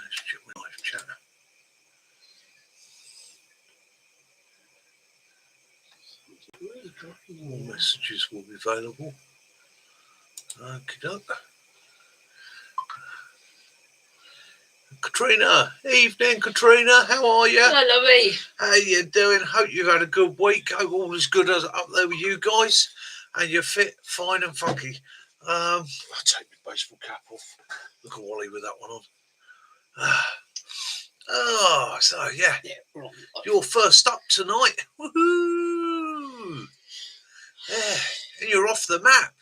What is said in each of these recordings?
Let's check my live chat. All messages will be available. Okay. Katrina, evening, Katrina. How are you? Hello, lovey. How you doing? Hope you've had a good week. Hope all is good up there with you guys, and you're fit, fine, and funky. I'll take my baseball cap off. Look at Wally with that one on. So yeah, you're first up tonight. Woohoo! Yeah, and you're off the map.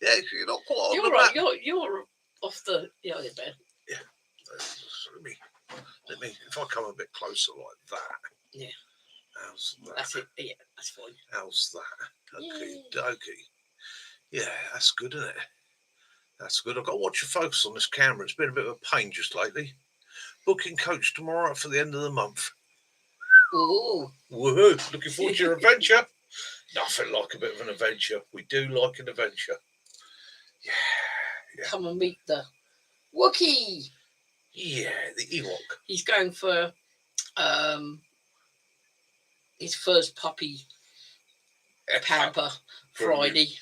Yeah, you're not quite on the map. You're off the bed. Yeah. Let me. If I come a bit closer like that. Yeah. How's that? That's it. Yeah, that's fine. How's that? Okay, dokie. Yeah, that's good, isn't it? That's good. I've got to watch your focus on this camera. It's been a bit of a pain just lately. Booking coach tomorrow for the end of the month. Ooh. Woohoo! Looking forward to your adventure. Nothing like a bit of an adventure. We do like an adventure. Yeah. Come and meet the Wookiee. Yeah, the Ewok. He's going for his first puppy pamper Friday.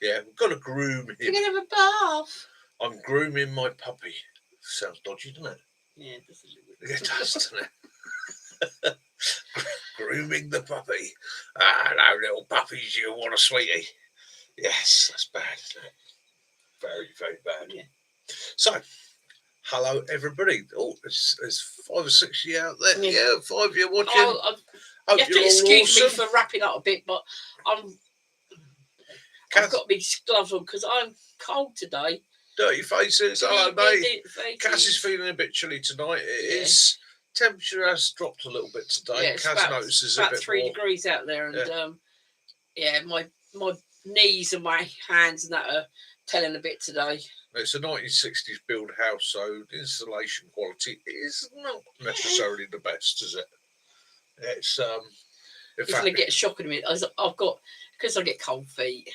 Yeah, we've got to groom him. You're going to have a bath. I'm grooming my puppy. Sounds dodgy, doesn't it? Yeah, it does a little bit. It does, doesn't it? Grooming the puppy. Hello, little puppies, you want a sweetie? Yes, that's bad, isn't it? Very, very bad. Yeah. So, hello, everybody. Oh, there's 5 or 6 of you out there. Yeah, 5 of you watching. You have to excuse me for wrapping up a bit, but I've got my gloves on because I'm cold today. Dirty faces. Hello, mate. Cass is feeling a bit chilly tonight. It is. Temperature has dropped a little bit today. Yeah, Cass notices a bit 3 more. degrees out there, and my knees and my hands and that are telling a bit today. It's a 1960s build house, so the installation quality is not necessarily the best, is it? It's going to get a shock in a minute. I've got, because I get cold feet,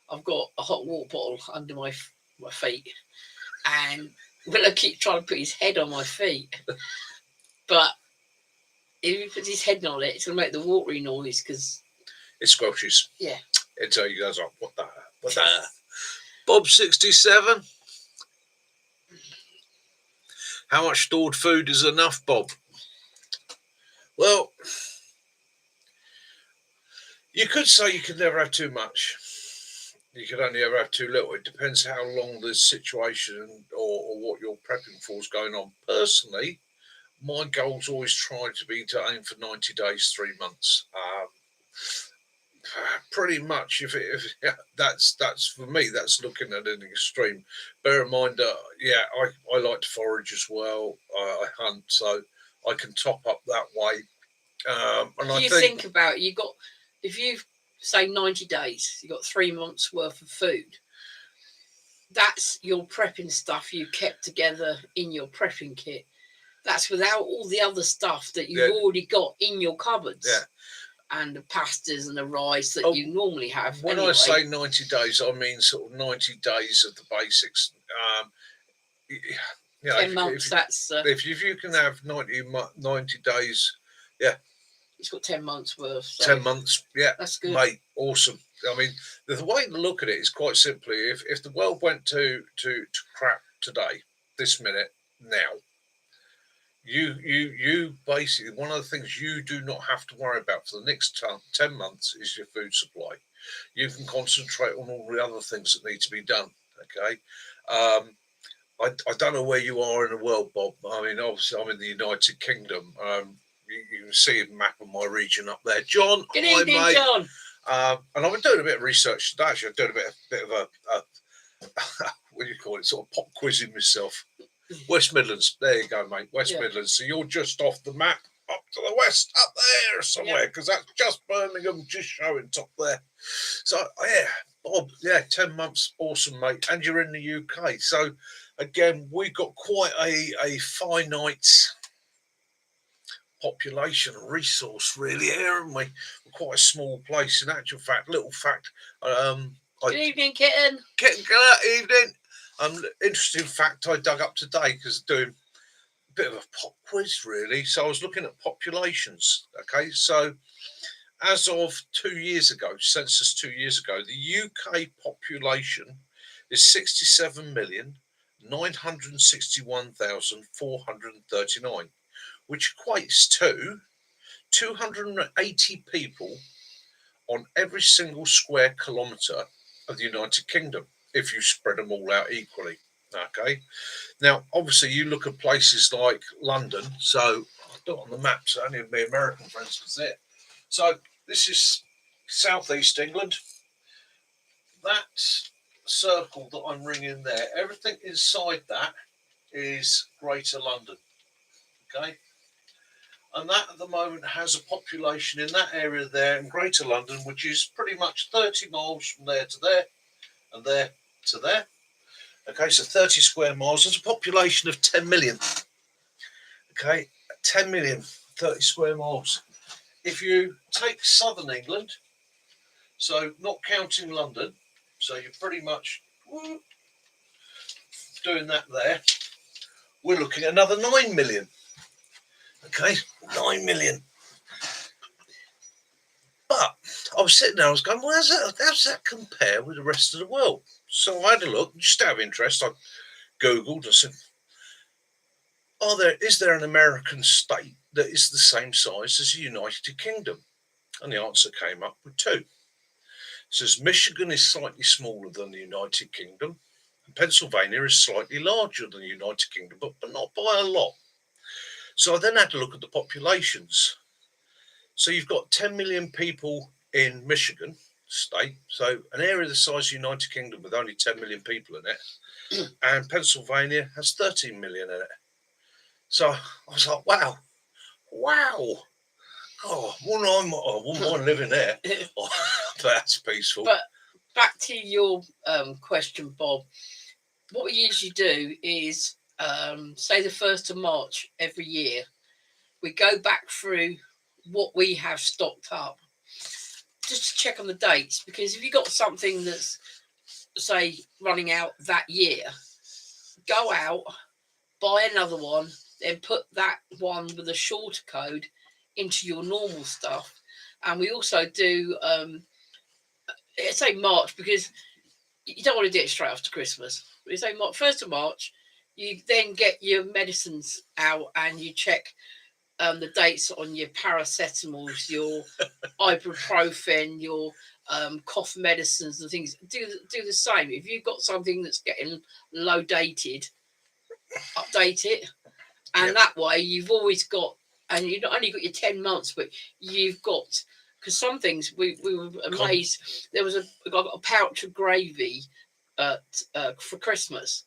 I've got a hot water bottle under my feet, and I keep trying to put his head on my feet, but if he puts his head on it, it's going to make the watery noise because it squelches. Yeah. Until he goes up. What the? Bob 67. How much stored food is enough, Bob? Well, you could say you could never have too much. You could only ever have too little. It depends how long the situation or what you're prepping for is going on. Personally, my goal's always tried to be to aim for 90 days, 3 months. Pretty much, if that's for me, that's looking at an extreme. Bear in mind that I like to forage as well. I hunt, so I can top up that way. And think about it, if you say 90 days, you got 3 months worth of food. That's your prepping stuff you kept together in your prepping kit. That's without all the other stuff that you've already got in your cupboards. Yeah. And the pastas and the rice that you normally have. When I say 90 days, I mean sort of 90 days of the basics. 10 months, if you can have 90 days, yeah. It's got 10 months worth. So 10 months, yeah. That's good. Mate, awesome. I mean, the way to look at it is quite simply, if the world went to crap today, this minute, now, you basically, one of the things you do not have to worry about for the next 10 months is your food supply. You can concentrate on all the other things that need to be done. Okay. I don't know where you are in the world, Bob. I mean, obviously I'm in the United Kingdom. You can see a map of my region up there. John, good evening, mate. John. And I've been doing a bit of research today. Actually, I'm doing a bit of a what do you call it? Sort of pop quizzing myself. West Midlands. There you go, mate. West Midlands. So you're just off the map, up to the west, up there somewhere, because that's just Birmingham, just showing top there. So, Bob, 10 months, awesome, mate. And you're in the UK. So, again, we've got quite a finite population resource, really, here, haven't we? We're quite a small place. In actual fact, little fact. Good evening, Kitten. Kitten, good evening. Interesting fact I dug up today because doing a bit of a pop quiz really. So I was looking at populations. Okay, so as of 2 years ago, census 2 years ago, the UK population is 67,961,439, which equates to 280 people on every single square kilometre of the United Kingdom, if you spread them all out equally. Okay. Now, obviously, you look at places like London. So I'll do it on the map so only my American friends can see it. So this is southeast England. That circle that I'm ringing there, everything inside that is Greater London. Okay. And that at the moment has a population in that area there in Greater London, which is pretty much 30 miles from there to there and there to there. Okay, so 30 square miles. There's a population of 10 million. Okay, 10 million, 30 square miles. If you take southern England, so not counting London, so you're pretty much doing that there, we're looking at another 9 million. Okay, 9 million. But I was sitting there, I was going, well, how's that compare with the rest of the world? So I had a look, just out of interest. I Googled, I said, is there an American state that is the same size as the United Kingdom? And the answer came up with two. It says Michigan is slightly smaller than the United Kingdom, and Pennsylvania is slightly larger than the United Kingdom, but not by a lot. So I then had to look at the populations. So you've got 10 million people in Michigan state, so an area the size of the United Kingdom with only 10 million people in it, and Pennsylvania has 13 million in it. So I was like, wow. Oh, I wouldn't mind living there. Oh, that's peaceful. But back to your question, Bob. What we usually do is, say the 1st of March every year, we go back through what we have stocked up just to check on the dates, because if you got something that's, say, running out that year, go out, buy another one, then put that one with a shorter code into your normal stuff. And we also do say March, because you don't want to do it straight after Christmas. We say 1st of March, you then get your medicines out and you check the dates on your paracetamols, your ibuprofen, your cough medicines and things. Do the same. If you've got something that's getting low dated, update it. And that way you've always got, and you've not only got your 10 months, but you've got, because some things we were amazed. There was I got a pouch of gravy for Christmas,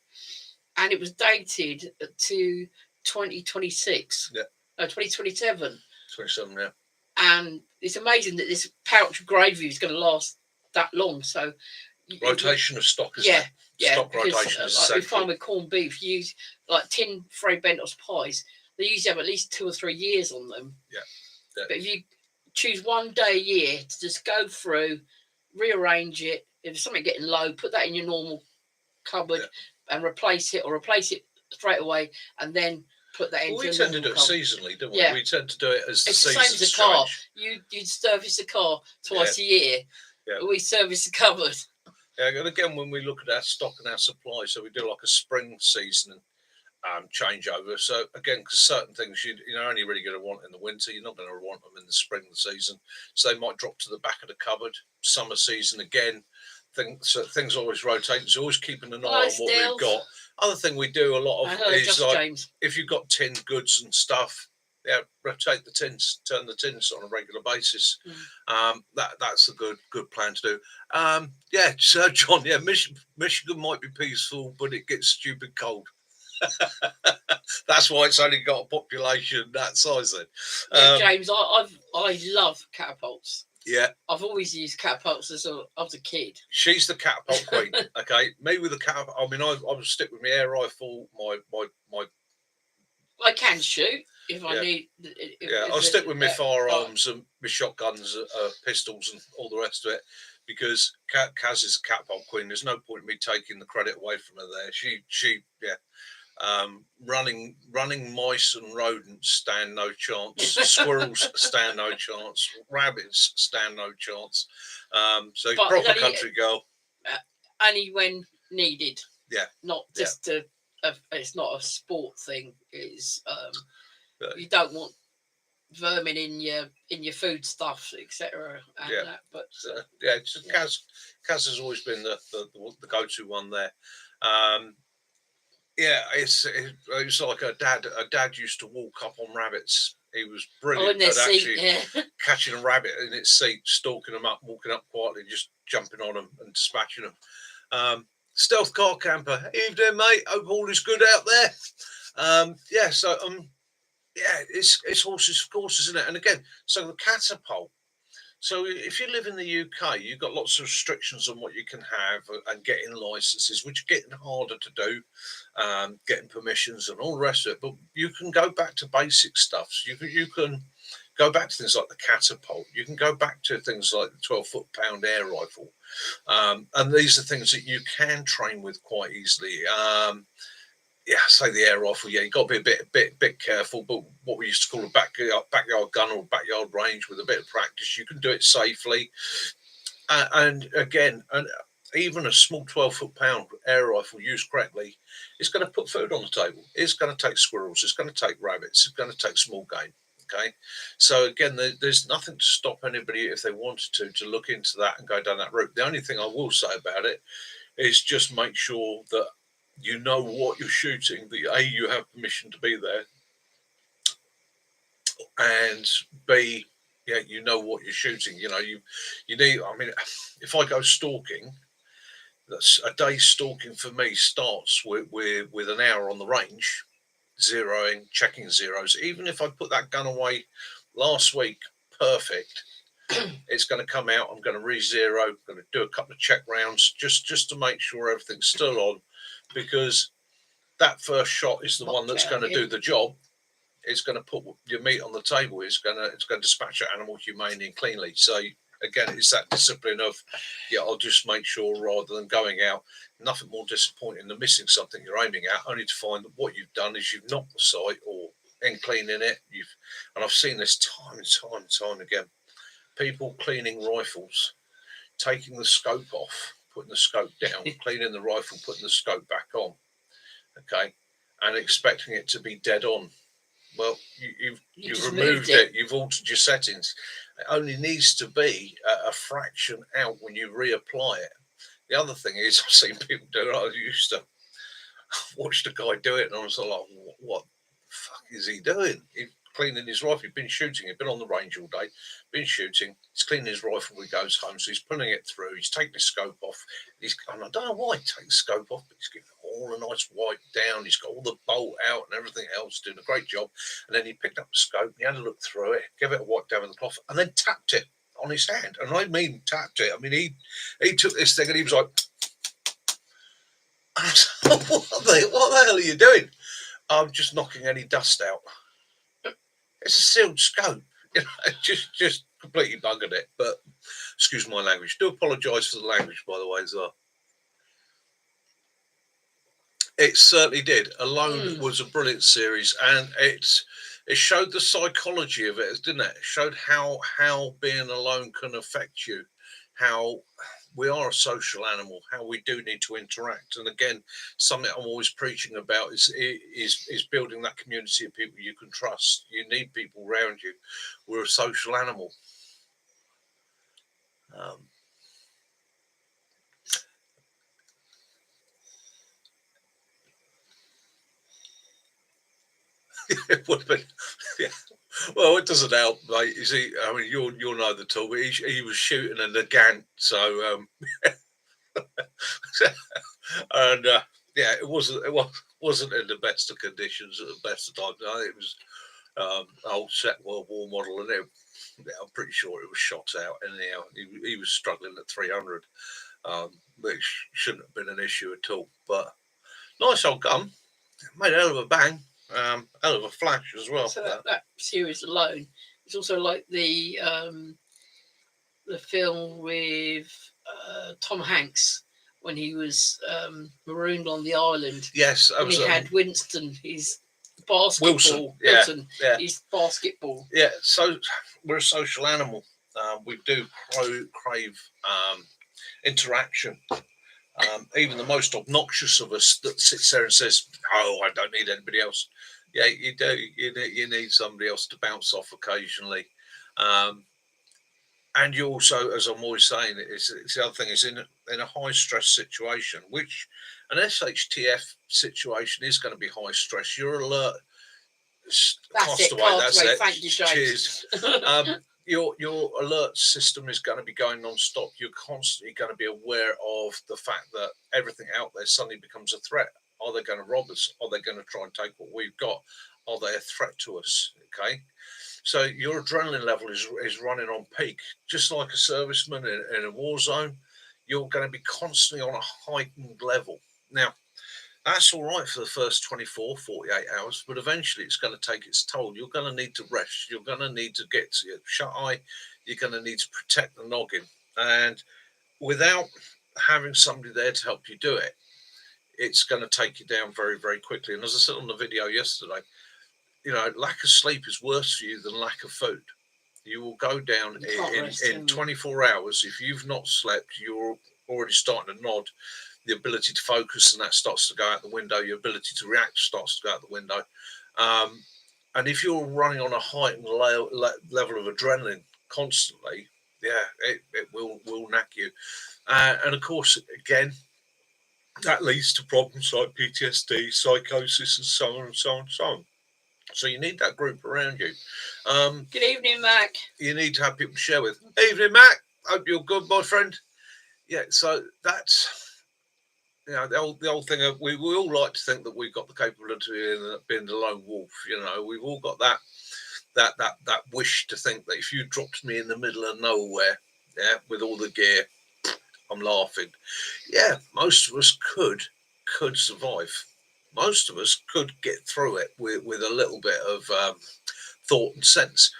and it was dated to 2026. Yeah. No, 2027. 27, yeah. And it's amazing that this pouch of gravy is going to last that long. So rotation of stock is stock rotation is like we find with corned beef, you use like tin Fray Bentos pies, they usually have at least 2 or 3 years on them. Yeah. But if you choose one day a year to just go through, rearrange it, if there's something getting low, put that in your normal cupboard and replace it straight away, and then put that into. We tend to do it seasonally, don't we? Yeah. We tend to do it as it's the the same as a car. You'd service a car twice a year. Yeah. We service the cupboard. Yeah, and again, when we look at our stock and our supply, so we do like a spring season changeover. So again, because certain things you're only really going to want in the winter, you're not going to want them in the spring season. So they might drop to the back of the cupboard. Summer season again, things always rotate. So always keeping an eye on what we've got. Other thing we do a lot of is like James. If you've got tinned goods and stuff, rotate the tins, turn the tins on a regular basis. That's a good plan to do. Sir John. Yeah, Michigan might be peaceful, but it gets stupid cold. That's why it's only got a population that size. Then, James, I love catapults. Yeah, I've always used catapults as a kid. She's the catapult queen. Okay, me with the catapult. I mean, I would stick with my air rifle, my. I can shoot if I need. I'll stick with my firearms and my shotguns, pistols, and all the rest of it. because Kaz is a cat pole queen. There's no point in me taking the credit away from her there. She running mice and rodents stand no chance. Squirrels stand no chance. Rabbits stand no chance. So But proper country girl. Only when needed. Yeah. Not just it's not a sport thing. It's you don't want vermin in your foodstuffs, etc. Yeah. But Kaz has always been the go-to one there. It's like a dad used to walk up on rabbits. He was brilliant at actually catching a rabbit in its seat, stalking them up, walking up quietly, just jumping on them and smashing them. Stealth car camper, evening mate, hope all is good out there. It's horses for courses, isn't it? And again, so the catapult. So if you live in the UK, you've got lots of restrictions on what you can have and getting licenses, which are getting harder to do, getting permissions and all the rest of it. But you can go back to basic stuff. So you can go back to things like the catapult. You can go back to things like the 12-foot-pound air rifle. And these are things that you can train with quite easily. Say the air rifle. Yeah, you got to be a bit careful. But what we used to call a backyard gun or backyard range, with a bit of practice, you can do it safely. And again, even a small 12-foot-pound air rifle used correctly, it's going to put food on the table. It's going to take squirrels. It's going to take rabbits. It's going to take small game. Okay, so again, there's nothing to stop anybody if they wanted to look into that and go down that route. The only thing I will say about it is just make sure that you know what you're shooting, that you have permission to be there, and B, you know what you're shooting. You need. I mean, if I go stalking, that's a day's stalking for me starts with an hour on the range, zeroing, checking zeros. Even if I put that gun away last week, perfect. It's going to come out. I'm going to re-zero. Going to do a couple of check rounds just to make sure everything's still on. Because that first shot is the one that's going to do the job. It's going to put your meat on the table. It's going to dispatch that animal humanely and cleanly. So again, it's that discipline of, I'll just make sure, rather than going out. Nothing more disappointing than missing something you're aiming at, only to find that what you've done is you've knocked the sight or in cleaning it. And I've seen this time and time again. People cleaning rifles, taking the scope off, putting the scope down, cleaning the rifle, putting the scope back on, okay, and expecting it to be dead on. Well, you've removed it. You've altered your settings. It only needs to be a fraction out when you reapply it. The other thing is, I've seen people do it. I used to watch the guy do it, and I was like, what the fuck is he doing? He's cleaning his rifle. He's been shooting. He's been on the range all day, been shooting. He's cleaning his rifle when he goes home, so he's pulling it through. He's taking the scope off. And I don't know why he takes the scope off, but he's getting all a nice wipe down. He's got all the bolt out and everything else, doing a great job. And then he picked up the scope, and he had a look through it, gave it a wipe down with the cloth, and then tapped it on his hand. And I mean tapped it. I mean, he took this thing and he was like, what the hell are you doing? I'm just knocking any dust out. It's a sealed scope. Just completely buggered it. But excuse my language. Do apologise for the language, by the way, as well. It certainly did. Alone was a brilliant series, and it showed the psychology of it, didn't it? It showed how being alone can affect you, how we are a social animal, how we do need to interact. And again, something I'm always preaching about is building that community of people you can trust. You need people around you. We're a social animal. It would have been, yeah. Well, it doesn't help, mate. You see, I mean, you'll know the tool, but he was shooting a Nagant, so and it wasn't in the best of conditions at the best of times. I think it was an old Second World War model, and I'm pretty sure it was shot out. Anyhow, he was struggling at 300, which shouldn't have been an issue at all. But nice old gun, made a hell of a bang. Hell of a flash as well. So that series alone, it's also like the film with Tom Hanks when he was marooned on the island. Yes, and he had Winston, his basketball. Wilson, yeah. His basketball. Yeah, so we're a social animal. We do crave interaction. Even the most obnoxious of us that sits there and says, "Oh, I don't need anybody else." Yeah, you do. You need somebody else to bounce off occasionally. And you also, as I'm always saying, it's the other thing is in a high stress situation, which an SHTF situation is going to be high stress. You're alert. That's it. Thank you, James. Cheers. Your alert system is going to be going non-stop. You're constantly going to be aware of the fact that everything out there suddenly becomes a threat. Are they going to rob us? Are they going to try and take what we've got? Are they a threat to us? Okay. So your adrenaline level is running on peak, just like a serviceman in a war zone. You're going to be constantly on a heightened level. Now, that's all right for the first 24, 48 hours, but eventually it's going to take its toll. You're going to need to rest. You're going to need to get to your shut eye. You're going to need to protect the noggin. And without having somebody there to help you do it, it's going to take you down very, very quickly. And as I said on the video yesterday, lack of sleep is worse for you than lack of food. You will go down in 24 hours. If you've not slept, you're already starting to nod. The ability to focus, and that starts to go out the window. Your ability to react starts to go out the window. And if you're running on a heightened level of adrenaline constantly, it will knack you. And of course, again, that leads to problems like PTSD, psychosis, and so on and so on and so on. So you need that group around you. Good evening, Mac. You need to have people to share with. Evening, Mac. Hope you're good, my friend. Yeah, so that's the old thing of we all like to think that we've got the capability of being the lone wolf. We've all got that wish to think that if you dropped me in the middle of nowhere, with all the gear, I'm laughing. Yeah, most of us could survive. Most of us could get through it with a little bit of thought and sense,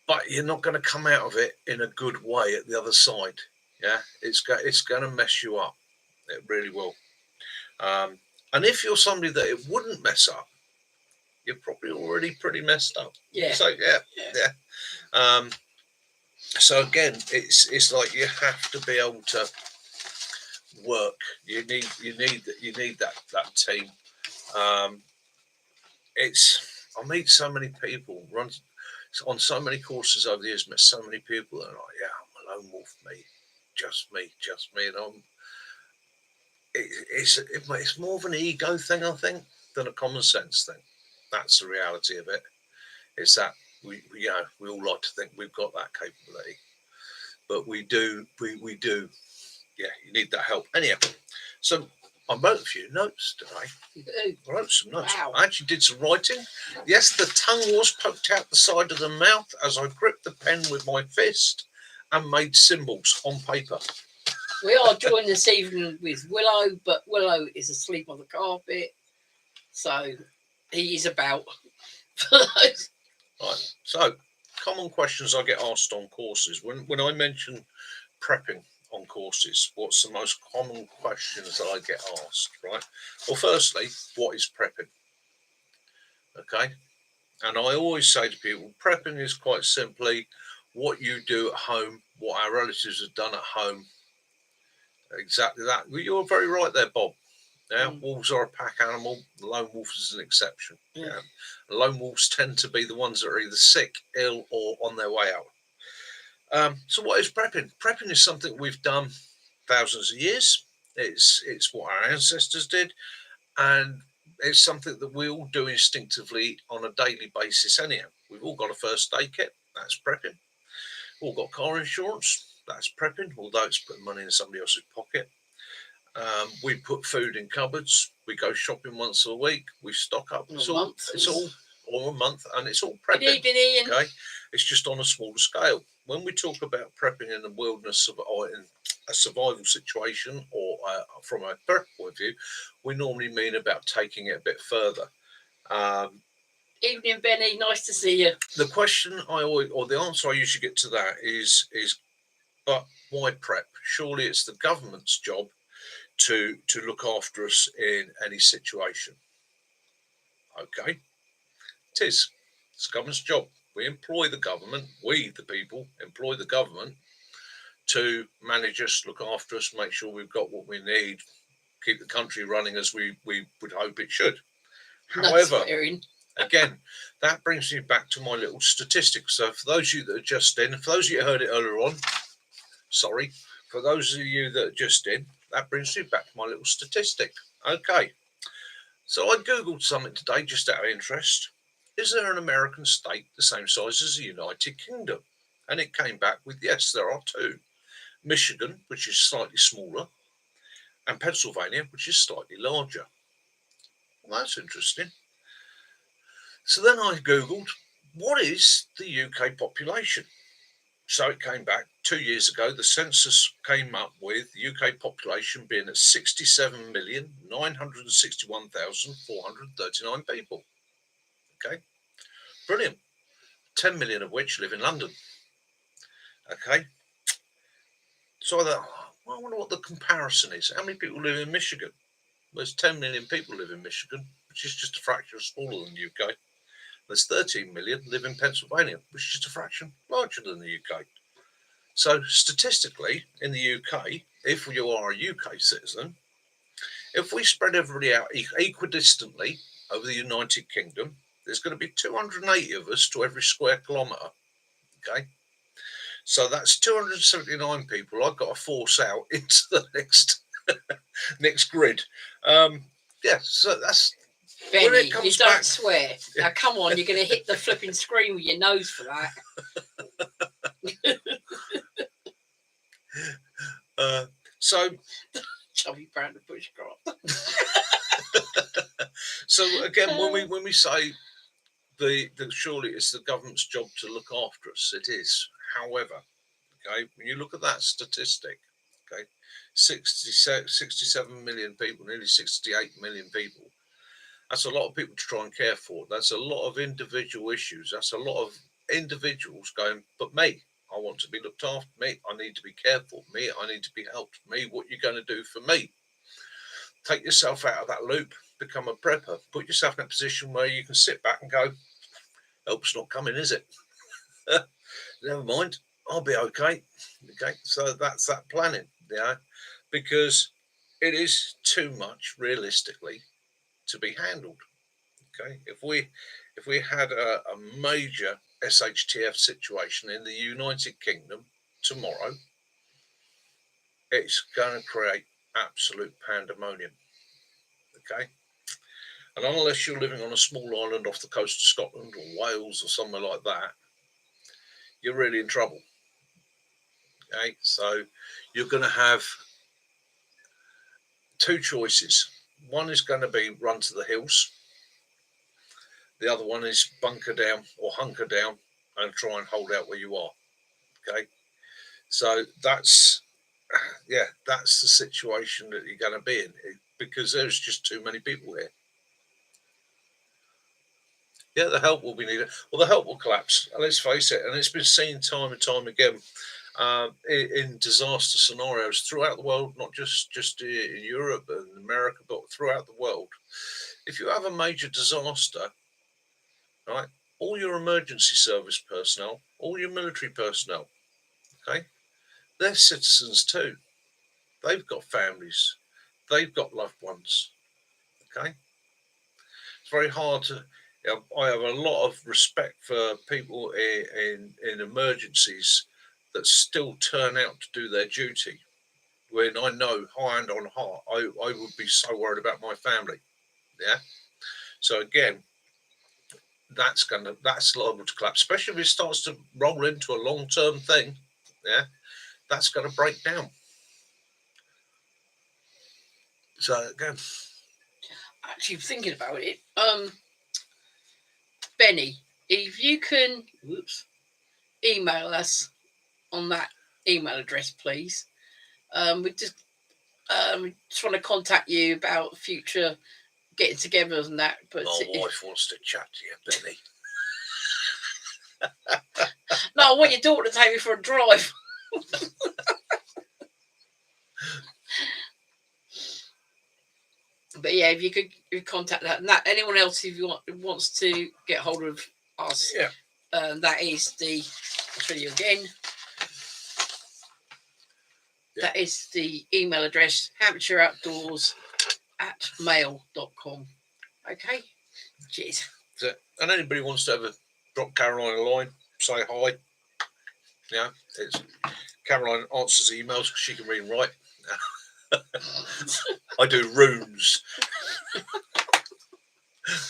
but you're not going to come out of it in a good way at the other side. Yeah, it's going to mess you up. It really will. And if you're somebody that it wouldn't mess up, you're probably already pretty messed up. Yeah. So yeah. So again, it's like you have to be able to work. You need that team. I meet so many people, run on so many courses over the years, met so many people that are like, yeah, I'm a lone wolf, mate. Just me. And it's more of an ego thing, I think, than a common sense thing. That's the reality of it. It's that we all like to think we've got that capability, but we do. Yeah, you need that help. Anyhow, so I wrote a few notes today. I wrote some notes. Wow. I actually did some writing. Yes, the tongue was poked out the side of the mouth as I gripped the pen with my fist and made symbols on paper. We are joined this evening with Willow, but Willow is asleep on the carpet, so he is about. Right. So, common questions I get asked on courses. When I mention prepping on courses, what's the most common questions that I get asked, right? Well, firstly, what is prepping? Okay. And I always say to people, prepping is quite simply what you do at home, what our relatives have done at home. Exactly that. Well, you're very right there, Bob. Yeah, wolves are a pack animal. The lone wolf is an exception. Yeah. Lone wolves tend to be the ones that are either sick, ill, or on their way out. So what is prepping? Prepping is something we've done thousands of years. It's what our ancestors did, and it's something that we all do instinctively on a daily basis anyhow. We've all got a first aid kit. That's prepping. All got car insurance. That's prepping, although it's putting money in somebody else's pocket. We put food in cupboards. We go shopping once a week. We stock up. It's all a month, and it's all prepping. Good evening, Ian. Okay, it's just on a smaller scale. When we talk about prepping in the wilderness or in a survival situation, or from a prep point of view, we normally mean about taking it a bit further. Evening, Benny. Nice to see you. The question the answer I usually get to that is But why prep? Surely it's the government's job to look after us in any situation. Okay, it is. It's the government's job. We employ the government. We, the people, employ the government to manage us, look after us, make sure we've got what we need, keep the country running as we would hope it should. However, again, that brings me back to my little statistics. So for those of you that are just in, for those of you that heard it earlier on, sorry. For those of you that are just in, that brings me back to my little statistic. Okay. So I Googled something today just out of interest. Is there an American state the same size as the United Kingdom? And it came back with, yes, there are two. Michigan, which is slightly smaller, and Pennsylvania, which is slightly larger. Well, that's interesting. So then I Googled, what is the UK population? So it came back 2 years ago. The census came up with the UK population being at 67,961,439 people. Okay, brilliant. 10 million of which live in London. Okay, so I thought, well, I wonder what the comparison is. How many people live in Michigan? There's 10 million people live in Michigan, which is just a fraction smaller than the UK. There's 13 million live in Pennsylvania, which is just a fraction larger than the UK. So statistically, in the UK, if you are a UK citizen, if we spread everybody out equidistantly over the United Kingdom, there's going to be 280 of us to every square kilometre. Okay, so that's 279 people I've got to force out into the next grid. Yeah, so that's. Benny, you don't swear. Now, come on, you're going to hit the flipping screen with your nose for that. So, Chubby Brown the bushcraft. So again, when we say the surely it's the government's job to look after us, it is. However, okay, when you look at that statistic, okay, 67 million people, nearly 68 million people. That's a lot of people to try and care for. That's a lot of individual issues. That's a lot of individuals going, but me, I want to be looked after. Me, I need to be cared for. Me, I need to be helped. Me, what are you going to do for me? Take yourself out of that loop. Become a prepper. Put yourself in a position where you can sit back and go, help's not coming, is it? Never mind. I'll be okay. Okay. So that's that planning. Yeah. Because it is too much realistically to be handled. Okay, if we had a major SHTF situation in the United Kingdom tomorrow, it's going to create absolute pandemonium. Okay, and unless you're living on a small island off the coast of Scotland or Wales or somewhere like that, you're really in trouble. Okay, so you're going to have two choices. One is going to be run to the hills. The other one is bunker down or hunker down and try and hold out where you are. Okay. So that's the situation that you're going to be in because there's just too many people here. Yeah, the help will be needed. Well, the help will collapse. Let's face it. And it's been seen time and time again in disaster scenarios throughout the world, not just in Europe and America, but throughout the world. If you have a major disaster, right, all your emergency service personnel, all your military personnel, okay, they're citizens too. They've got families. They've got loved ones. Okay, it's very hard to. I have a lot of respect for people in emergencies that still turn out to do their duty. When I know, hand on heart, I would be so worried about my family. Yeah. So again, that's liable to collapse, especially if it starts to roll into a long-term thing. Yeah, that's going to break down. So again, actually thinking about it, Benny, if you can email us on that email address, please. We just want to contact you about future getting together and that. But my wife wants to chat to you, Benny. No, I want your daughter to take me for a drive. But yeah, if you could contact that anyone else if you wants to get hold of us, Yeah. That is the. I'll show you again. Yeah. That is the email address, hampshireoutdoors@mail.com. Okay. Cheers. And anybody wants to ever drop Caroline a line, say hi. Yeah, it's Caroline answers emails because she can read and write. I do runes.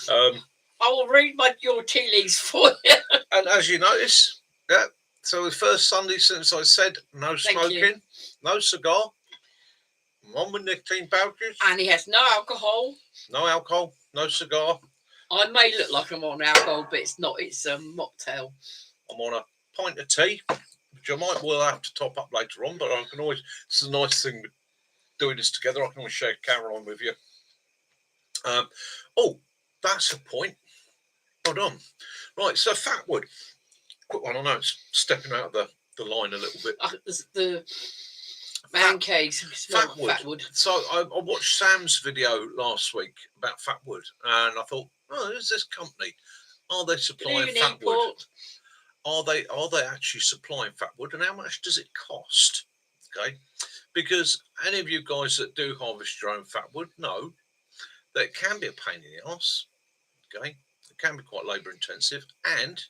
I will read your tea leaves for you. And as you notice, yeah. So the first Sunday since I said no smoking, no cigar, one with nicotine pouches, and he has no alcohol. No alcohol, no cigar. I may look like I'm on alcohol, but it's not. It's a mocktail. I'm on a pint of tea, which I might well have to top up later on, but I can always. It's a nice thing with doing this together. I can always share Caroline with you. Oh, that's a point. Hold on. Right, so Fatwood. Quick one. I know it's stepping out of the line a little bit. The man caves. Fatwood. So I watched Sam's video last week about Fatwood, and I thought, oh, who's this company? Are they supplying Fatwood? Are they actually supplying Fatwood, and how much does it cost? Okay, because any of you guys that do harvest your own Fatwood know that it can be a pain in the ass. Okay, it can be quite labour intensive, and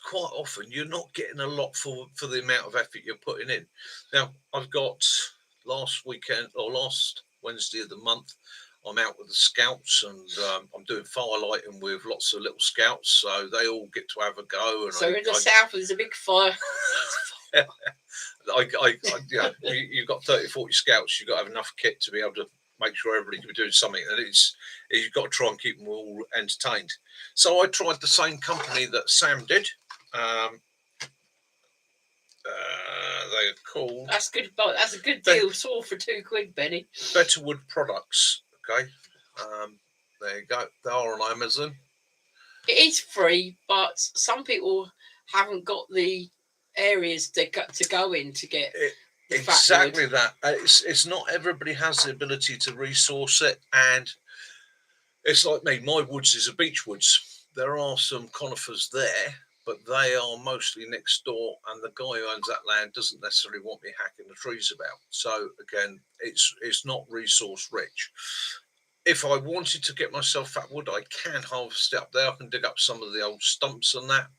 quite often you're not getting a lot for the amount of effort you're putting in. Now, I've got last weekend or last Wednesday of the month, I'm out with the scouts, and I'm doing firelighting with lots of little scouts, so they all get to have a go. And so in the south, there's a big fire. You've got 30, 40 scouts. You've got to have enough kit to be able to make sure everybody can be doing something, and you've got to try and keep them all entertained. So I tried the same company that Sam did. They're called. That's good. That's a good deal. Sold for £2, Benny. Better Wood Products. Okay. There you go. They are on Amazon. It is free, but some people haven't got the areas to go in to get exactly that. It's not everybody has the ability to resource it, and it's like me. My woods is a beech woods. There are some conifers there, but they are mostly next door, and the guy who owns that land doesn't necessarily want me hacking the trees about. So again, it's not resource rich. If I wanted to get myself Fatwood, I can harvest it up there. I can dig up some of the old stumps and that.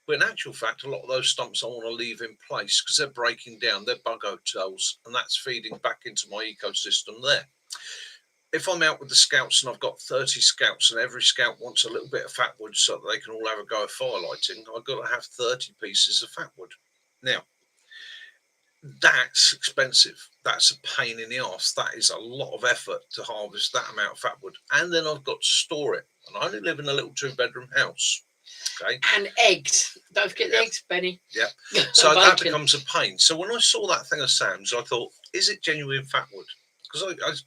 But in actual fact, a lot of those stumps I want to leave in place because they're breaking down. They're bug hotels, and that's feeding back into my ecosystem there. If I'm out with the scouts and I've got 30 scouts and every scout wants a little bit of Fatwood so that they can all have a go at firelighting, I've got to have 30 pieces of Fatwood. Now, that's expensive. That's a pain in the arse. That is a lot of effort to harvest that amount of Fatwood. And then I've got to store it. And I only live in a little 2-bedroom house. Okay. And eggs. Don't forget the eggs, Benny. Yeah. So that becomes a pain. So when I saw that thing of Sam's, I thought, is it genuine Fatwood? Because I've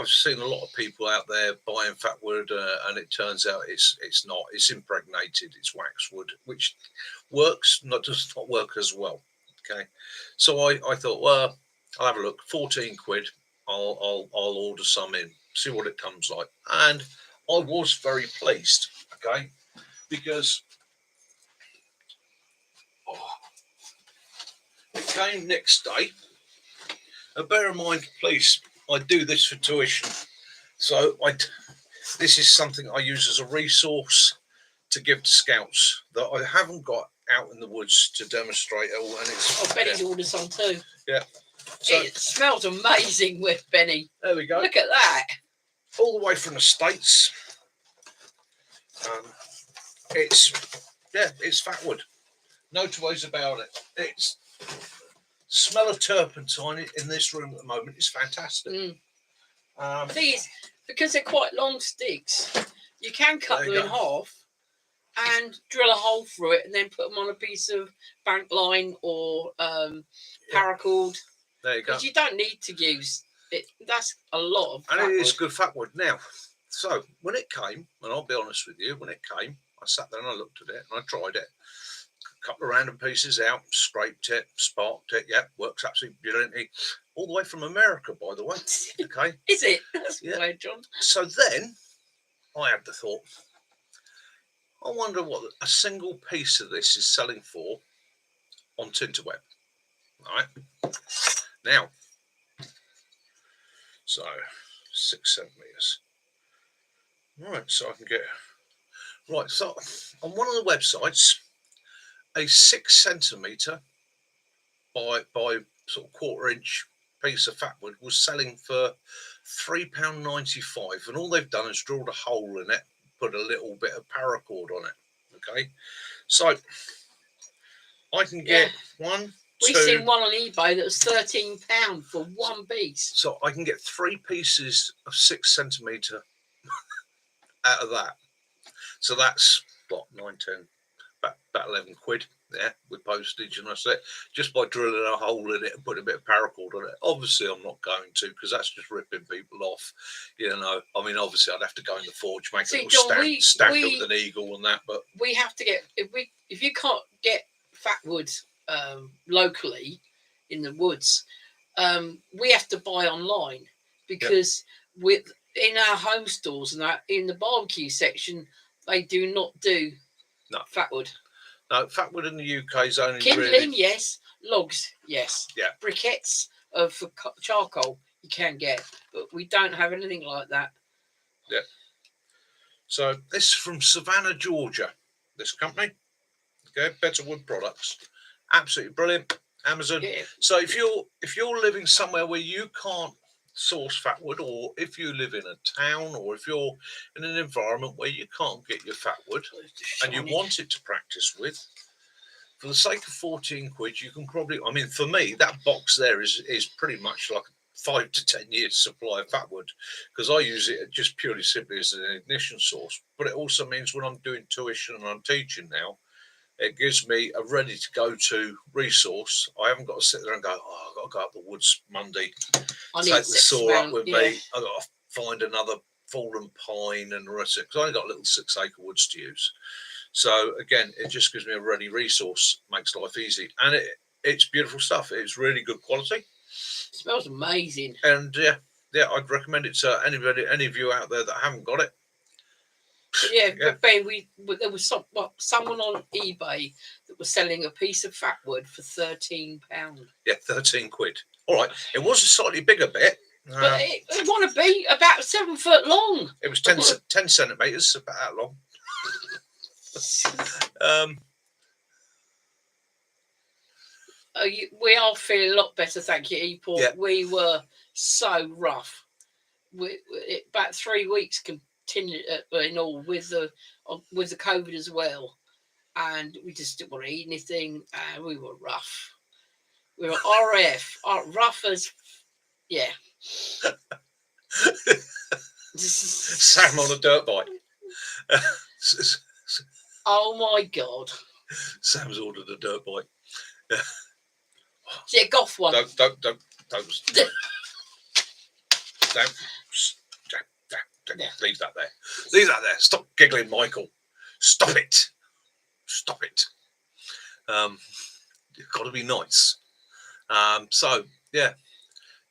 seen a lot of people out there buying Fatwood, and it turns out it's not. It's impregnated. It's waxwood, which works, does not work as well. Okay, so I thought, well, I'll have a look. £14. I'll order some in, see what it comes like, and I was very pleased. Okay, because it came next day. And bear in mind, please, I do this for tuition, so this is something I use as a resource to give to scouts that I haven't got out in the woods to demonstrate it all. And it's Benny's ordered some too. Yeah. So, it smells amazing with Benny. There we go. Look at that. All the way from the States. It's Fatwood. No two ways about it. It's smell of turpentine in this room at the moment is fantastic. The thing is, because they're quite long sticks, you can cut them in half and drill a hole through it and then put them on a piece of bank line or paracord. There you go. Because you don't need to use it. That's a lot of Fatwood. And it is good Fatwood. Now, so when it came, and I'll be honest with you, when it came, I sat there and I looked at it and I tried it. couple of random pieces out, scraped it, sparked it. Yeah, works absolutely brilliantly. All the way from America, by the way. Okay. Is it? That's Yeah. weird, John. So then I had the thought, I wonder what a single piece of this is selling for on Tinterweb. All right. Now, so 6 centimeters. Right, so I can get right. So on one of the websites, a 6 centimeter by sort of 1/4 inch piece of fatwood was selling for £3.95, and all they've done is drilled a hole in it, put a little bit of paracord on it. Okay, so I can get one. We've seen one on eBay that was £13 for one piece. So I can get 3 pieces of 6 centimeter out of that. So that's what, 9, 10, about 11 quid there with postage, and I said just by drilling a hole in it and putting a bit of paracord on it. Obviously, I'm not going to, because that's just ripping people off. You know, I mean, obviously, I'd have to go in the forge, make a little stamp with an eagle and that. But we have to get if you can't get fatwood locally in the woods, we have to buy online, because in our home stores and that in the barbecue section, they do not do fatwood. No, fatwood in the UK is only kindling, yes. Logs, yes. Yeah. Briquettes for charcoal you can get, but we don't have anything like that. Yeah. So this is from Savannah, Georgia. This company, okay, Better Wood Products, absolutely brilliant. Amazon. Yeah. So if you're living somewhere where you can't source fatwood, or if you live in a town, or if you're in an environment where you can't get your fatwood and you want it to practice with, for the sake of 14 quid, you can probably, I mean, for me, that box there is pretty much like 5 to 10 years supply of fatwood, because I use it just purely simply as an ignition source. But it also means when I'm doing tuition and I'm teaching now, it gives me a ready to go to resource. I haven't got to sit there and go, oh, I've got to go up the woods Monday, take the saw up with me. I've got to find another fallen pine and the rest of it, because I only got a little 6 acre woods to use. So again, it just gives me a ready resource, makes life easy, and it's beautiful stuff. It's really good quality. It smells amazing. And yeah, I'd recommend it to any of you out there that haven't got it. Yeah, but Ben, there was someone on eBay that was selling a piece of fatwood for £13. Yeah, 13 quid. All right, it was a slightly bigger bit, but it want to be about 7 foot long. It was 10 centimeters, about that long. We are feeling a lot better, thank you, E-Port. Yeah. We were so rough. About 3 weeks continued in all with the COVID as well, and we just didn't want to eat anything, and we were rough. We were rough as Sam on a dirt bike. Oh my God! Sam's ordered a dirt bike. Is it a goth one? Don't. Leave that there. Leave that there. Stop giggling, Michael. Stop it. You've got to be nice. So yeah,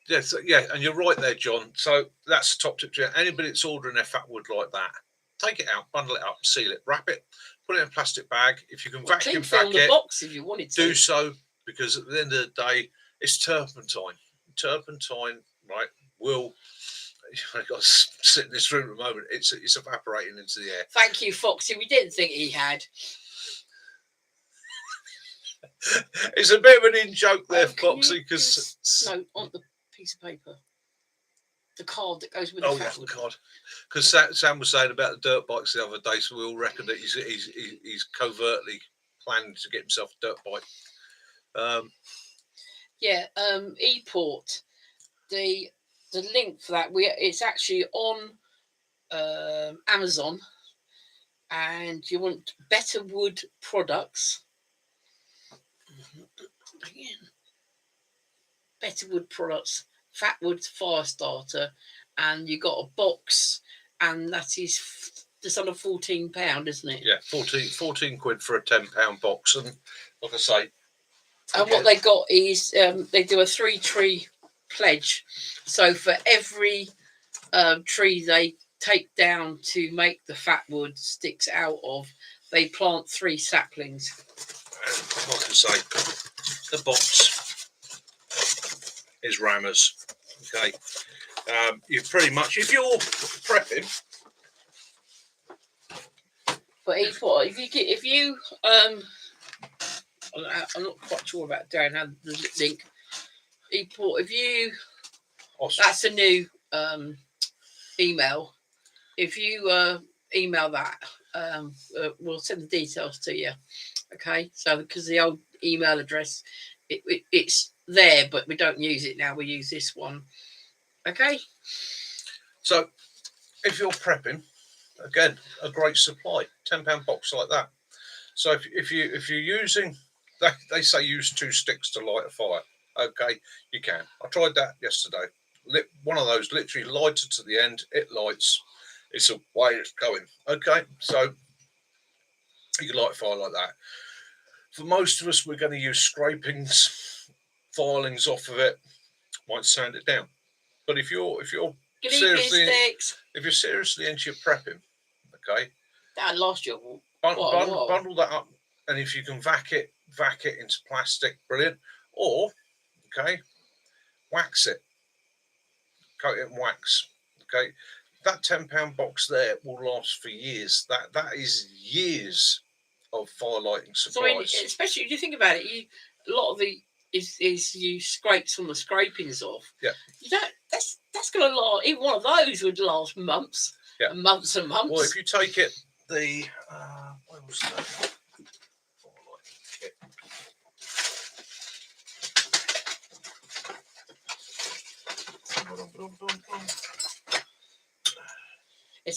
and you're right there, John. So that's the top tip to anybody that's ordering their fatwood like that. Take it out, bundle it up, seal it, wrap it, put it in a plastic bag. If you can vacuum pack the box if you wanted to. Do so, because at the end of the day, it's turpentine. Turpentine, right, will... I've got to sit in this room at the moment. It's evaporating into the air. Thank you, Foxy. We didn't think he had. It's a bit of an in-joke there, Foxy, because... No, on the piece of paper. The card that goes with the fatwood. The card. Because Sam was saying about the dirt bikes the other day, so we all reckon that he's covertly planned to get himself a dirt bike. E-Port. The link for that, it's actually on Amazon, and you want Better Wood Products. Better Wood Products, Fatwood Fire Starter, and you got a box, and that is just under £14, isn't it? Yeah, 14 quid for a £10 box, and like I say. And what they got is they do a 3-tree pledge. So for every tree they take down to make the fat wood sticks out of, they plant 3 saplings. And like I say, the box is Rammers. Okay, you pretty much, if you're prepping. But if you I'm not quite sure about down how the link. If you that's a new email. If you email that, we'll send the details to you. Okay, so because the old email address, it's there, but we don't use it now. We use this one. Okay. So if you're prepping, again, a great supply, £10 box like that. So if you're using, they say use 2 sticks to light a fire. Okay, you can. I tried that yesterday. Lit one of those, literally lighted to the end. It lights. It's a way it's going. Okay, so you can light a fire like that. For most of us, we're going to use scrapings, filings off of it. Might sand it down. But if you're seriously into your prepping, okay, that last year. Bundle that up, and if you can vac it into plastic, brilliant. Or, okay, wax it, coat it in wax. Okay, that £10 box there will last for years. That is years of fire lighting supplies. So I mean, especially if you think about it, a lot of the is you scrape some of the scrapings off. Yeah, you don't. That's going to last. Even one of those would last months. Yeah, and months and months. Well, if you take it, what was that?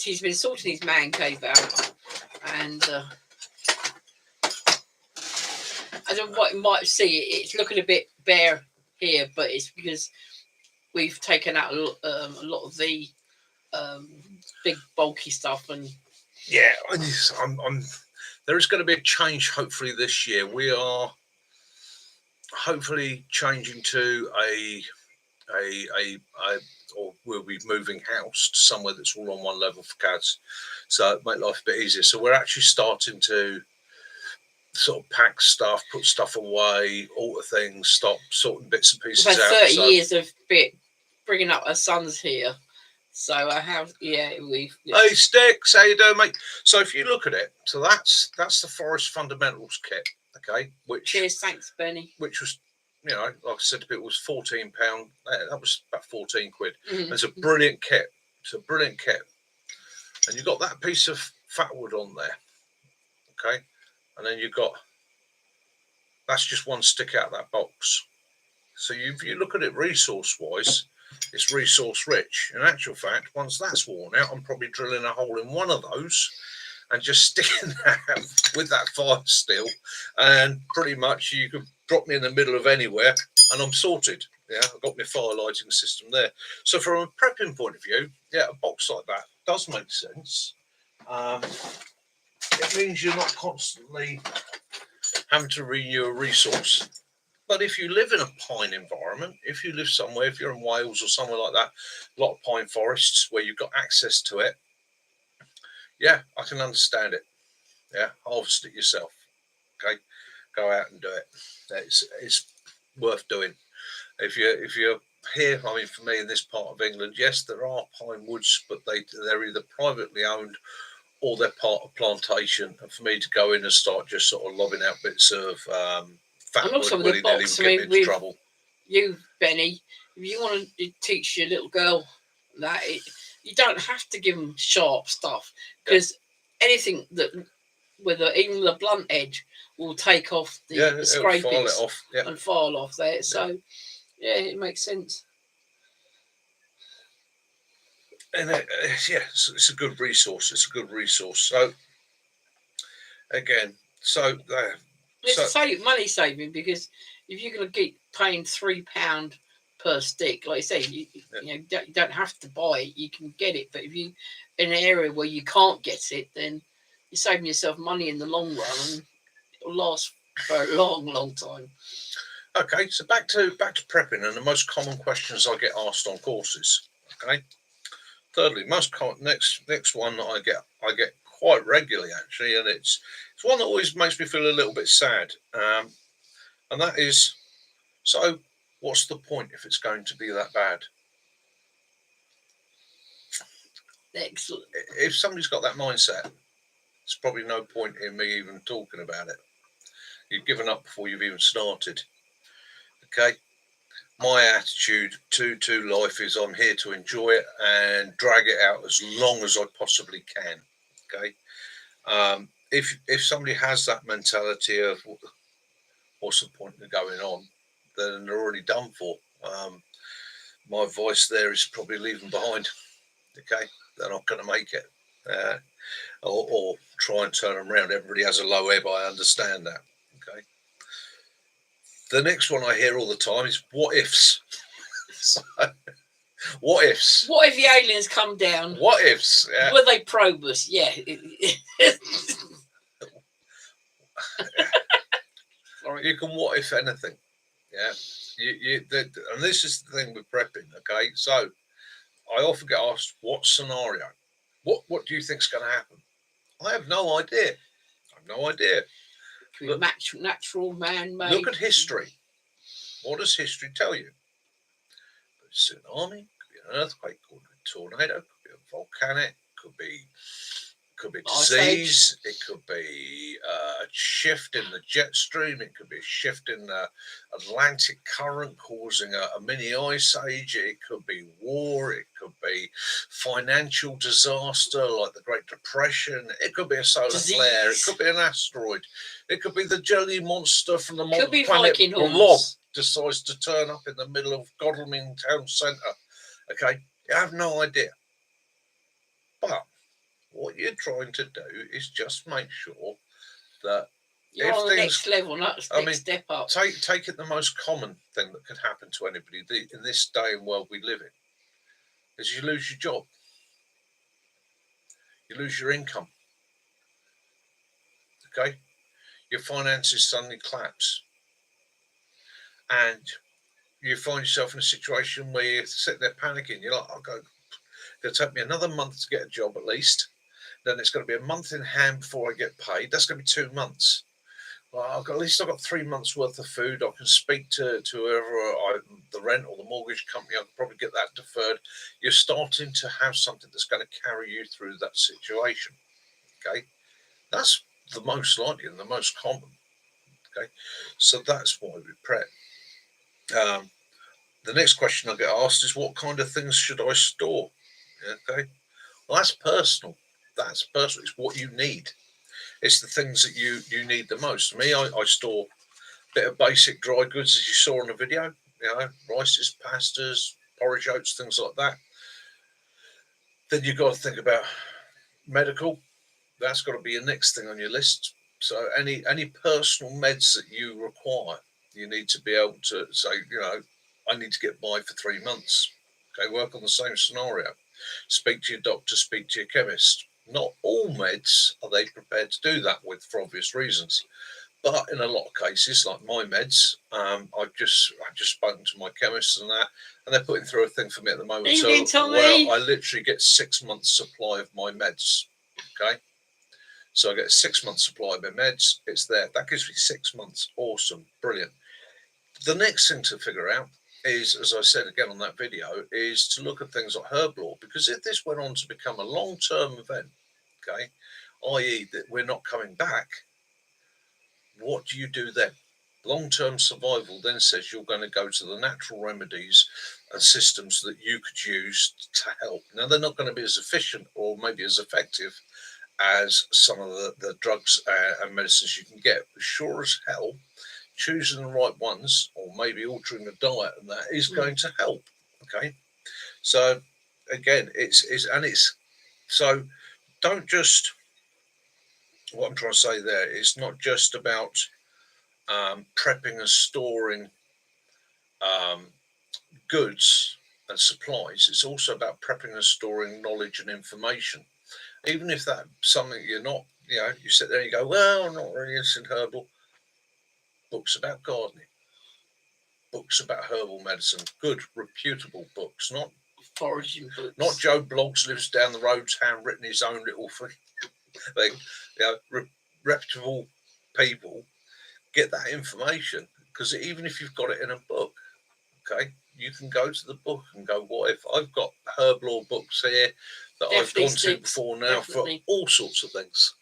He's been sorting his man cave out, and as what you might see, it's looking a bit bare here, but it's because we've taken out a lot of the big bulky stuff. And yeah, there is going to be a change hopefully this year. We are hopefully changing to or we'll be moving house to somewhere that's all on one level for CADs, so it make life a bit easier. So we're actually starting to sort of pack stuff, put stuff away, alter things, stop sorting bits and pieces out. About 30 years of bringing up our sons here, so I have. Hey Sticks, how you doing, mate? So if you look at it, so that's the Forest Fundamentals kit, okay? Cheers, thanks, Benny. Which was, like I said to people, it was £14. That was about 14 quid. Mm-hmm. It's a brilliant kit. It's a brilliant kit. And you've got that piece of fat wood on there. Okay. And then you've got, that's just one stick out of that box. So if you look at it resource-wise, it's resource rich. In actual fact, once that's worn out, I'm probably drilling a hole in one of those and just sticking that with that fire steel. And pretty much you could drop me in the middle of anywhere and I'm sorted. Yeah, I've got my fire lighting system there. So from a prepping point of view, yeah, a box like that does make sense. It means you're not constantly having to renew a resource. But if you live in a pine environment, if you live somewhere, if you're in Wales or somewhere like that, a lot of pine forests where you've got access to it, yeah, I can understand it. Yeah, harvest it yourself. Okay, go out and do it. It's worth doing. If you're here, I mean, for me in this part of England, yes, there are pine woods, but they're either privately owned or they're part of plantation. And for me to go in and start just sort of lobbing out bits of fat wood willy-nilly would get me into trouble. You, Benny, if you want to teach your little girl that, you don't have to give them sharp stuff, because anything that with even the blunt edge will take off the scrapings and file off there. So yeah, it makes sense. And it's a good resource. It's a good resource. So again, it's money saving, because if you're going to keep paying £3 per stick, like I say, you don't have to buy it. You can get it, but if you in an area where you can't get it, then you're saving yourself money in the long run, and it'll last for a long, long time. Okay, so back to prepping and the most common questions I get asked on courses. Okay. Thirdly, next one that I get quite regularly actually, and it's one that always makes me feel a little bit sad, and that is, so what's the point if it's going to be that bad? Excellent. If somebody's got that mindset, there's probably no point in me even talking about it. You've given up before you've even started. Okay. My attitude to life is I'm here to enjoy it and drag it out as long as I possibly can. Okay. If somebody has that mentality of what's the point of going on, then they're already done for. My advice there is probably leave them behind. Okay. They're not going to make it. Or try and turn them around. Everybody has a low ebb. I understand that. Okay. The next one I hear all the time is what ifs. So, what ifs? What if the aliens come down? What ifs? Yeah. Will they probe us? Yeah. You can what if anything. Yeah. And this is the thing with prepping. Okay. So I often get asked, what scenario? What do you think's going to happen? I have no idea. Look, natural, man-made. Look at history. What does history tell you? A tsunami, could be an earthquake, could be a tornado, could be a volcanic, could be disease, it could be a shift in the jet stream, it could be a shift in the Atlantic current causing a mini ice age, it could be war, it could be financial disaster like the Great Depression, it could be a solar flare, it could be an asteroid, it could be the jelly monster from the planet Blob decides to turn up in the middle of Godalming town centre. Okay, you have no idea. But what you're trying to do is just make sure that you're on the next level, next step up. Take it the most common thing that could happen to anybody in this day and world we live in is you lose your job. You lose your income. Okay? Your finances suddenly collapse. And you find yourself in a situation where you're sitting there panicking. You're like, it'll take me another month to get a job at least. Then it's going to be a month in hand before I get paid. That's going to be 2 months. Well, at least I've got 3 months worth of food. I can speak to whoever, the rent or the mortgage company. I can probably get that deferred. You're starting to have something that's going to carry you through that situation. Okay, that's the most likely and the most common. Okay, so that's why we prep. The next question I get asked is, what kind of things should I store? Okay, well, that's personal. That's personal. It's what you need. It's the things that you need the most. For me, I store a bit of basic dry goods, as you saw in the video. You know, rices, pastas, porridge oats, things like that. Then you've got to think about medical. That's got to be your next thing on your list. So any personal meds that you require, you need to be able to say, I need to get by for 3 months. Okay, work on the same scenario. Speak to your doctor, speak to your chemist. Not all meds are they prepared to do that with for obvious reasons. But in a lot of cases, like my meds, I've just spoken to my chemist and they're putting through a thing for me at the moment. I literally get 6 months supply of my meds. Okay. So I get a 6 month supply of my meds. It's there. That gives me 6 months. Awesome. Brilliant. The next thing to figure out is, as I said again on that video, is to look at things like herb law, because if this went on to become a long-term event, okay, i.e. that we're not coming back, what do you do then? Long-term survival then says you're going to go to the natural remedies and systems that you could use to help. Now, they're not going to be as efficient or maybe as effective as some of the drugs and medicines you can get, but sure as hell, choosing the right ones or maybe altering the diet and that is going to help. Okay, so again, it's so don't just, what I'm trying to say there is not just about prepping and storing goods and supplies. It's also about prepping and storing knowledge and information. Even if that's something you're not, you sit there and you go, well, I'm not really interested in herbal. books about gardening, books about herbal medicine, good, reputable books, not foraging books. Not Joe Bloggs lives down the road's handwritten his own little thing. Reputable people get that information, because even if you've got it in a book, okay, you can go to the book and go, what if I've got herb law books here that I've gone to before now for all sorts of things.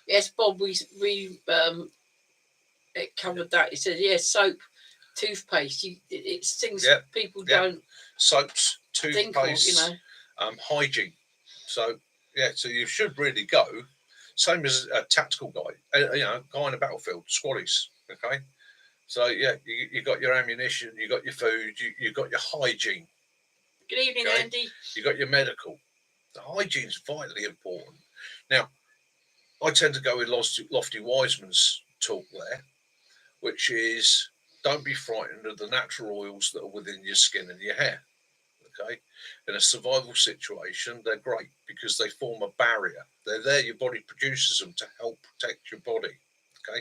Yes, Bob, we it covered that. He said, yes, soap, toothpaste. It's things people don't. Soaps, toothpaste, hygiene. So so you should really go. Same as a tactical guy, guy in a battlefield, squaddies. Okay, so you got your ammunition, you got your food, you got your hygiene. Good evening, Andy. You got your medical. The hygiene's vitally important. Now, I tend to go with Lofty Wiseman's talk there, which is don't be frightened of the natural oils that are within your skin and your hair. Okay, in a survival situation, they're great because they form a barrier. They're there, your body produces them to help protect your body. Okay,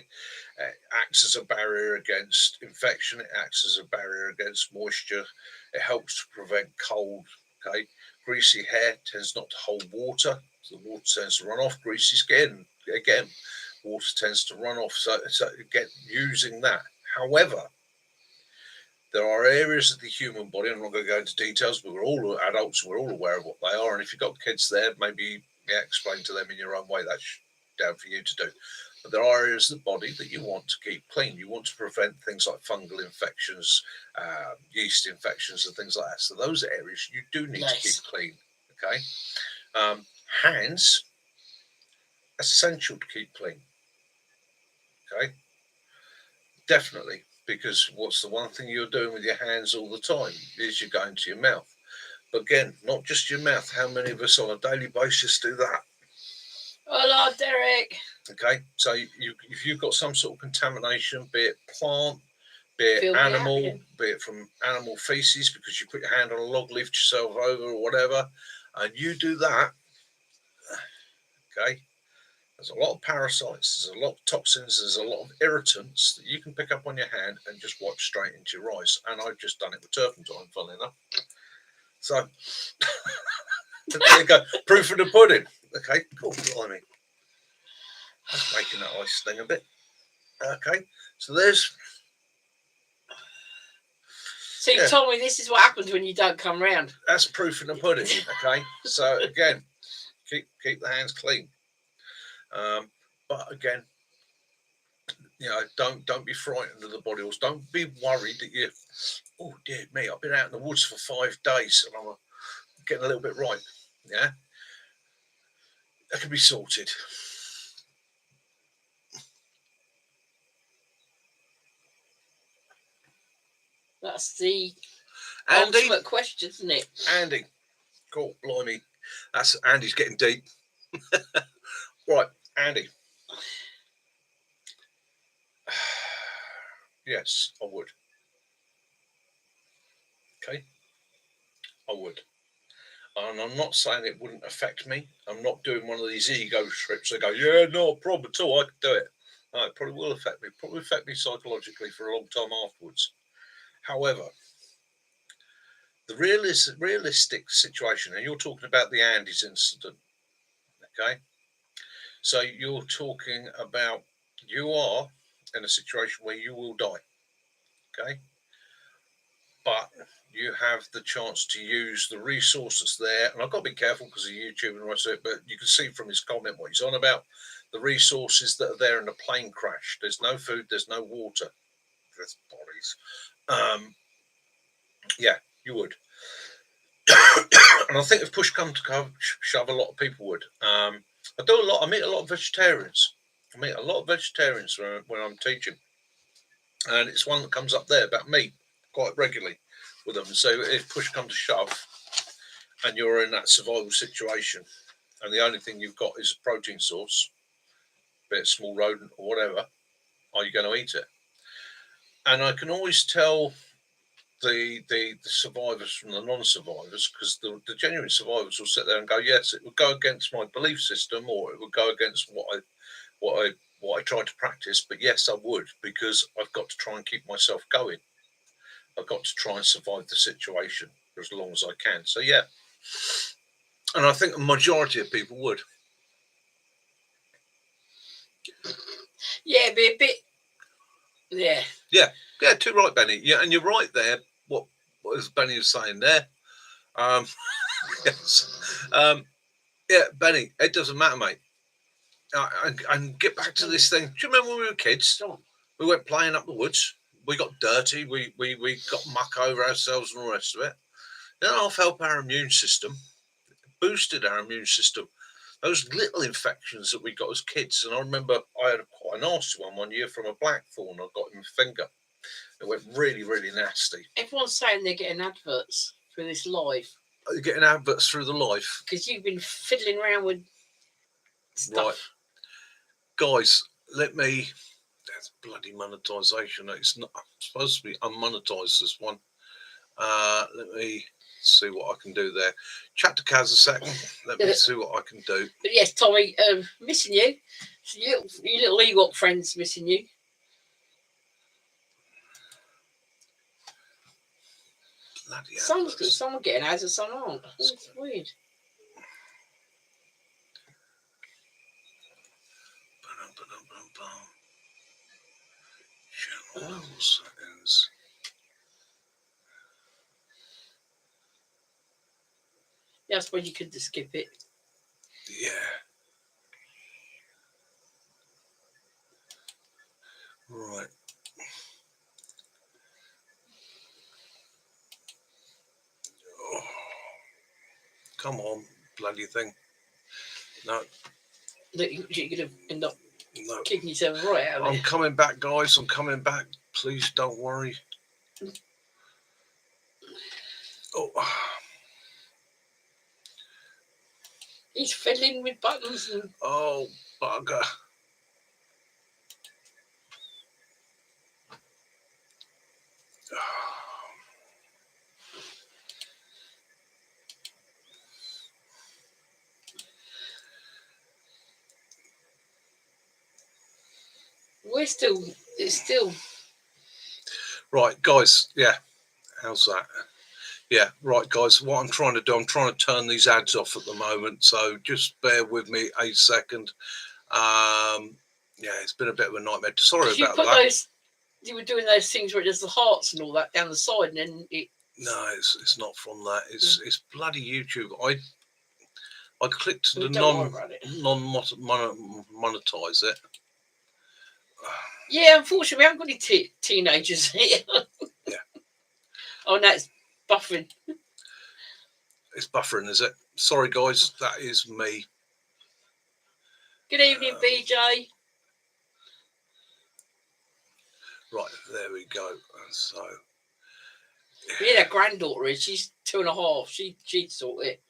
it acts as a barrier against infection, it acts as a barrier against moisture, it helps to prevent cold. Okay, greasy hair tends not to hold water, so the water tends to run off. Greasy skin, again, water tends to run off, so again, using that. However, there are areas of the human body, I'm not going to go into details, but we're all adults, we're all aware of what they are. And if you've got kids there, maybe explain to them in your own way. That's down for you to do. But there are areas of the body that you want to keep clean. You want to prevent things like fungal infections, yeast infections, and things like that. So those areas you do need to keep clean. Okay. Hands, essential to keep clean. Okay. Definitely. Because what's the one thing you're doing with your hands all the time is you're going to your mouth. But again, not just your mouth. How many of us on a daily basis do that? Hello, Derek. Okay, so if you've got some sort of contamination, be it plant, be it animal, be it from animal feces, because you put your hand on a log, lift yourself over or whatever, and you do that, okay, there's a lot of parasites, there's a lot of toxins, there's a lot of irritants that you can pick up on your hand and just wipe straight into your eyes. And I've just done it with turpentine, funnily enough. So, there you go. Proof of the pudding. Okay, cool. Blimey. That's making that ice sting a bit. Okay, so there's... So you told me this is what happens when you don't come round. That's proof of the pudding, okay? So, again, keep the hands clean. But again, don't be frightened of the body oils. Don't be worried that you, oh dear me, I've been out in the woods for 5 days and I'm getting a little bit ripe. Yeah, that can be sorted. That's the ultimate question, isn't it? Andy, cool, blimey, that's Andy's getting deep. Right, Andy. Yes, I would. Okay, I would. And I'm not saying it wouldn't affect me. I'm not doing one of these ego trips that go, yeah, no problem at all, I could do it. No, it probably will affect me. Probably affect me psychologically for a long time afterwards. However, the realistic situation, and you're talking about the Andes incident, okay? So you're talking about you are in a situation where you will die, okay? But you have the chance to use the resources there. And I've got to be careful because of YouTube and the rest of it, but you can see from his comment what he's on about. The resources that are there in the plane crash. There's no food, there's no water. There's bodies. Yeah, you would. And I think if push come to shove, a lot of people would. I meet a lot of vegetarians. I meet a lot of vegetarians when I'm teaching. And it's one that comes up there about meat quite regularly with them. So if push come to shove and you're in that survival situation and the only thing you've got is a protein source, be it a small rodent or whatever, are you going to eat it? And I can always tell the survivors from the non-survivors, because the genuine survivors will sit there and go, yes, it would go against my belief system, or it would go against what I what I try to practice, but yes, I would, because I've got to try and keep myself going. I've got to try and survive the situation for as long as I can. So yeah, and I think a majority of people would. Yeah, be a bit. Yeah. Yeah, too right, Benny. Yeah, and you're right there. What was Benny was saying there? Yes. Yeah, Benny, it doesn't matter, mate. And get back to this thing. Do you remember when we were kids? We went playing up the woods. We got dirty. We got muck over ourselves and all the rest of it. Then I'll help our immune system, boosted our immune system. Those little infections that we got as kids, and I remember I had quite a nasty one year from a blackthorn I got in my finger. It went really, really nasty. Everyone's saying they're getting adverts through this live. You're getting adverts through the live. Because you've been fiddling around with stuff. Right. Guys, let me... That's bloody monetisation. It's not supposed to be unmonetised, this one. Let me see what I can do there. Chat to Kaz a second. Let me see what I can do. But yes, Tommy, missing you. Your little Ewok friends missing you. Bloody someone's good. Someone getting ads and some aren't. It's weird. Channel settings. Yeah, I suppose you could just skip it. Yeah. Right. Oh. Come on, bloody thing. No. You're going to end up no. kicking yourself right out of it. I'm coming back, guys. I'm coming back. Please don't worry. Oh. He's fiddling with buttons. And... Oh, bugger. It's still. Right, guys. Yeah. How's that? Yeah, right, guys. What I'm trying to do, I'm trying to turn these ads off at the moment. So just bear with me a second. Yeah, it's been a bit of a nightmare. Sorry about that. You were doing those things where there's the hearts and all that down the side, and then it. No, it's not from that. It's bloody YouTube. I clicked the non-monetize it. Yeah, unfortunately, we haven't got any teenagers here. Yeah. Oh, no, it's buffering. It's buffering, is it? Sorry, guys. That is me. Good evening, BJ. Right, there we go. So... Yeah, that granddaughter is. She's 2.5. She'd sort it.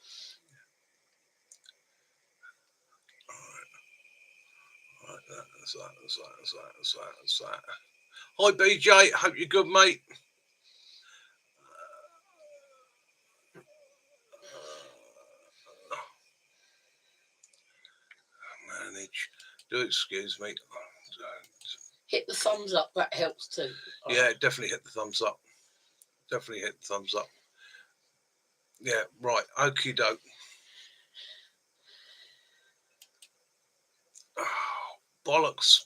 That's that. Hi, BJ. Hope you're good, mate. Manage. Do excuse me. Hit the thumbs up. That helps too. Yeah, definitely hit the thumbs up. Definitely hit the thumbs up. Yeah, right. Okie doke. Oh, bollocks.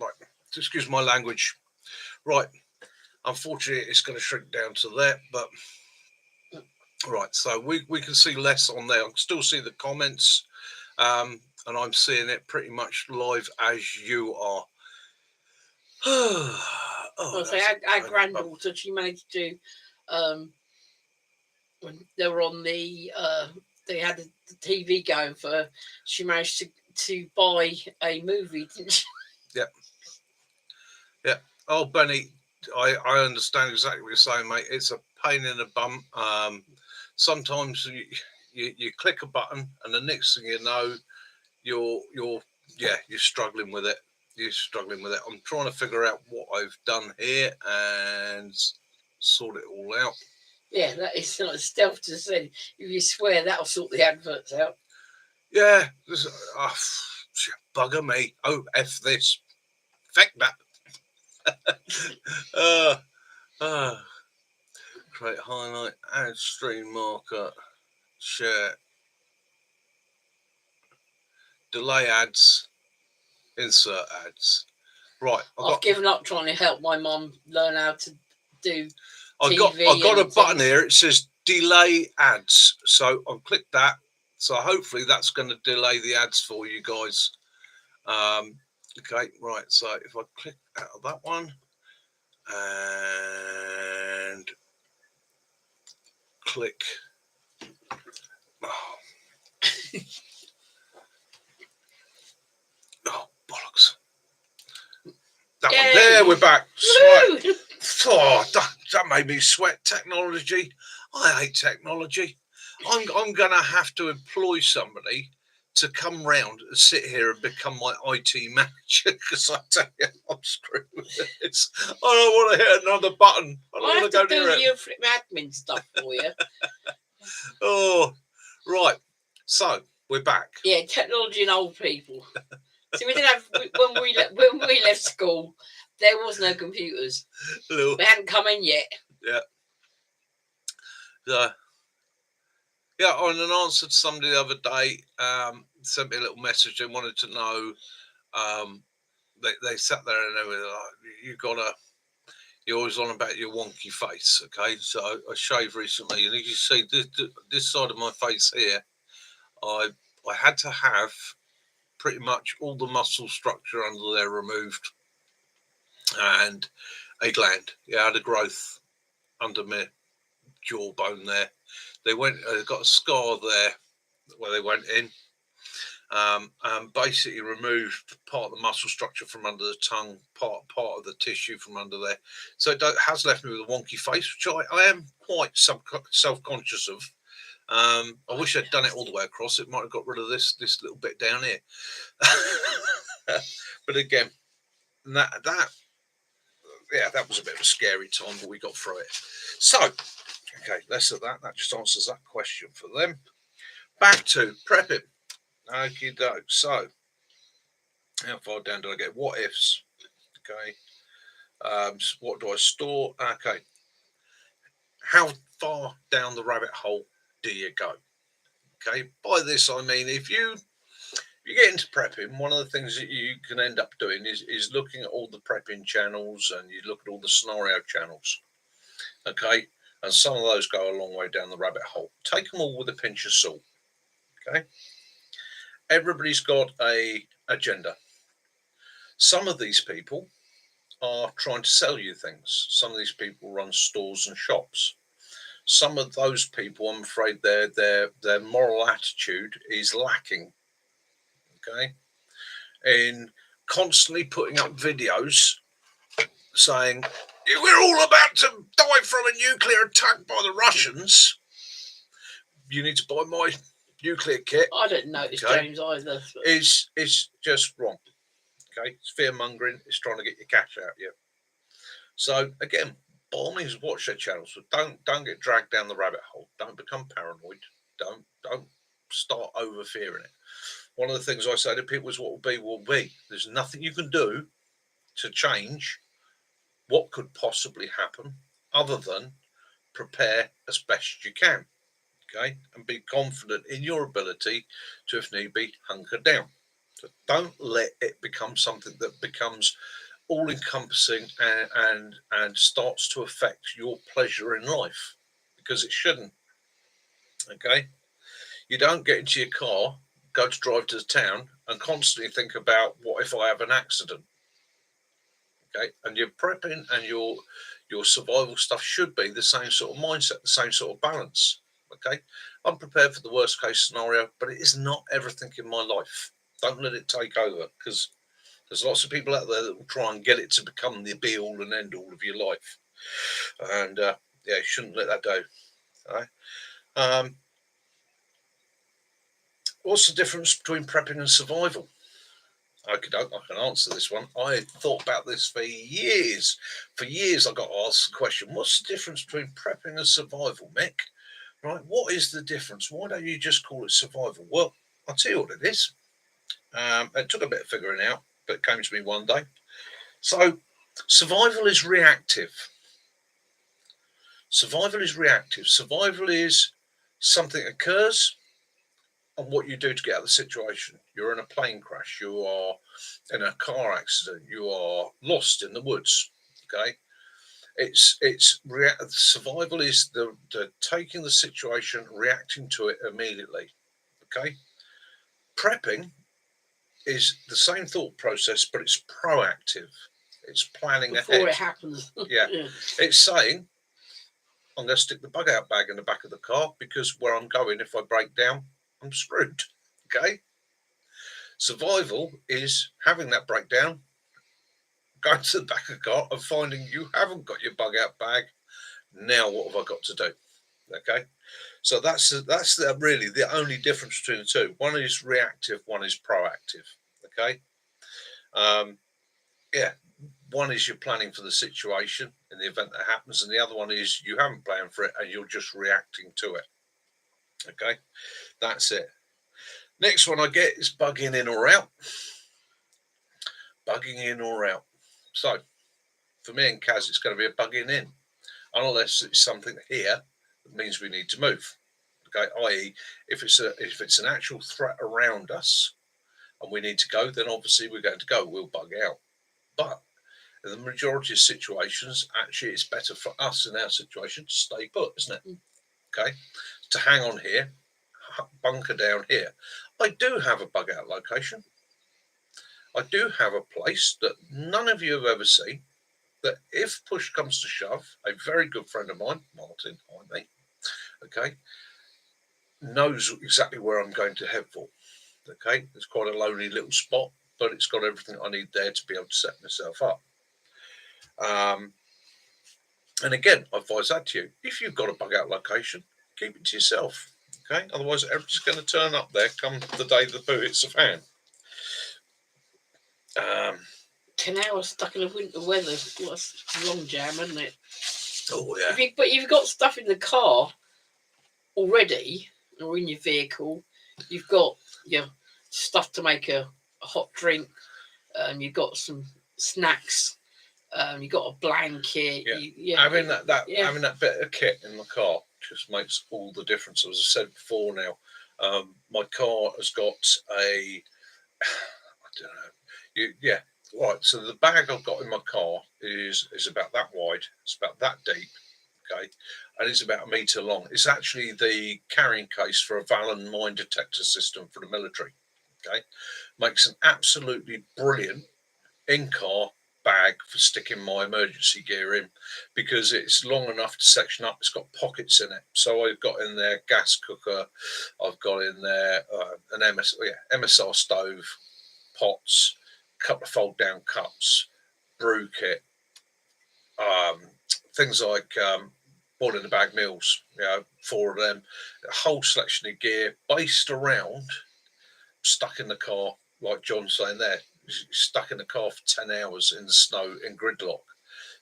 Right. Excuse my language. Right. Unfortunately, it's going to shrink down to there, but right. So we can see less on there. I can still see the comments, and I'm seeing it pretty much live as you are. So our granddaughter, she managed to, when they were on the, they had the TV going for her, she managed to buy a movie, didn't she? Yeah. Oh, Benny, I understand exactly what you're saying, mate. It's a pain in the bum. Sometimes you click a button, and the next thing you know, you're struggling with it. You're struggling with it. I'm trying to figure out what I've done here and sort it all out. Yeah, that is not stealth to say. If you swear, that'll sort the adverts out. Yeah, bugger me. Oh, F this. Feck that. Create highlight, add stream marker, share, delay ads, insert ads. Right, I've given up trying to help my mum learn how to do I got a button here. It says delay ads. So I'll click that. So hopefully that's going to delay the ads for you guys. Okay, right. So if I click out of that one and click. Oh, oh bollocks. That one. There, we're back. Right. Oh, that made me sweat. Technology. I hate technology. I'm going to have to employ somebody to come round and sit here and become my IT manager, because I tell you, I'm screwed with this. I don't want to hit another button. I don't want to go near it. Your admin stuff for you. Oh, right. So we're back. Yeah, technology and old people. So we didn't have when we left school. There was no computers. Hello. They hadn't come in yet. Yeah. So, yeah, on an answer to somebody the other day, sent me a little message. They wanted to know. They sat there and they were like, you're always on about your wonky face. Okay, so I shaved recently, and as you see, this side of my face here, I had to have pretty much all the muscle structure under there removed, and a gland. Yeah, I had a growth under my jawbone there. They got a scar there where they went in, and basically removed part of the muscle structure from under the tongue, part of the tissue from under there. So it has left me with a wonky face, which I am quite self-conscious of. I wish I'd done it all the way across. It might have got rid of this little bit down here. But again, that was a bit of a scary time, but we got through it. So, okay, less of that. That just answers that question for them. Back to prepping. Okie doke. So, how far down do I get? What ifs? Okay. What do I store? Okay. How far down the rabbit hole do you go? Okay. By this, I mean, if you get into prepping, one of the things that you can end up doing is looking at all the prepping channels, and you look at all the scenario channels. Okay. And some of those go a long way down the rabbit hole. Take them all with a pinch of salt. Okay. Everybody's got an agenda. Some of these people are trying to sell you things. Some of these people run stores and shops. Some of those people, I'm afraid, their moral attitude is lacking. Okay, in constantly putting up videos saying we're all about to die from a nuclear attack by the Russians. You need to buy my nuclear kit. I didn't notice, okay? James, either. It's just wrong. Okay, it's fear mongering. It's trying to get your cash out of you. So again, by all means, watch their channels. But don't get dragged down the rabbit hole. Don't become paranoid. Don't start over fearing it. One of the things I say to people is, what will be, will be. There's nothing you can do to change what could possibly happen other than prepare as best you can. Okay, and be confident in your ability to, if need be, hunker down. So don't let it become something that becomes all-encompassing and starts to affect your pleasure in life, because it shouldn't. Okay, you don't get into your car, go to drive to the town, and constantly think about, what if I have an accident? Okay, and your prepping and your survival stuff should be the same sort of mindset, the same sort of balance. Okay, I'm prepared for the worst case scenario, but it is not everything in my life. Don't let it take over, because there's lots of people out there that will try and get it to become the be all and end all of your life. And you shouldn't let that go. All right. What's the difference between prepping and survival? I can answer this one. I thought about this for years. For years, I got asked the question, what's the difference between prepping and survival, Mick? Right, what is the difference? Why don't you just call it survival? Well, I'll tell you what it is. It took a bit of figuring out, but it came to me one day. So survival is reactive. Survival is reactive. Survival is something occurs and what you do to get out of the situation. You're in a plane crash. You are in a car accident. You are lost in the woods. Okay. Survival is the taking the situation, reacting to it immediately. Okay. Prepping is the same thought process, but it's proactive. It's planning before ahead. It happens. Yeah. It's saying, I'm going to stick the bug out bag in the back of the car because where I'm going, if I break down, I'm screwed. Okay. Survival is having that breakdown, going to the back of the car and finding you haven't got your bug out bag. Now, what have I got to do? Okay. So that's really the only difference between the two. One is reactive, one is proactive. Okay. Yeah. One is you're planning for the situation in the event that happens, and the other one is you haven't planned for it and you're just reacting to it. Okay, that's it. Next one I get is bugging in or out. Bugging in or out. So for me and Kaz, it's going to be a bugging in, unless it's something here that means we need to move. Okay, i.e., if it's an actual threat around us and we need to go, then obviously we're going to go. We'll bug out. But in the majority of situations, actually, it's better for us in our situation to stay put, isn't it? Okay, to hang on here, bunker down here. I do have a bug out location. I do have a place that none of you have ever seen, that if push comes to shove, a very good friend of mine, Martin, hi mate, okay, knows exactly where I'm going to head for. Okay, it's quite a lonely little spot, but it's got everything I need there to be able to set myself up. And again, I advise that to you. If you've got a bug out location, keep it to yourself. Okay, otherwise everybody's going to turn up there come the day the poo hits the fan. 10 hours stuck in the winter weather. What's a long jam, isn't it? Oh yeah. But you've got stuff in the car already, or in your vehicle. You've got your stuff to make a hot drink. You've got some snacks. You've got a blanket. Yeah. Having that bit of kit in the car just makes all the difference. As I said before, now my car has got I don't know. Right. So the bag I've got in my car is about that wide. It's about that deep. Okay, and it's about a metre long. It's actually the carrying case for a Valon mine detector system for the military. Okay, makes an absolutely brilliant in-car bag for sticking my emergency gear in because it's long enough to section up. It's got pockets in it, so I've got in there gas cooker. I've got in there an MSR stove, pots, a couple of fold-down cups, brew kit, things like boiling the bag meals, 4 of them, a whole selection of gear based around stuck in the car, like John's saying there, stuck in the car for 10 hours in the snow in gridlock.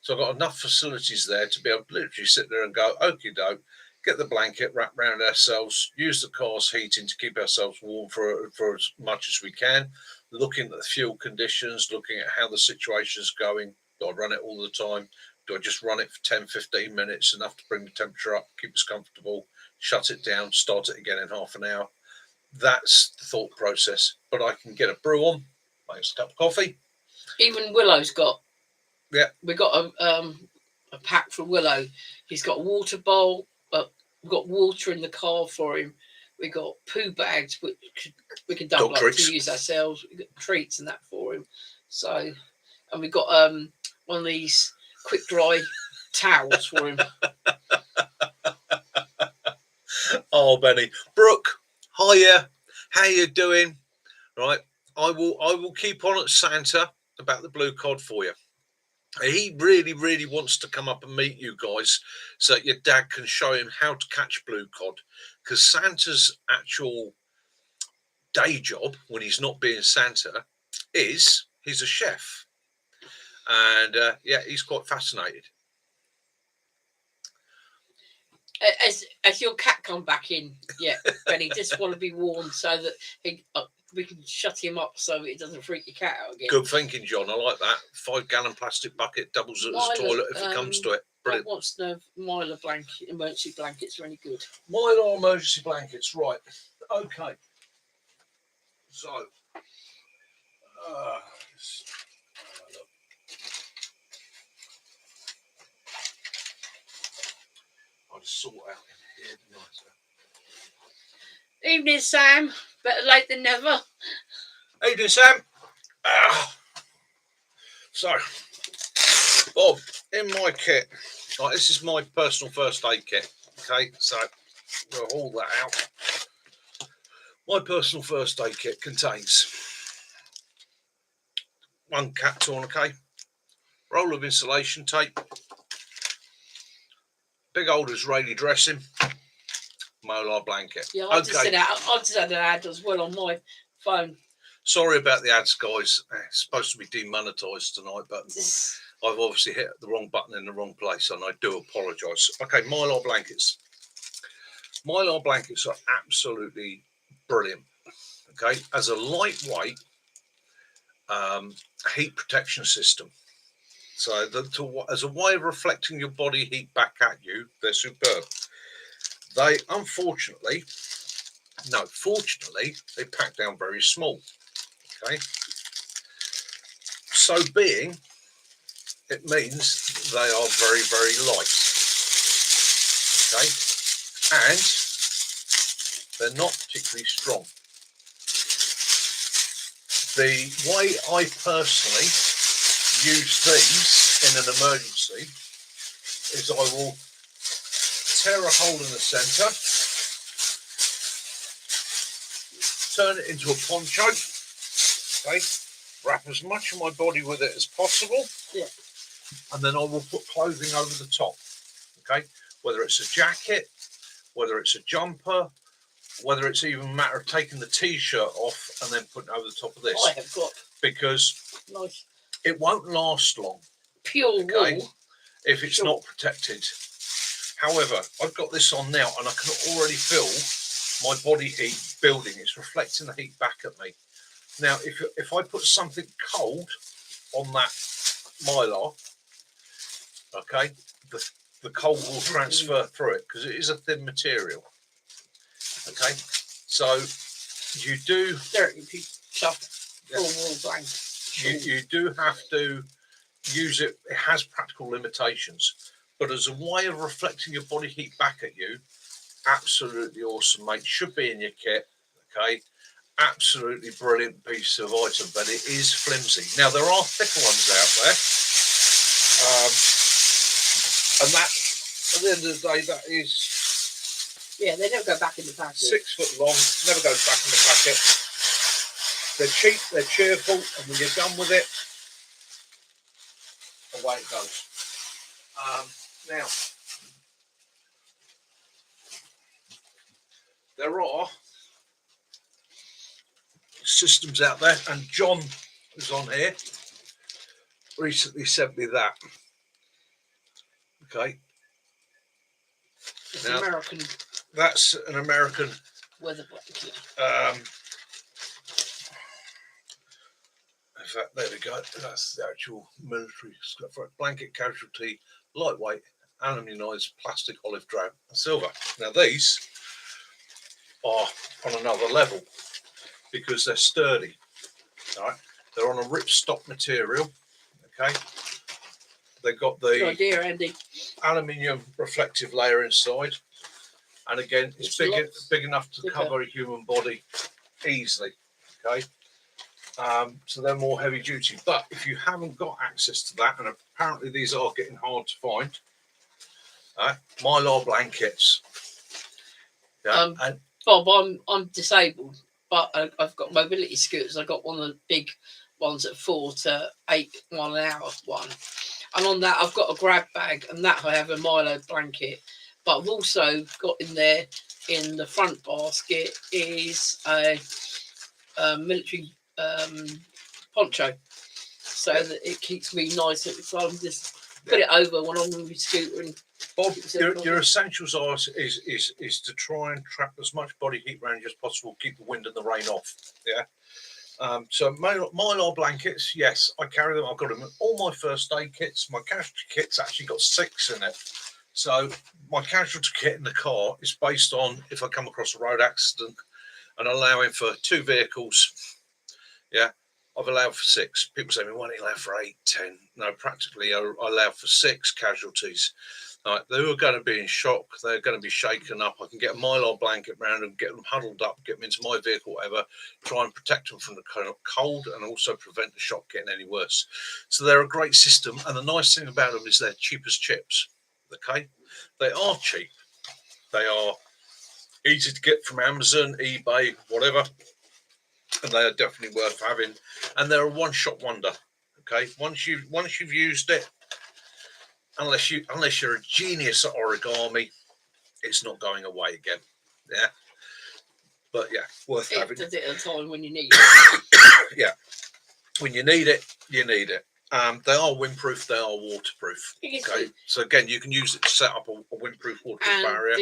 So I've got enough facilities there to be able to literally sit there and go, okie doke, get the blanket, wrap around ourselves, use the car's heating to keep ourselves warm for as much as we can, looking at the fuel conditions, looking at how the situation's going. Do I run it all the time? Do I just run it for 10, 15 minutes, enough to bring the temperature up, keep us comfortable, shut it down, start it again in half an hour? That's the thought process. But I can get a brew on, make a cup of coffee. Even Willow's got. Yeah. We got a pack from Willow. He's got a water bowl. We've got water in the car for him. We got poo bags which we can dump to use ourselves. We got treats and that for him. So, and we got one of these quick dry towels for him. Oh, Benny, Brooke, hiya. How you doing? Right, I will keep on at Santa about the blue cod for you. He really, really wants to come up and meet you guys so that your dad can show him how to catch blue cod. Because Santa's actual day job, when he's not being Santa, is he's a chef. And he's quite fascinated. As your cat come back in, Benny, just want to be warned so that we can shut him up so it doesn't freak your cat out again. Good thinking, John. I like that. 5-gallon plastic bucket doubles as a toilet if it comes to it. Brilliant. What's the Mylar blanket? Emergency blankets are any good. Mylar emergency blankets, right? Okay. So, I'll just sort out in here. Evening, Sam. Better late than never. Evening, Sam. So, Bob, in my kit, right, this is my personal first aid kit. Okay, so we'll haul that out. My personal first aid kit contains one cat tourniquet, roll of insulation tape, big old Israeli dressing, Mylar blanket. Yeah, I just had an ad as well on my phone. Sorry about the ads, guys. It's supposed to be demonetised tonight, but I've obviously hit the wrong button in the wrong place, and I do apologise. Okay, Mylar blankets. Mylar blankets are absolutely brilliant. Okay, as a lightweight heat protection system. So as a way of reflecting your body heat back at you, they're superb. They fortunately, they pack down very small. Okay. So being, it means they are very, very light. Okay. And they're not particularly strong. The way I personally use these in an emergency is I will tear a hole in the centre, turn it into a poncho, okay, wrap as much of my body with it as possible, yeah, and then I will put clothing over the top, okay, whether it's a jacket, whether it's a jumper, whether it's even a matter of taking the t-shirt off and then putting it over the top of this. I have got. Because nice. It won't last long. Pure wool. If it's not protected. However, I've got this on now and I can already feel my body heat building. It's reflecting the heat back at me. Now, if I put something cold on that Mylar, okay, the cold will transfer through it because it is a thin material. Okay, so you do. You do have to use it. It has practical limitations, but as a way of reflecting your body heat back at you, absolutely awesome, mate. Should be in your kit. Okay, absolutely brilliant piece of item, but it is flimsy. Now there are thicker ones out there, and that at the end of the day, that is. Yeah, they never go back in the packet. 6 foot long, never goes back in the packet. They're cheap, they're cheerful, and when you're done with it, away it goes. Now, there are systems out there, and John was on here, recently sent me that. Okay. It's American. That's an American weather blanket. In fact, there we go. That's the actual military stuff. Blanket casualty, lightweight, alumininised plastic, olive drab, and silver. Now these are on another level because they're sturdy. All right, they're on a ripstop material. Okay, they've got the good idea, Andy. Aluminium reflective layer inside. And again, it's big enough to cover a human body easily. Okay, so they're more heavy duty. But if you haven't got access to that, and apparently these are getting hard to find, Mylar blankets. Yeah, Bob, I'm disabled, but I've got mobility scooters. I got one of the big ones at 4 to 8 1 hour one, and on that I've got a grab bag, and that I have a Mylar blanket. But I've also got in there, in the front basket, is a military poncho, so that it keeps me nice. So I'm just put it over when I'm on my scooter and Bob, It's a your essentials are is to try and trap as much body heat around you as possible, keep the wind and the rain off. Yeah. So mylar blankets, yes, I carry them. I've got them in all my first aid kits. My casualty kit's actually got 6 in it. So my casualty kit in the car is based on if I come across a road accident and allowing for 2 vehicles. Yeah, I've allowed for 6. People say, why don't you allow for 8, 10? No, practically I allow for 6 casualties. They were going to be in shock. They're going to be shaken up. I can get a mylar blanket around them, get them huddled up, get them into my vehicle, whatever, try and protect them from the cold and also prevent the shock getting any worse. So they're a great system. And the nice thing about them is they're cheap as chips. Okay. They are cheap. They are easy to get from Amazon, eBay, whatever. And they are definitely worth having. And they're a one-shot wonder. Okay. Once you've used it, unless you're a genius at origami, it's not going away again. Yeah, but yeah, worth having. Does it at a time when you need it. Yeah, when you need it, you need it. They are windproof. They are waterproof. Okay, so again, you can use it to set up a windproof waterproof barrier.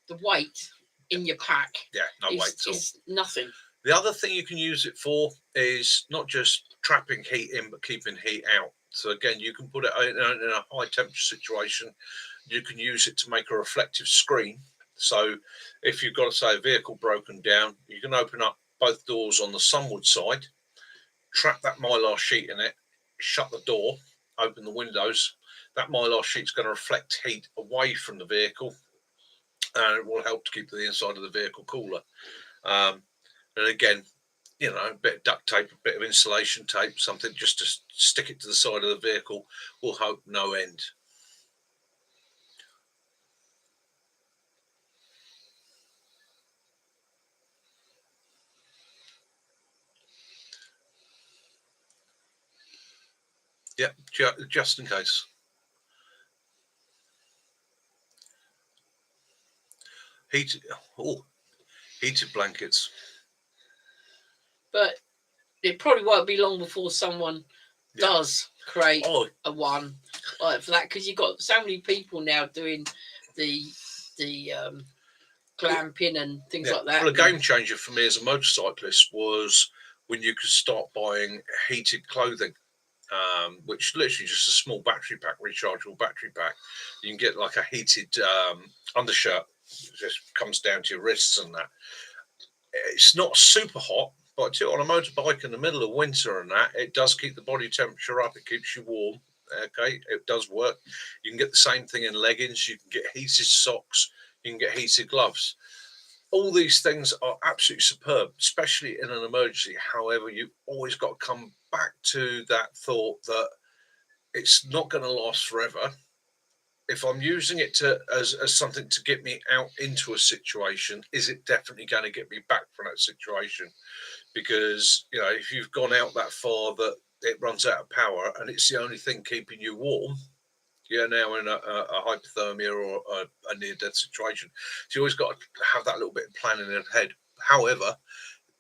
The weight in your pack, no weight at all. Is nothing. The other thing you can use it for is not just trapping heat in, but keeping heat out. So again, you can put it in a high temperature situation. You can use it to make a reflective screen. So if you've got, say, a vehicle broken down, you can open up both doors on the sunward side, trap that mylar sheet in it, shut the door, open the windows. That mylar sheet's going to reflect heat away from the vehicle, and it will help to keep the inside of the vehicle cooler. And again, a bit of duct tape, a bit of insulation tape, something just to stick it to the side of the vehicle will help no end. Yeah, just in case. Heated blankets. But it probably won't be long before someone does create a one like for that, because you've got so many people now doing the glamping and things like that. Well, a game changer for me as a motorcyclist was when you could start buying heated clothing, which literally just a small battery pack, rechargeable battery pack. You can get like a heated undershirt. It just comes down to your wrists and that. It's not super hot, but on a motorbike in the middle of winter and that, it does keep the body temperature up. It keeps you warm. Okay, it does work. You can get the same thing in leggings. You can get heated socks. You can get heated gloves. All these things are absolutely superb, especially in an emergency. However, you've always got to come back to that thought that it's not going to last forever. If I'm using it as something to get me out into a situation, is it definitely going to get me back from that situation? Because, if you've gone out that far that it runs out of power and it's the only thing keeping you warm, you're now in a hypothermia or a near-death situation. So you always got to have that little bit of planning in head. However,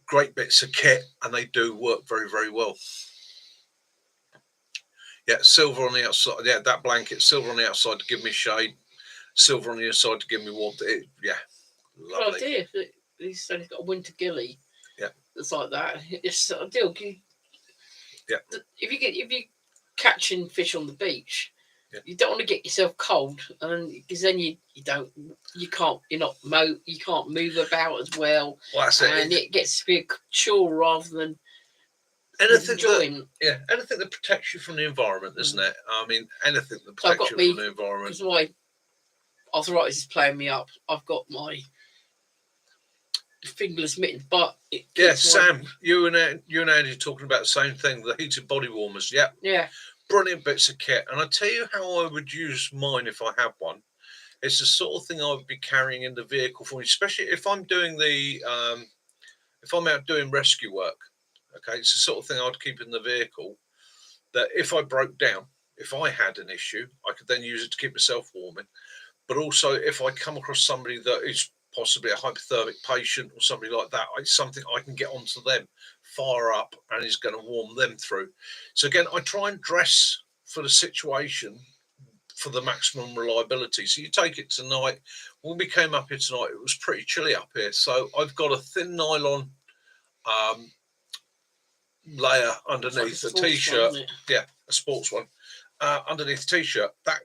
great bits of kit, and they do work very, very well. Yeah, silver on the outside. Yeah, that blanket, silver on the outside to give me shade, silver on the inside to give me warmth. Lovely. Good idea. He said he's got a winter ghillie. Yeah, it's like that. It's ideal. Yeah. If you're catching fish on the beach, you don't want to get yourself cold, and because then you can't move about as well. Well, that's it. And it gets to be a chore rather than anything that protects you from the environment, isn't it? I mean, anything that protects you from the environment. Because my arthritis is playing me up. I've got my fingerless mittens, but Sam, you and Andy are talking about the same thing, the heated body warmers. Yeah, brilliant bits of kit. And I tell you how I would use mine if I had one. It's the sort of thing I would be carrying in the vehicle for me, especially if I'm doing if I'm out doing rescue work. Okay, it's the sort of thing I'd keep in the vehicle that if I broke down, if I had an issue, I could then use it to keep myself warming. But also, if I come across somebody that is possibly a hypothermic patient or somebody like that, it's something I can get onto them, fire up, and is going to warm them through. So again, I try and dress for the situation for the maximum reliability. So you take it tonight. When we came up here tonight, it was pretty chilly up here. So I've got a thin nylon layer underneath the t-shirt. Yeah, a sports one. Underneath the t-shirt. That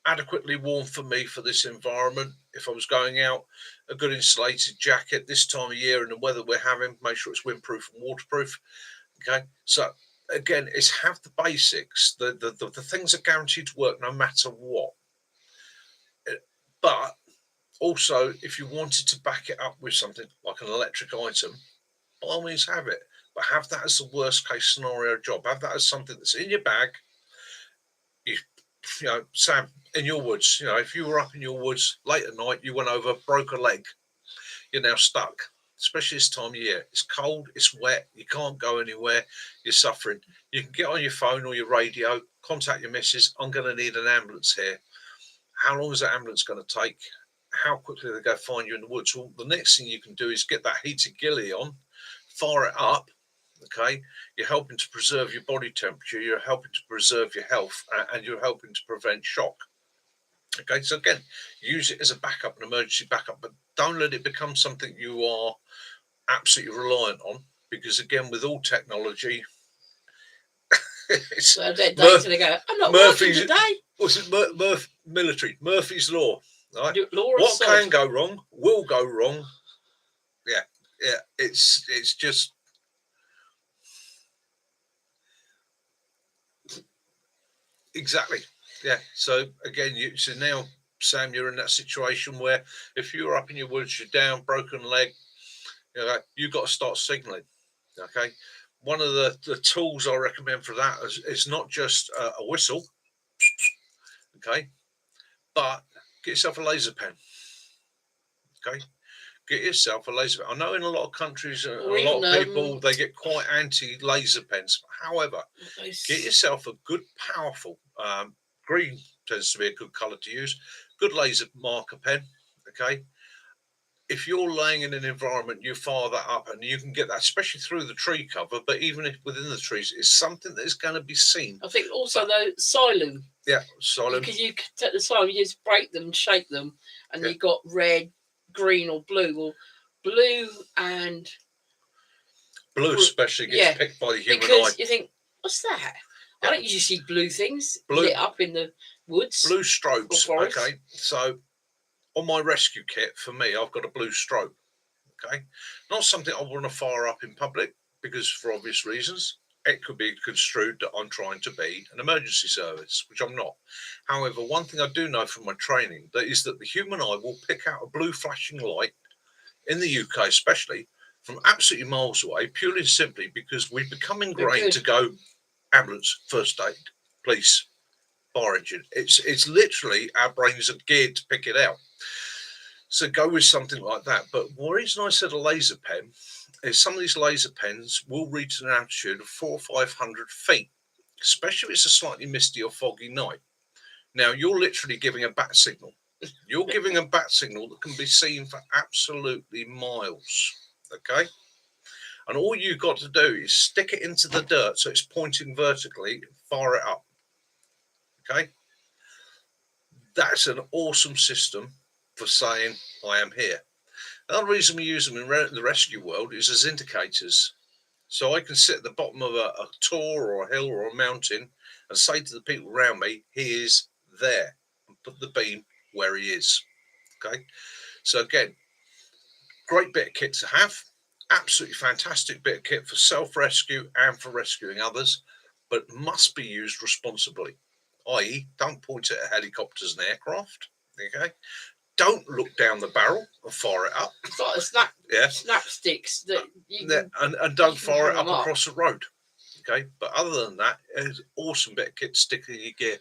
adequately warm for me for this environment. If I was going out, a good insulated jacket this time of year and the weather we're having, make sure it's windproof and waterproof. Okay, so again, it's have the basics. The things are guaranteed to work no matter what. But also, if you wanted to back it up with something like an electric item, by all means have it. But have that as the worst case scenario job. Have that as something that's in your bag. You know, Sam, in your woods, you know, if you were up in your woods late at night, you went over, broke a leg, you're now stuck. Especially this time of year. It's cold, it's wet, you can't go anywhere, you're suffering. You can get on your phone or your radio, contact your missus. I'm going to need an ambulance here. How long is that ambulance going to take? How quickly are they going to find you in the woods? Well, the next thing you can do is get that heated ghillie on, fire it up. Okay, you're helping to preserve your body temperature, you're helping to preserve your health, and you're helping to prevent shock. Okay, so again, use it as a backup, an emergency backup, but don't let it become something you are absolutely reliant on, because again, with all technology, it's well, they go, I'm not working today. What's it? Military Murphy's law. Right? What can go wrong will go wrong. Yeah. It's just. Exactly. Yeah. So again, so now, Sam, you're in that situation where if you're up in your woods, you're down, broken leg, you've got to start signalling. Okay. One of the tools I recommend for that is not just a whistle. Okay. But get yourself a laser pen. Okay. Get yourself a laser pen. I know in a lot of countries, a lot of people, they get quite anti laser pens. However, get yourself a good, powerful, green tends to be a good color to use, good laser marker pen. Okay. If you're laying in an environment, you fire that up and you can get that, especially through the tree cover, but even if within the trees, it's something that is going to be seen. I think also though, Xylem. Yeah, Xylem. Because you can take the Xylem, you just break them, shake them, and you've got red, green or blue. Well, blue and... Blue especially gets picked by the human eye. Because you think, what's that? I don't usually see blue things lit up in the woods. Blue strobes, okay. So on my rescue kit, for me, I've got a blue strobe, okay. Not something I want to fire up in public because for obvious reasons. It could be construed that I'm trying to be an emergency service, which I'm not. However, one thing I do know from my training is that the human eye will pick out a blue flashing light, in the UK especially, from absolutely miles away, purely and simply because we've become ingrained to go ambulance, first aid, police, fire engine. It's literally our brains are geared to pick it out. So go with something like that. But the reason I said a laser pen is some of these laser pens will reach an altitude of 400 or 500 feet, especially if it's a slightly misty or foggy night. Now, you're literally giving a bat signal. You're giving a bat signal that can be seen for absolutely miles, okay? And all you've got to do is stick it into the dirt so it's pointing vertically, fire it up, okay? That's an awesome system for saying, I am here. Another reason we use them in the rescue world is as indicators. So I can sit at the bottom of a tor or a hill or a mountain and say to the people around me, he is there, and put the beam where he is. Okay. So again, great bit of kit to have. Absolutely fantastic bit of kit for self-rescue and for rescuing others, but must be used responsibly. I.e., don't point it at helicopters and aircraft. Okay. Don't look down the barrel and fire it up. It's like snapsticks that you can, and don't fire it up across the road. Okay, but other than that, it's an awesome bit of kit to stick in your gear.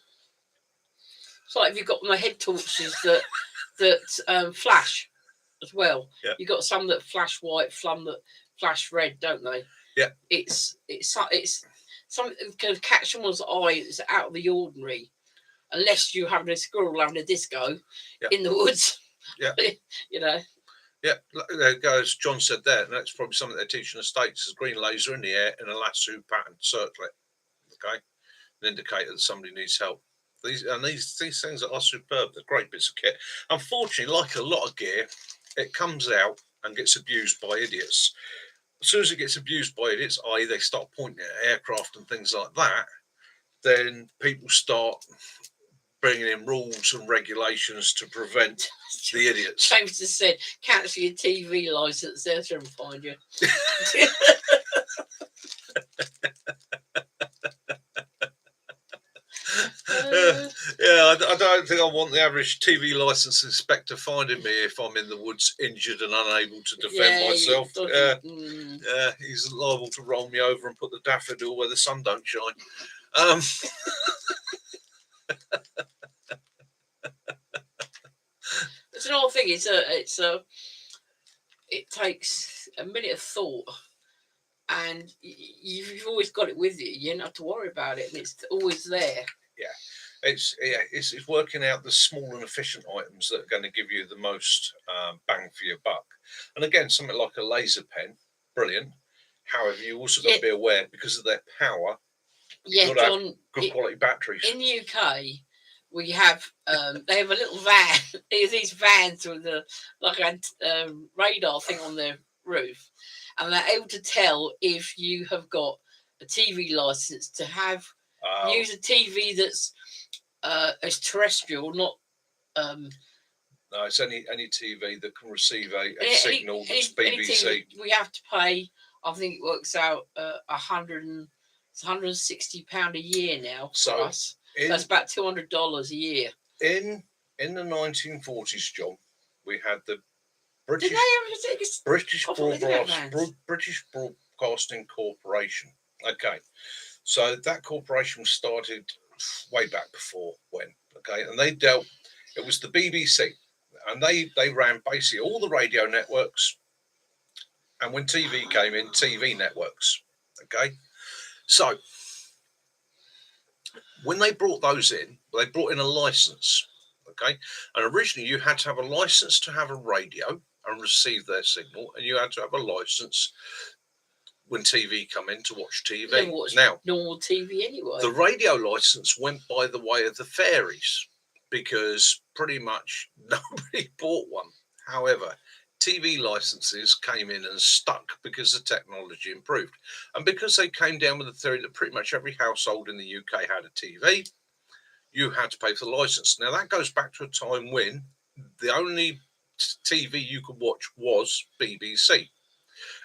It's like if you've got my head torches that flash as well. Yeah. You've got some that flash white, some that flash red, don't they? Yeah. It's something that can catch someone's eye that's out of the ordinary. Unless you're having a squirrel having a disco in the woods. Yeah. You know. Yeah, there goes. John said there, and that's probably something they're teaching the States is green laser in the air in a lasso pattern circlet. Okay. An indicator that somebody needs help. These things are superb. They're great bits of kit. Unfortunately, like a lot of gear, it comes out and gets abused by idiots. As soon as it gets abused by idiots, i.e., they start pointing at aircraft and things like that, then people start bringing in rules and regulations to prevent the idiots. James has said, cancel your TV license. They'll try and find you. Yeah, I don't think I want the average TV license inspector finding me if I'm in the woods injured and unable to defend myself. He's liable to roll me over and put the daffodil where the sun don't shine. It's an odd thing. It takes a minute of thought, and you've always got it with you. You don't have to worry about it, and it's always there. It's working out the small and efficient items that are going to give you the most bang for your buck. And again, something like a laser pen, brilliant. However, you also got to be aware, because of their power, you've got to have good quality batteries. In the UK, we have they have a little van. These vans with a radar thing on their roof, and they're able to tell if you have got a TV license to have use a TV that's as terrestrial, not. No, it's any TV that can receive a signal that's BBC. We have to pay. I think it works out £160 a year now for us. That's about $200 a year. In the 1940s, John, we had the British Broadcasting Corporation. Okay, so that corporation started way back before when. Okay, and it was the BBC, and they ran basically all the radio networks, and when TV came in, TV networks. Okay, so when they brought those in, they brought in a license. Okay, and originally you had to have a license to have a radio and receive their signal, and you had to have a license when TV come in to watch TV. Now, normal TV anyway. The radio license went by the way of the fairies, because pretty much nobody bought one. However, TV licenses came in and stuck because the technology improved. And because they came down with the theory that pretty much every household in the UK had a TV, you had to pay for the license. Now, that goes back to a time when the only TV you could watch was BBC.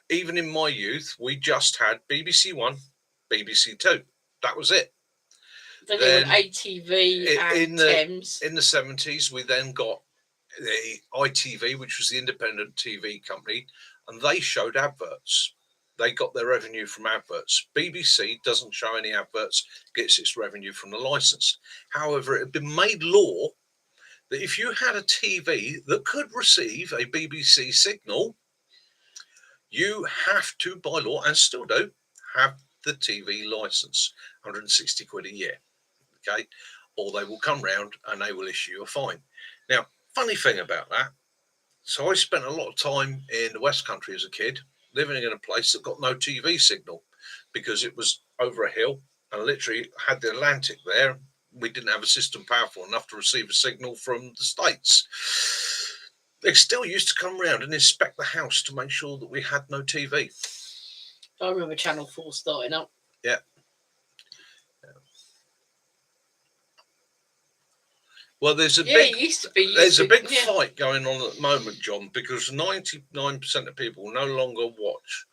Even in my youth, we just had BBC One, BBC Two. That was it. Then ATV and Thames. In the 70s, we then got the ITV, which was the independent TV company, and they showed adverts. They got their revenue from adverts. BBC doesn't show any adverts, gets its revenue from the license. However, it had been made law that if you had a TV that could receive a BBC signal, you have to, by law, and still do, have the TV license, 160 quid a year. Okay, or they will come round and they will issue you a fine. Now, funny thing about that, so I spent a lot of time in the West Country as a kid, living in a place that got no TV signal because it was over a hill and literally had the Atlantic there. We didn't have a system powerful enough to receive a signal from the States. They still used to come round and inspect the house to make sure that we had no TV. I remember Channel 4 starting up. Yeah. Well, there's a big fight going on at the moment, John, because 99% of people no longer watch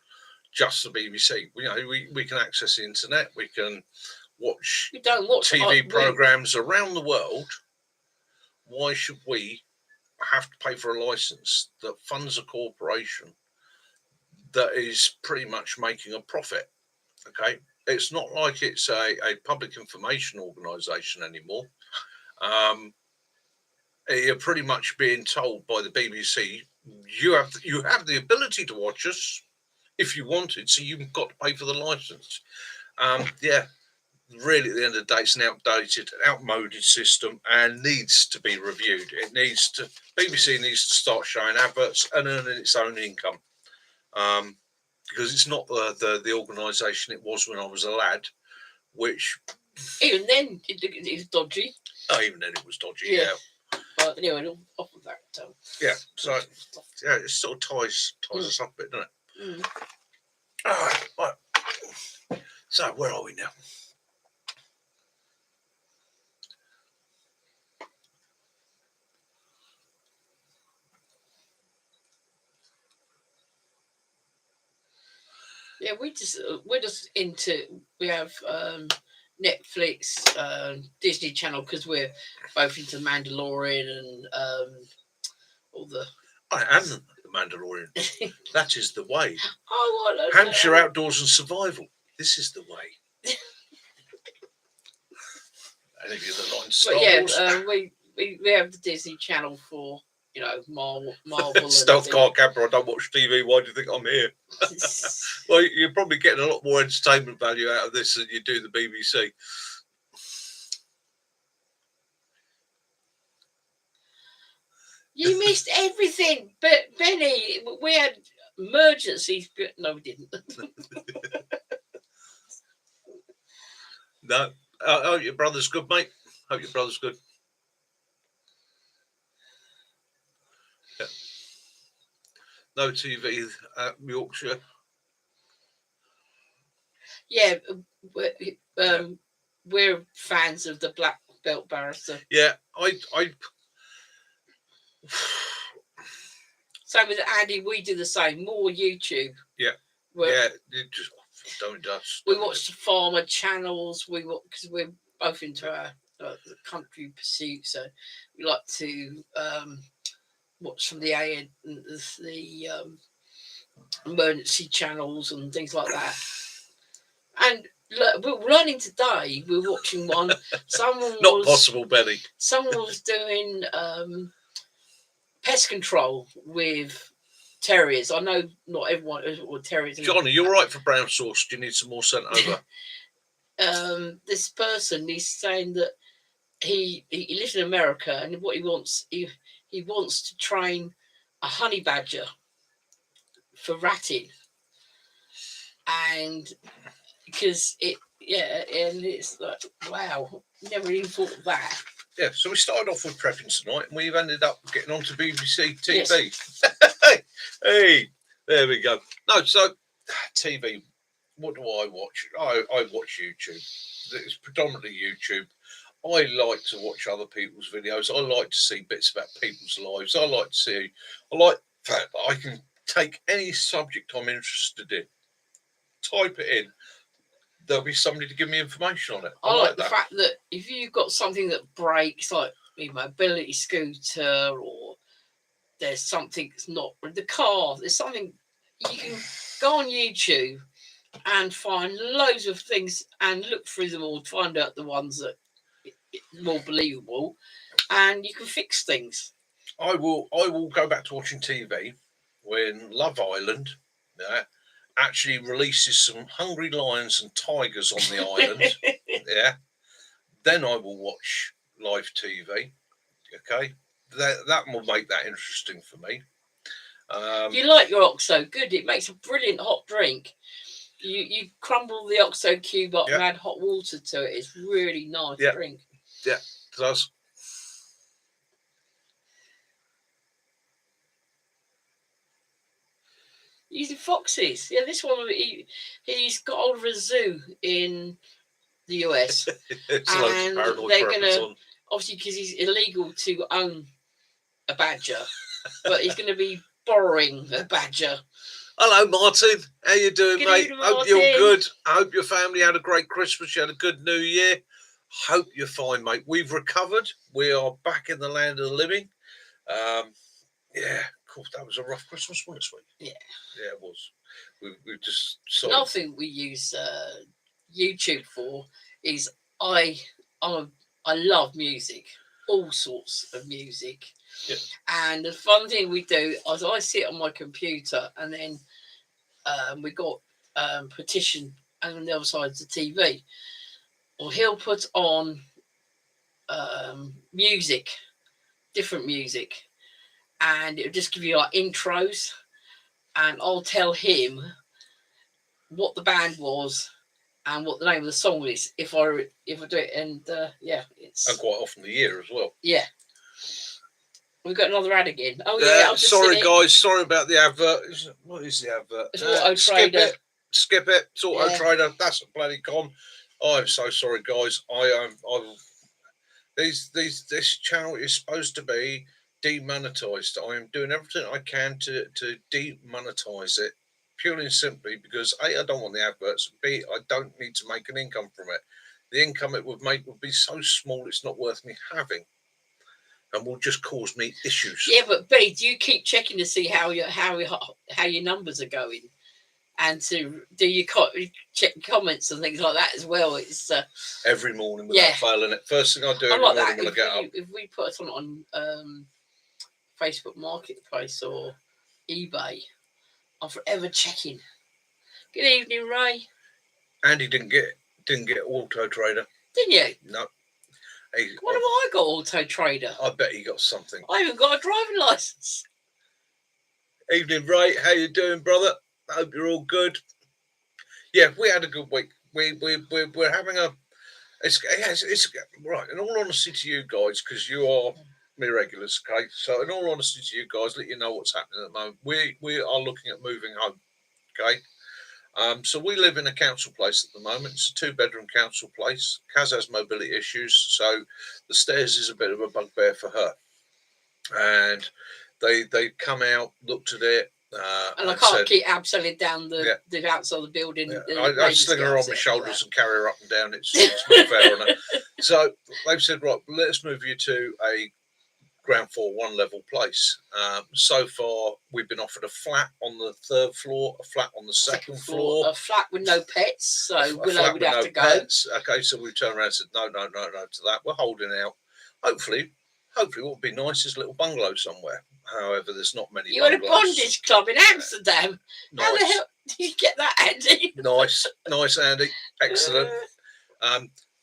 just the BBC. We can access the internet. We can watch TV programs around the world. Why should we have to pay for a license that funds a corporation that is pretty much making a profit? Okay, it's not like it's a public information organisation anymore. You're pretty much being told by the BBC, you have the ability to watch us if you wanted, so you've got to pay for the license. Really, at the end of the day, it's an outmoded system and needs to be reviewed. BBC needs to start showing adverts and earning its own income, because it's not the organisation it was when I was a lad, which Even then, it was dodgy. Oh, even then it was dodgy. Yeah. But anyway, off of that. Yeah. So yeah, it sort of ties us up a bit, doesn't it? All right. So where are we now? Yeah, we're just into. We have Netflix, Disney Channel, because we're both into Mandalorian and all the. And the Mandalorian. That is the way. Oh, Hampshire Outdoors and Survival. This is the way. Any of you that like Star Wars? We have the Disney Channel for Marvel. Stealth car camper. I don't watch TV. Why do you think I'm here? Well, you're probably getting a lot more entertainment value out of this than you do the BBC. You missed everything, but Benny, we had emergencies. But no, we didn't. No. Hope your brother's good, mate. Hope your brother's good. Yeah. No TV at Yorkshire. Yeah, we're fans of the Black Belt Barrister. Yeah, I. Same with Andy, we do the same. More YouTube. Yeah. It just don't just. We watch the farmer channels. Because we're both into our country pursuit, so we like to watch some of the emergency channels and things like that. And we're learning today. We're watching one. Not possible, Benny. Someone was doing pest control with terriers. I know not everyone or terriers. Johnny, you're right for brown sauce. Do you need some more sent over? This person is saying that he lives in America, and what he wants to train a honey badger for ratting, and because and it's like, wow, never even thought of that. Yeah, so we started off with prepping tonight, and we've ended up getting onto BBC TV. Yes. Hey, there we go. No, so TV. What do I watch? I watch YouTube. It's predominantly YouTube. I like to watch other people's videos. I like to see bits about people's lives. I can take any subject I'm interested in, type it in. There'll be somebody to give me information on it. I like the fact that if you've got something that breaks, like a mobility scooter, or there's something that's not with the car, there's something, you can go on YouTube and find loads of things and look through them all to find out the ones that are more believable, and you can fix things. I will go back to watching TV when Love Island actually releases some hungry lions and tigers on the island. Yeah. Then I will watch live TV. Okay. That will make that interesting for me. You like your OXO? Good. It makes a brilliant hot drink. You crumble the OXO cube up and add hot water to it. It's really nice drink. Yeah, it does. Using foxes. Yeah, this one, he's got hold of a zoo in the US. And they're going to, obviously, because he's illegal to own a badger, but he's going to be borrowing a badger. Hello, Martin. How you doing, Good mate? evening, Hope you're good. I hope your family had a great Christmas. You had a good New Year. Hope you're fine, mate. We've recovered. We are back in the land of the living. Yeah, cool. That was a rough Christmas, wasn't it, sweet? Yeah, it was. We just another thing we use YouTube for is I love music, all sorts of music. Yeah. And the fun thing we do is I sit on my computer, and then we got Petition on the other side of the TV. Or he'll put on music, different music, and it'll just give you like intros, and I'll tell him what the band was and what the name of the song is if I do it. And it's And quite often the year as well. Yeah. We've got another ad again. Oh yeah, sorry guys, sorry about the advert. What is the advert? It's Auto Trader. Skip it. It's Auto Trader. That's a bloody con. I'm so sorry, guys. This channel is supposed to be demonetized. I am doing everything I can to demonetize it, purely and simply because A, I don't want the adverts. B, I don't need to make an income from it. The income it would make would be so small it's not worth me having, and will just cause me issues. Yeah, but B, do you keep checking to see how your numbers are going, and do you check comments and things like that as well? It's every morning without failing it. First thing I do every morning when I get up. If we put it on Facebook Marketplace or eBay, I'm forever checking. Good evening, Ray. Andy didn't get Auto Trader. Didn't you? No. What have I got, Auto Trader? I bet he got something. I haven't got a driving license. Evening, Ray. How you doing, brother? I hope you're all good. Yeah, we had a good week. We're having a. It's right. In all honesty to you guys, because you are me regulars, okay. So in all honesty to you guys, let you know what's happening at the moment. We are looking at moving home, okay. So we live in a council place at the moment. It's a 2-bedroom council place. Kaz has mobility issues, so the stairs is a bit of a bugbear for her. And they come out, looked at it. And I can't keep absolutely down the outside of the building. Yeah. I sling her on my shoulders and carry her up and down. It's not fair on her. So they've said, right, let's move you to a ground floor, 1-level place. So far, we've been offered a flat on the 3rd floor, a flat on the 2nd floor, a flat with no pets. So Willow would have to go. Pets. Okay, so we've turned around and said no to that. We're holding out. Hopefully, what would be nice is a little bungalow somewhere. However, there's not many. You had a bondage club in Amsterdam. Nice. How the hell did you get that, Andy? Nice, Andy. Excellent.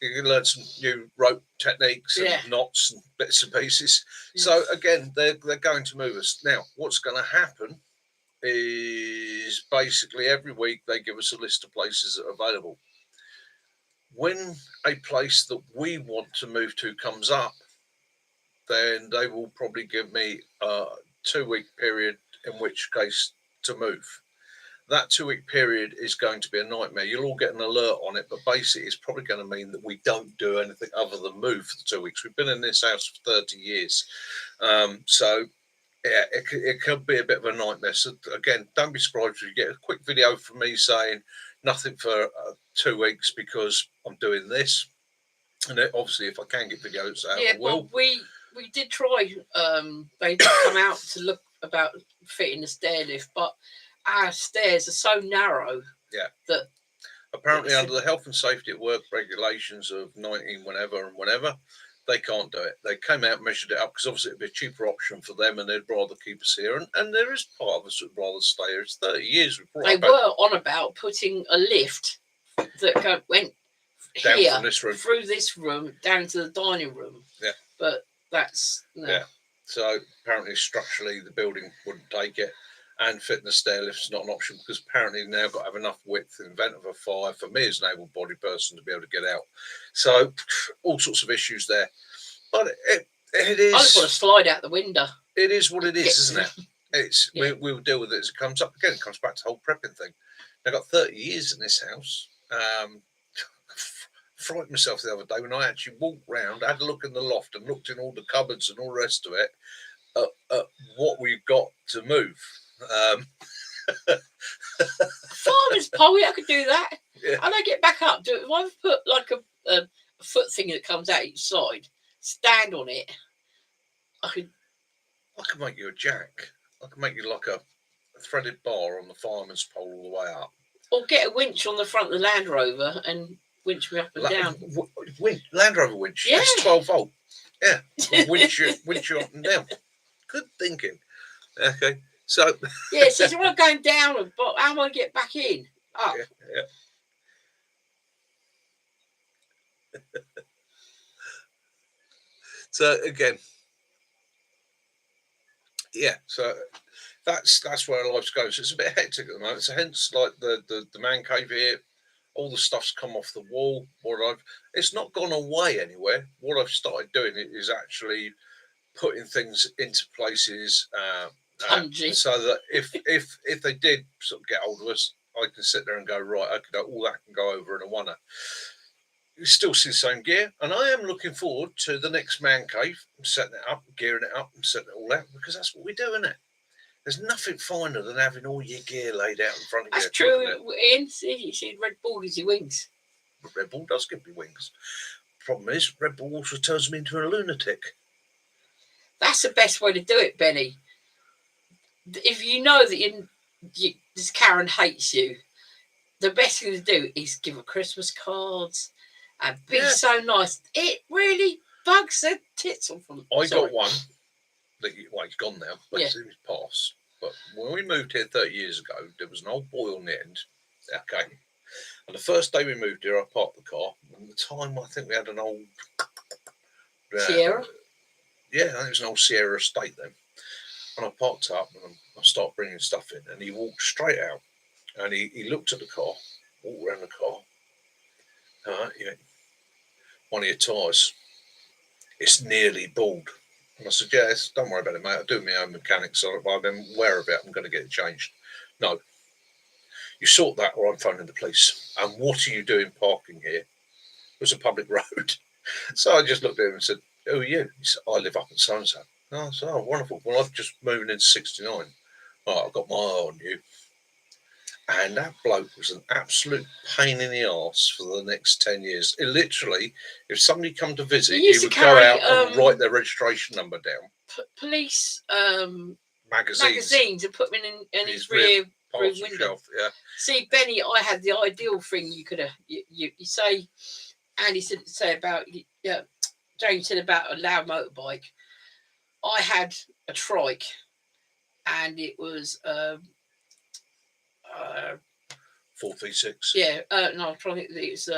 You can learn some new rope techniques and knots and bits and pieces. Yes. So again, they're going to move us. Now, what's going to happen is basically every week they give us a list of places that are available. When a place that we want to move to comes up, then they will probably give me a 2-week period, in which case to move. That 2-week period is going to be a nightmare. You'll all get an alert on it, but basically it's probably going to mean that we don't do anything other than move for the 2 weeks. We've been in this house for 30 years. So, yeah, it could be a bit of a nightmare. So, again, don't be surprised if you get a quick video from me saying nothing for 2 weeks because I'm doing this. And obviously, if I can get videos out, I will. Well, we did try. They did come out to look about fitting the stair lift, but our stairs are so narrow that apparently under the health and safety at work regulations of 19 whenever they can't do it. They came out and measured it up because obviously it'd be a cheaper option for them and they'd rather keep us here, and there is part of us that would rather stay here. It's 30 years they were on about putting a lift that went down here from this room, through this room down to the dining room, but that's so apparently structurally the building wouldn't take it. And fitting the stair lift's not an option because apparently now got to have enough width in the event of a fire for me as an able-bodied person to be able to get out. So all sorts of issues there. But it is. I just want to slide out the window. It is what it is, isn't it? It's we'll deal with it as it comes up. Again, it comes back to the whole prepping thing. I got 30 years in this house. Frightened myself the other day when I actually walked round, had a look in the loft and looked in all the cupboards and all the rest of it at what we've got to move. Farmer's pole, I could do that. And I get back up. If I put like a foot thing that comes out each side, stand on it, I could make you a jack. I could make you like a threaded bar on the fireman's pole all the way up. Or get a winch on the front of the Land Rover and winch me up and down. Land Rover winch. Yeah. That's 12 volt. Yeah. winch you up and down. Good thinking. Okay. So so I'm going down, but how am I get back in? Up. So again, so that's where life's going. So it's a bit hectic at the moment. So hence, like the man cave here, All the stuff's come off the wall. It's not gone away anywhere. What I've started doing is actually putting things into places so that if they did sort of get hold of us, I can sit there and go, right, okay, all that can go over in a one. You still see the same gear, and I am looking forward to the next man cave, setting it up, gearing it up, and setting it all out, because that's what we do, isn't it? There's nothing finer than having all your gear laid out in front of you. That's true. Ian, see, Red Bull gives you wings. Red Bull does give me wings. Problem is, Red Bull also turns me into a lunatic. That's the best way to do it, Benny. If you know that this Karen hates you, the best thing to do is give her Christmas cards and be so nice. It really bugs the tits off them. I got one that he's gone now, but it's past. But when we moved here 30 years ago, there was an old boy on the end. Okay. And the first day we moved here, I parked the car. And at the time, I think we had an old Sierra. Yeah, I think it was an old Sierra estate then. And I parked up and I started bringing stuff in, and he walked straight out and he looked at the car, walked around the car. One of your tyres, it's nearly bald. And I said, don't worry about it, mate. I do my own mechanics, so I'm aware of it. I'm going to get it changed. No, you sort that or I'm phoning the police. And what are you doing parking here? It was a public road. So I just looked at him and said, who are you? He said, I live up in so-and-so. I said, oh, wonderful. Well, I've just moved into 69. Right, I've got my eye on you. And that bloke was an absolute pain in the arse for the next 10 years. It literally, if somebody come to visit, he would go out and write their registration number down. Police magazines and put them in his rear window. Shelf, yeah. See, Benny, I had the ideal thing. You could have, you say, Andy said about, James said about a loud motorbike. I had a trike, and it was 436. Yeah, no, I'm trying to think. It's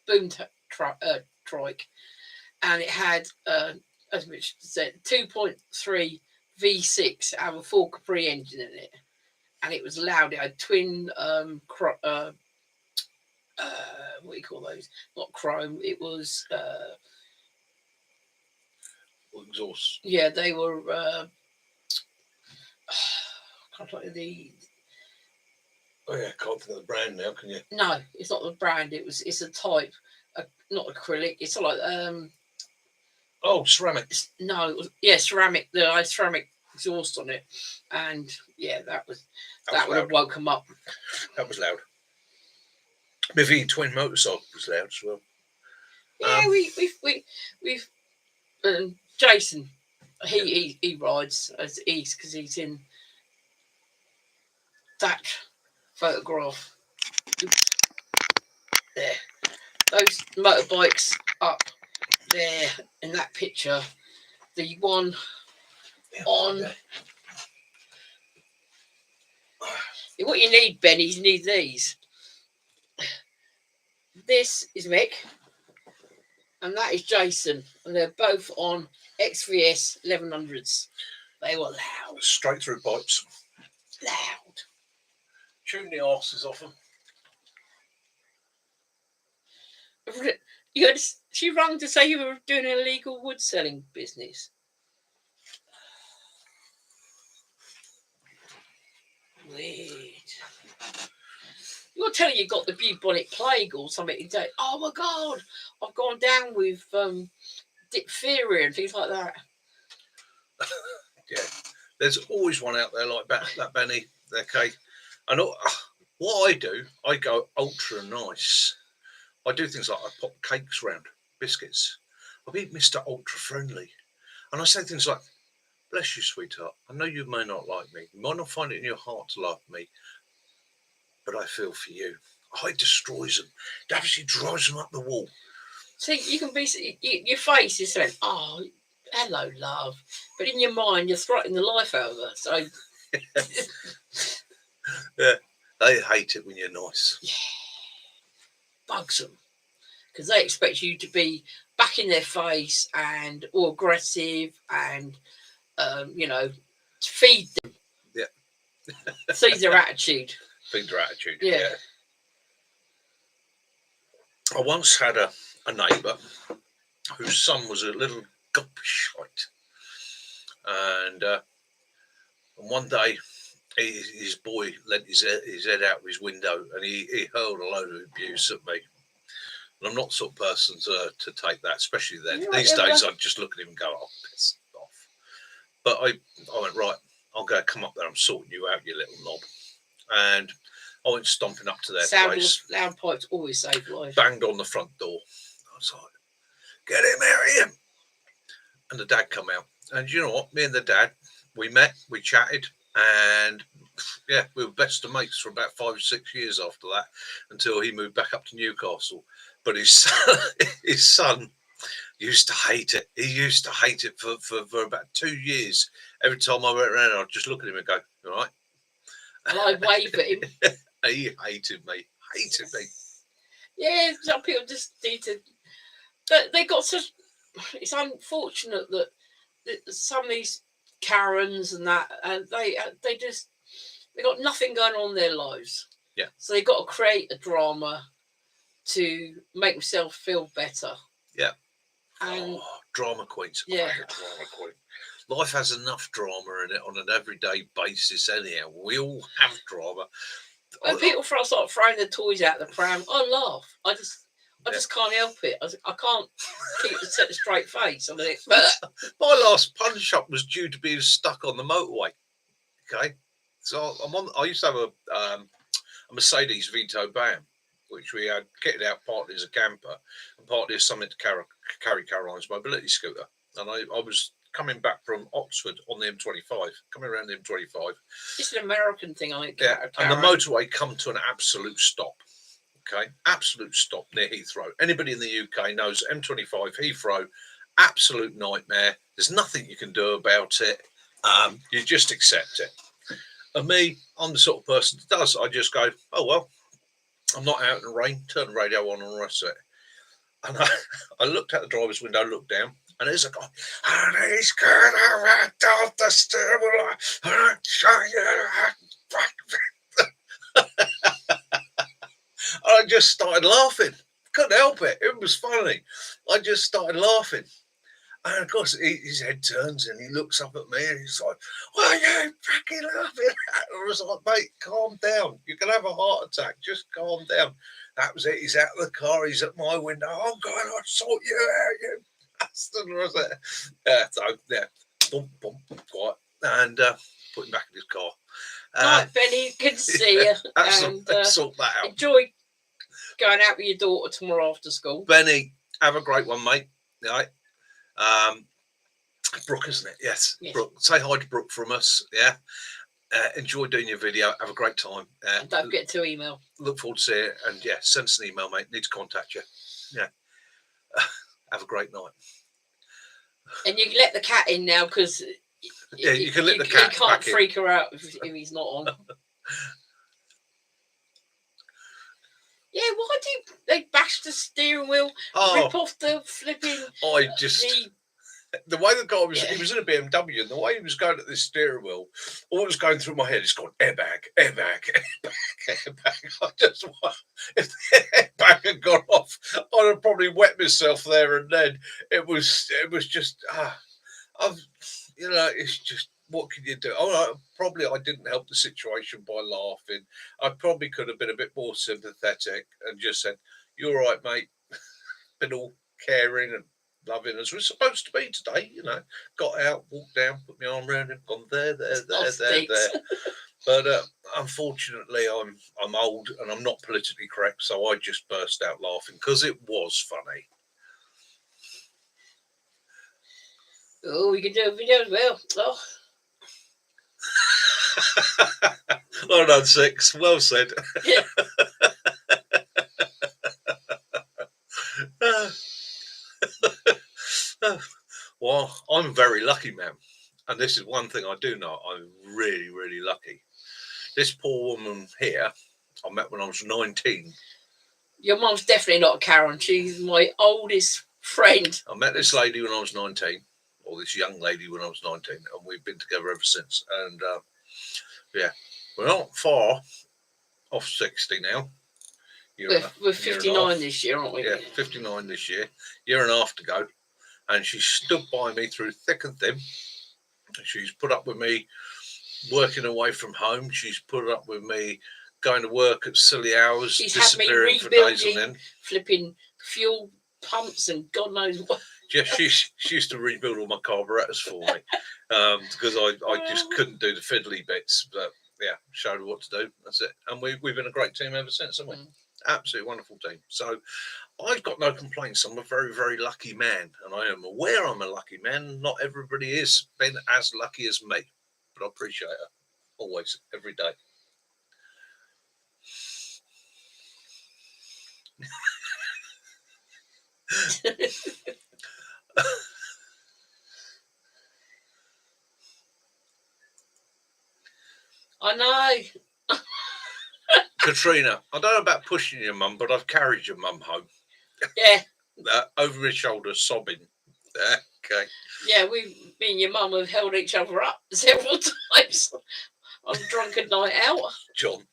boom trike, and it had as Mitch said, 2.3 V6 out of a 4 Capri engine in it, and it was loud. It had twin what do you call those? Not chrome. It was exhaust. Yeah, they were. I can't think of the. Oh yeah, can't think of the brand now, can you? No, it's not the brand. It's a type, not acrylic. It's like ceramic. No, it was ceramic. The ceramic exhaust on it, and that would have woke them up. That was loud. Maybe twin motorcycle was loud as well. Yeah, we've Jason, he rides as East because he's in that photograph. Oops. There, those motorbikes up there in that picture. The one on. What you need, Benny, is you need these. This is Mick, and that is Jason, and they're both on XVS 1100s. They were loud. Straight through pipes. Loud. Tune the arses off them. She rang to say you were doing an illegal wood selling business. Weird. You're telling you got the bubonic plague or something today. Oh my God, I've gone down with diphtheria and things like that. Yeah, there's always one out there like that, Benny. Okay, and what I do, I go ultra nice. I do things like I pop cakes round, biscuits. I be Mr. Ultra Friendly, and I say things like, "Bless you, sweetheart. I know you may not like me. You might not find it in your heart to love me, but I feel for you." I destroys them. It absolutely drives them up the wall. See, you can be your face is saying, "Oh, hello, love," but in your mind, you're threatening the life out of her. So, yeah, they hate it when you're nice. Yeah, bugs them because they expect you to be back in their face and all aggressive and feed them. Yeah, feed their attitude. Feed their attitude. Yeah. I once had a neighbour whose son was a little gobshite, and one day his boy lent his head out of his window and he hurled a load of abuse at me. And I'm not the sort of person to take that, especially then. These days, I'd just look at him and go, "Oh, piss off." But I went, right, I'm going to come up there. I'm sorting you out, you little knob. And I went stomping up to their place. Loud pipes always save lives. Banged on the front door. I was like, "Get him out of here!" And the dad come out. And you know what? Me and the dad, we met, we chatted, and yeah, we were best of mates for about 5 or 6 years after that, until he moved back up to Newcastle. But his son used to hate it. He used to hate it for about 2 years. Every time I went around, I'd just look at him and go, "All right." And I'd wave at him. He hated me. Hated me. Yeah, some people just need to. But they got such. It's unfortunate that some of these Karens and that, and they got nothing going on in their lives. Yeah. So they got to create a drama to make themselves feel better. Yeah. And drama queens. Yeah. Drama queen. Life has enough drama in it on an everyday basis anyhow. We all have drama. When people start throwing their toys out the pram, I laugh. I just can't help it. I can't keep a straight face. I mean, my last punch up was due to being stuck on the motorway. Okay, so I used to have a Mercedes Vito van, which we had kitted out partly as a camper and partly as something to carry Caroline's mobility scooter. And I was coming back from Oxford on the M25, coming around the M25. It's an American thing, I think. Yeah, and the motorway come to an absolute stop. Okay, absolute stop near Heathrow. Anybody in the UK knows M25 Heathrow, absolute nightmare. There's nothing you can do about it. You just accept it. And me, I'm the sort of person that does. I just go, "Oh well, I'm not out in the rain." Turn the radio on and the rest of it. And I looked out the driver's window, looked down, and there's a guy, "And he's gonna ride off the steering wheel. And I just started laughing. Couldn't help it. It was funny. I just started laughing. And of course, his head turns and he looks up at me and he's like, "Why are you fucking laughing at?" I was like, "Mate, calm down. You can have a heart attack. Just calm down." That was it. He's out of the car. He's at my window. "I'm going to sort you out, you bastard." Was it? Yeah, so, yeah. Bump, quiet. And put him back in his car. Right, Benny, good to see you. And sort that out. Enjoy going out with your daughter tomorrow after school. Benny, have a great one, mate. All right. Brooke, isn't it? Yes. Brooke. Say hi to Brooke from us. Yeah. Enjoy doing your video. Have a great time. And don't forget to email. Look forward to seeing it. And yeah, send us an email, mate. Need to contact you. Yeah. Have a great night. And you can let the cat in now because you can let the cat. You can't freak her out if he's not on. Yeah, why do they bash the steering wheel, rip off the flipping? The way the guy was, he was in a BMW, and the way he was going at this steering wheel, all that was going through my head is going, airbag. I just want, if the airbag had gone off, I'd have probably wet myself there and then. It was just, it's just, what can you do? I didn't help the situation by laughing. I probably could have been a bit more sympathetic and just said, "You're all right, mate." Been all caring and loving as we're supposed to be today, Got out, walked down, put my arm around him, gone there. But unfortunately, I'm old and I'm not politically correct, so I just burst out laughing because it was funny. Oh, we can do a video as well. Oh. Well done, Six. Well said. Yeah. Well, I'm a very lucky man. And this is one thing I do know. I'm really, really lucky. This poor woman here, I met when I was 19. Your mum's definitely not a Karen. She's my oldest friend. I met this lady when I was 19, or this young lady when I was 19, and we've been together ever since. And yeah, we're not far off 60 now. We're 59 this year, aren't we? Yeah, 59 this year. Year and a half to go. And she stood by me through thick and thin. She's put up with me working away from home. She's put up with me going to work at silly hours, She's had me rebuilding, flipping fuel pumps and God knows what. Yeah, she used to rebuild all my carburetors for me because I just couldn't do the fiddly bits. But yeah, showed her what to do. That's it. And we've been a great team ever since, haven't we? Absolutely wonderful team. So I've got no complaints. I'm a very, very lucky man, and I am aware I'm a lucky man. Not everybody is been as lucky as me, but I appreciate it always, every day. I know. Katrina, I don't know about pushing your mum, but I've carried your mum home. Yeah. Over his shoulder, sobbing. Okay. Yeah, me and your mum have held each other up several times on a drunken night out. John.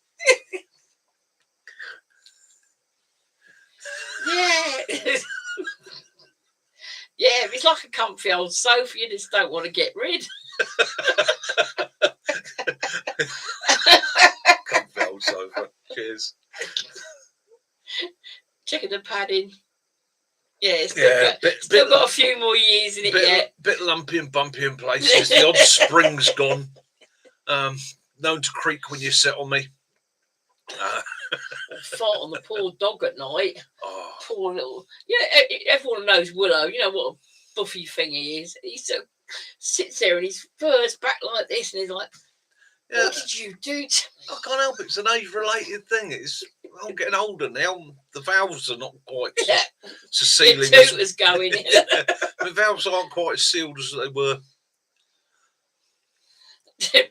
Yeah. Yeah, it's like a comfy old sofa you just don't want to get rid. Comfy old sofa. Cheers. Checking the padding. Yeah, it's still got a few more years in it yet. Bit lumpy and bumpy in places. The odd spring's gone. Known to creak when you sit on me. Fart on the poor dog at night. Oh. Poor little. Yeah, everyone knows Willow. You know what a buffy thing he is. He sits there and his fur's back like this, and he's like, "What did you do to me?" I can't help it. It's an age-related thing. I'm getting older now. The valves are not quite so sealing. The tutor's going. The valves aren't quite as sealed as they were.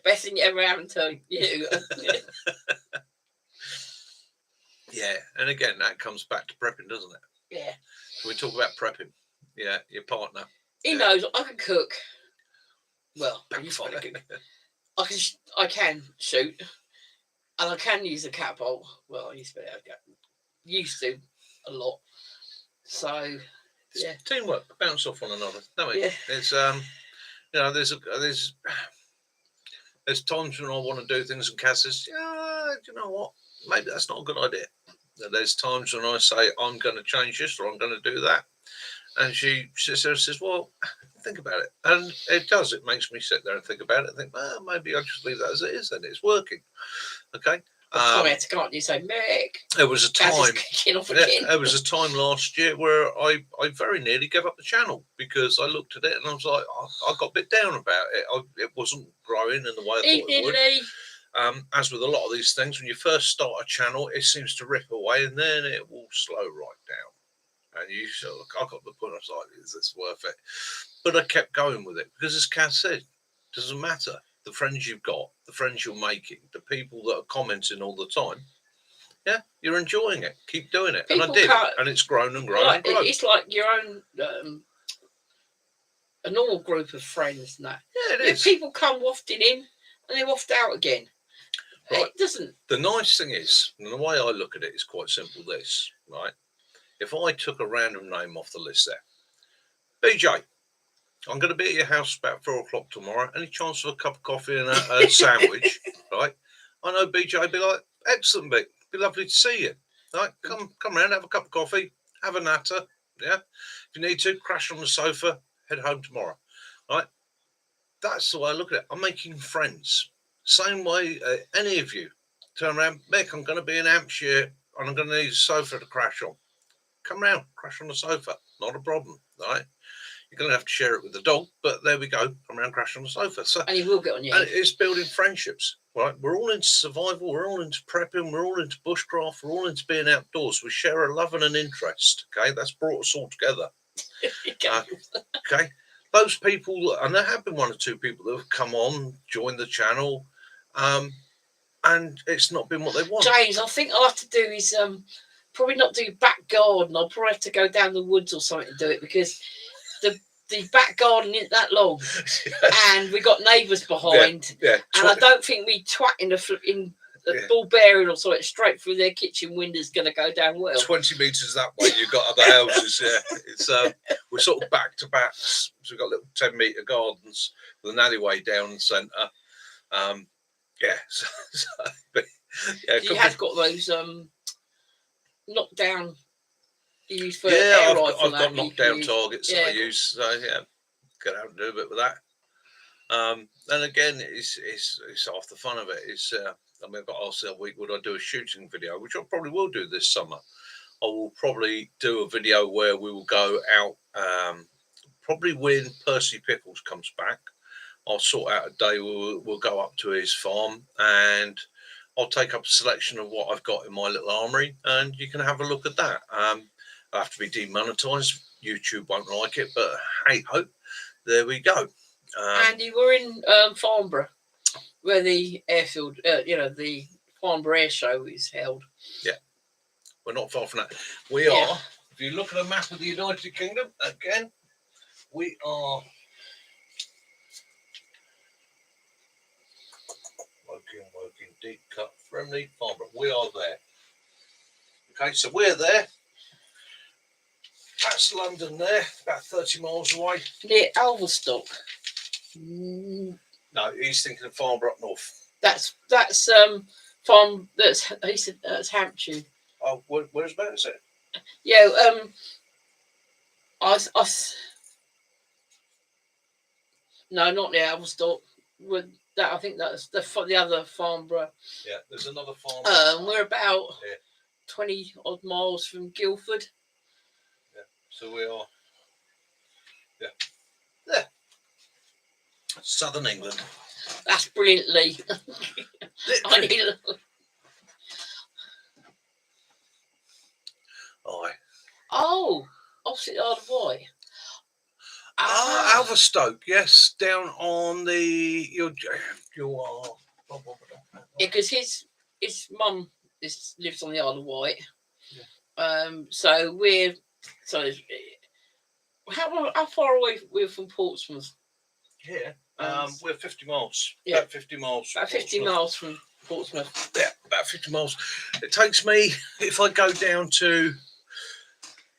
Best thing you ever happened to you. Yeah, and again, that comes back to prepping, doesn't it? Yeah. We talk about prepping. Yeah, your partner. He knows I can cook. Well, I can shoot, and I can use a catapult. Well, I used to a lot. So, yeah, teamwork, bounce off one another. No, yeah. There's there's times when I want to do things, and Cass says, "Yeah, you know what? Maybe that's not a good idea." There's times when I say I'm going to change this or I'm going to do that, and she sits there and says, "Well, think about it," and it does. It makes me sit there and think about it. And think, well, maybe I'll just leave that as it is, and it's working. Okay. Can't you say, Mick? There was a time. There was a time last year where I very nearly gave up the channel because I looked at it and I was like, I got a bit down about it. It wasn't growing in the way I thought it would. As with a lot of these things, when you first start a channel, it seems to rip away and then it will slow right down. And you sort of, I got to the point I was like, is this worth it? But I kept going with it because, as Cass said, it doesn't matter. The friends you've got, the friends you're making, the people that are commenting all the time, yeah, you're enjoying it. Keep doing it. And I did. And it's grown and grown and grown. It's like your own, a normal group of friends and that. Yeah, it is. People come wafting in and they waft out again. Right. It doesn't. The nice thing is, and the way I look at it is quite simple this, right? If I took a random name off the list there, BJ, I'm going to be at your house about 4 o'clock tomorrow. Any chance of a cup of coffee and a sandwich, right? I know BJ would be like, excellent, Vic. Be lovely to see you. Right? Come around, have a cup of coffee, have a natter. Yeah. If you need to, crash on the sofa, head home tomorrow. Right? That's the way I look at it. I'm making friends. Same way any of you turn around, Mick, I'm going to be in Hampshire and I'm going to need a sofa to crash on. Come round, crash on the sofa. Not a problem, right? You're going to have to share it with the dog, but there we go. Come around, crash on the sofa. So, and he will get on you. And it's building friendships, right? We're all into survival. We're all into prepping. We're all into bushcraft. We're all into being outdoors. We share a love and an interest, okay? That's brought us all together. Okay? Those people, and there have been 1 or 2 people that have come on, joined the channel, and it's not been what they want. James, I think I'll have to do is probably not do back garden. I'll probably have to go down the woods or something to do it because the back garden isn't that long, and we got neighbours behind. Yeah, and I don't think we twat in a ball bearing or something straight through their kitchen window is going to go down well. 20 metres that way, you've got other houses. Yeah, it's we're sort of back to backs. So we've got little 10-metre gardens with an alleyway down the centre. Yeah, but, yeah. You have got those knockdown. You use for Yeah, air rifle. I've got knockdown targets that I Yeah. use. So yeah, get out and do a bit with that. And again, it's half the fun of it. It's I mean, I've got asked the other week, would I do a shooting video, which I probably will do this summer. I will probably do a video where we will go out, probably when Percy Pickles comes back. I'll sort out a day where we'll go up to his farm and I'll take up a selection of what I've got in my little armory, and you can have a look at that. I have to be demonetised. YouTube won't like it, but hey ho, there we go. And you were in Farnborough, where the airfield, the Farnborough Air Show is held. Yeah, we're not far from that. We are. If you look at a map of the United Kingdom, again, we are. Woking, deep cut, Frimley, Farnborough. We are there. Okay, so we're there. That's London there, about 30 miles away. Near Alverstock. No, he's thinking of Farnborough up north. That's farm. He said that's Hampshire. Oh, where's about is it? Yeah. No, not near Alverstock. I think that's the other Farnborough. Yeah, there's another farm. We're about 20 odd miles from Guildford. Yeah, so we are. Yeah, there. Southern England. That's brilliant, Lee. I need a... Aye. Oh, opposite the Isle of Wight. Alverstoke, yes, down on the you are. Yeah, because his mum lives on the Isle of Wight. Yeah. So how far away we're from Portsmouth? Yeah, we're 50 miles. Yeah. About 50 miles. About 50 miles from Portsmouth. Yeah, about 50 miles. It takes me, if I go down to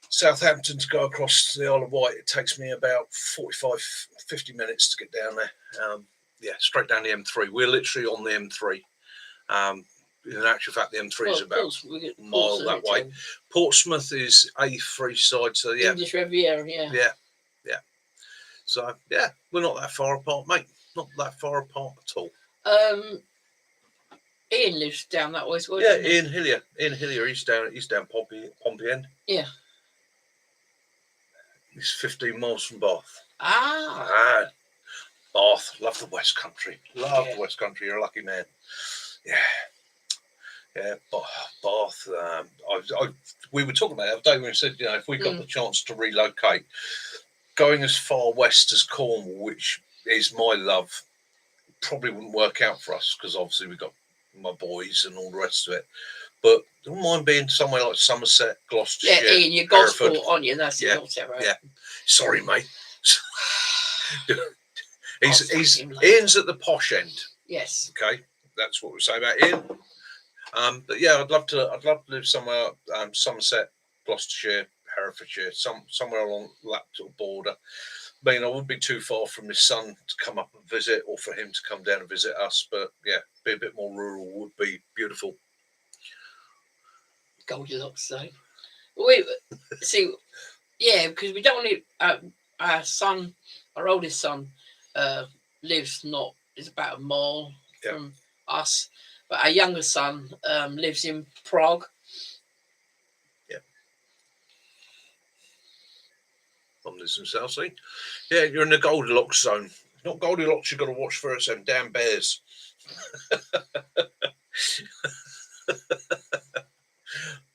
Southampton to go across the Isle of Wight, it takes me about 50 minutes to get down there. Yeah, straight down the M3. We're literally on the M3. In actual fact, the M3 is about a mile that way. Portsmouth is A3 side, so yeah. English Riviera, yeah. Yeah. So yeah, we're not that far apart, mate. Not that far apart at all. Ian lives down that way as well. Yeah, Ian Hillier. Ian Hillier, he's down Pompey End. Yeah. He's 15 miles from Bath. Bath. Love the West Country. Love the West Country. You're a lucky man. Yeah. Bath. We were talking about it the other day when we said, if we got the chance to relocate, going as far west as Cornwall, which is my love, probably wouldn't work out for us because obviously we've got my boys and all the rest of it. But I don't mind being somewhere like Somerset, Gloucestershire. Yeah, Ian, you're Gosport, aren't you? That's yeah, it, right? Yeah. Sorry, mate. Ian's at the posh end. Yes. Okay, that's what we say about Ian. But yeah, I'd love to live somewhere, Somerset, Gloucestershire, Herefordshire, somewhere along that sort of border. I mean, I wouldn't be too far from his son to come up and visit, or for him to come down and visit us. But yeah, be a bit more rural would be beautiful. Goldilocks zone. We see, yeah, because we don't want to. Our oldest son, is about a mile from us, but our younger son lives in Prague. On this in South Sea. Yeah, you're in the Goldilocks zone. It's not Goldilocks you've got to watch for, it's them damn bears.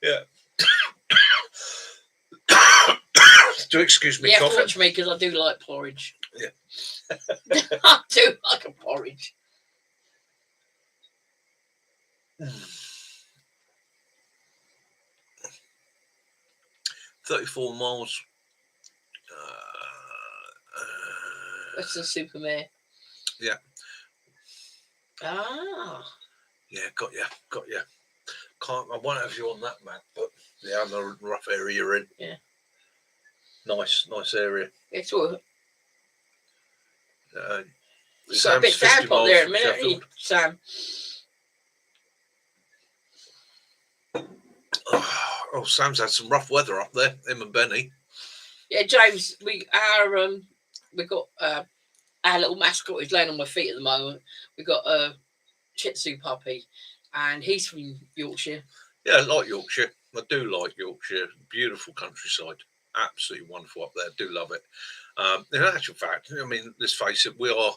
Yeah. Do excuse me, coffee. Watch me because I do like porridge. Yeah. I do like a porridge. 34 miles. Western Supermare. Yeah. Ah. Yeah, got you. I won't have you on that map, but yeah, I know the rough area you're in. Yeah. Nice area. It's all. You've got a Sam's bit 50 damp up miles there at from the minute, Sheffield. Sam. Oh, Sam's had some rough weather up there, him and Benny. Yeah, James, we got our little mascot is laying on my feet at the moment. We got a Shih Tzu puppy, and he's from Yorkshire. Yeah, I like Yorkshire. I do like Yorkshire. Beautiful countryside. Absolutely wonderful up there. Do love it. In actual fact, I mean, let's face it, we are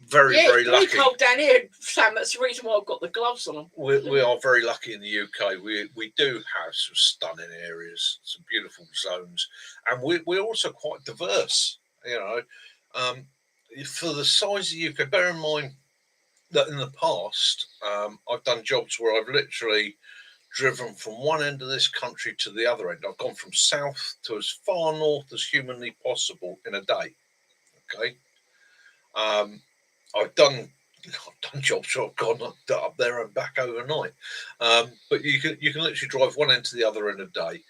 very very lucky. Cold down here, Sam. That's the reason why I've got the gloves on. We are very lucky in the UK. We do have some stunning areas, some beautiful zones, and we're also quite diverse. You know, for the size of the UK, bear in mind that in the past, I've done jobs where I've literally driven from one end of this country to the other end. I've gone from south to as far north as humanly possible in a day. Okay. I've done jobs where I've gone up there and back overnight. But you can literally drive one end to the other end a day.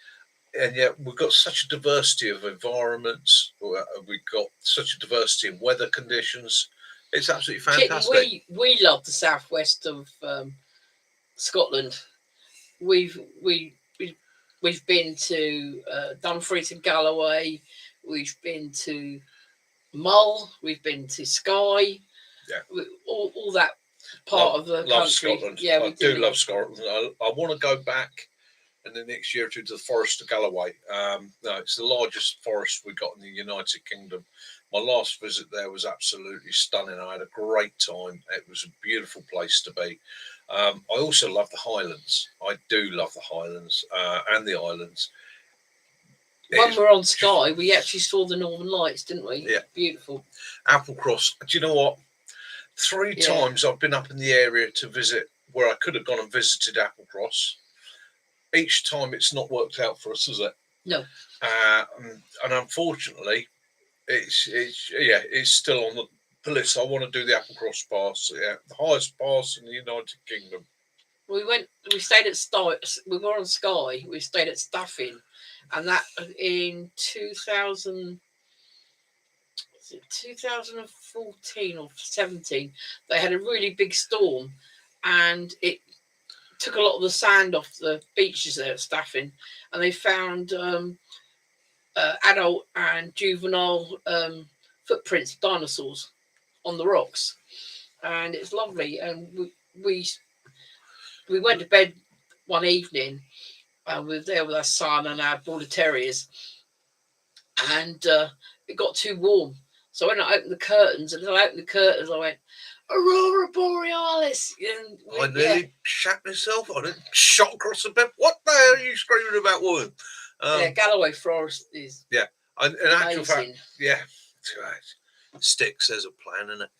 And yet we've got such a diversity of environments. We've got such a diversity in weather conditions. It's absolutely fantastic. We love the southwest of Scotland. We've been to Dumfries and Galloway. We've been to Mull. We've been to Skye. Yeah, all that part of the love country. Scotland. Yeah, I do love Scotland. I want to go back in the next year or two to the Forest of Galloway. No, it's the largest forest we got in the United Kingdom. My last visit there was absolutely stunning. I had a great time. It was a beautiful place to be. I also love the Highlands. I do love the Highlands and the islands. When we're on Skye, we actually saw the Northern Lights, didn't we? Yeah. Beautiful. Applecross. Do you know what? 3 times I've been up in the area to visit where I could have gone and visited Applecross. Each time it's not worked out for us, is it? No. And unfortunately, it's still on the list. I want to do the Applecross Pass. Yeah, the highest pass in the United Kingdom. We stayed at we were on Skye. We stayed at Staffin, and that in 2014 or 17, they had a really big storm, and it took a lot of the sand off the beaches there at Staffin, and they found adult and juvenile footprints of dinosaurs on the rocks, and it's lovely. And we went to bed one evening, and we were there with our son and our border terriers, and it got too warm. So when I opened the curtains, I went, Aurora Borealis! And I nearly shat myself. I didn't shot across the bed. What the hell are you screaming about, woman? Galloway Forest is in actual fact, amazing. Sticks, there's a plan in it.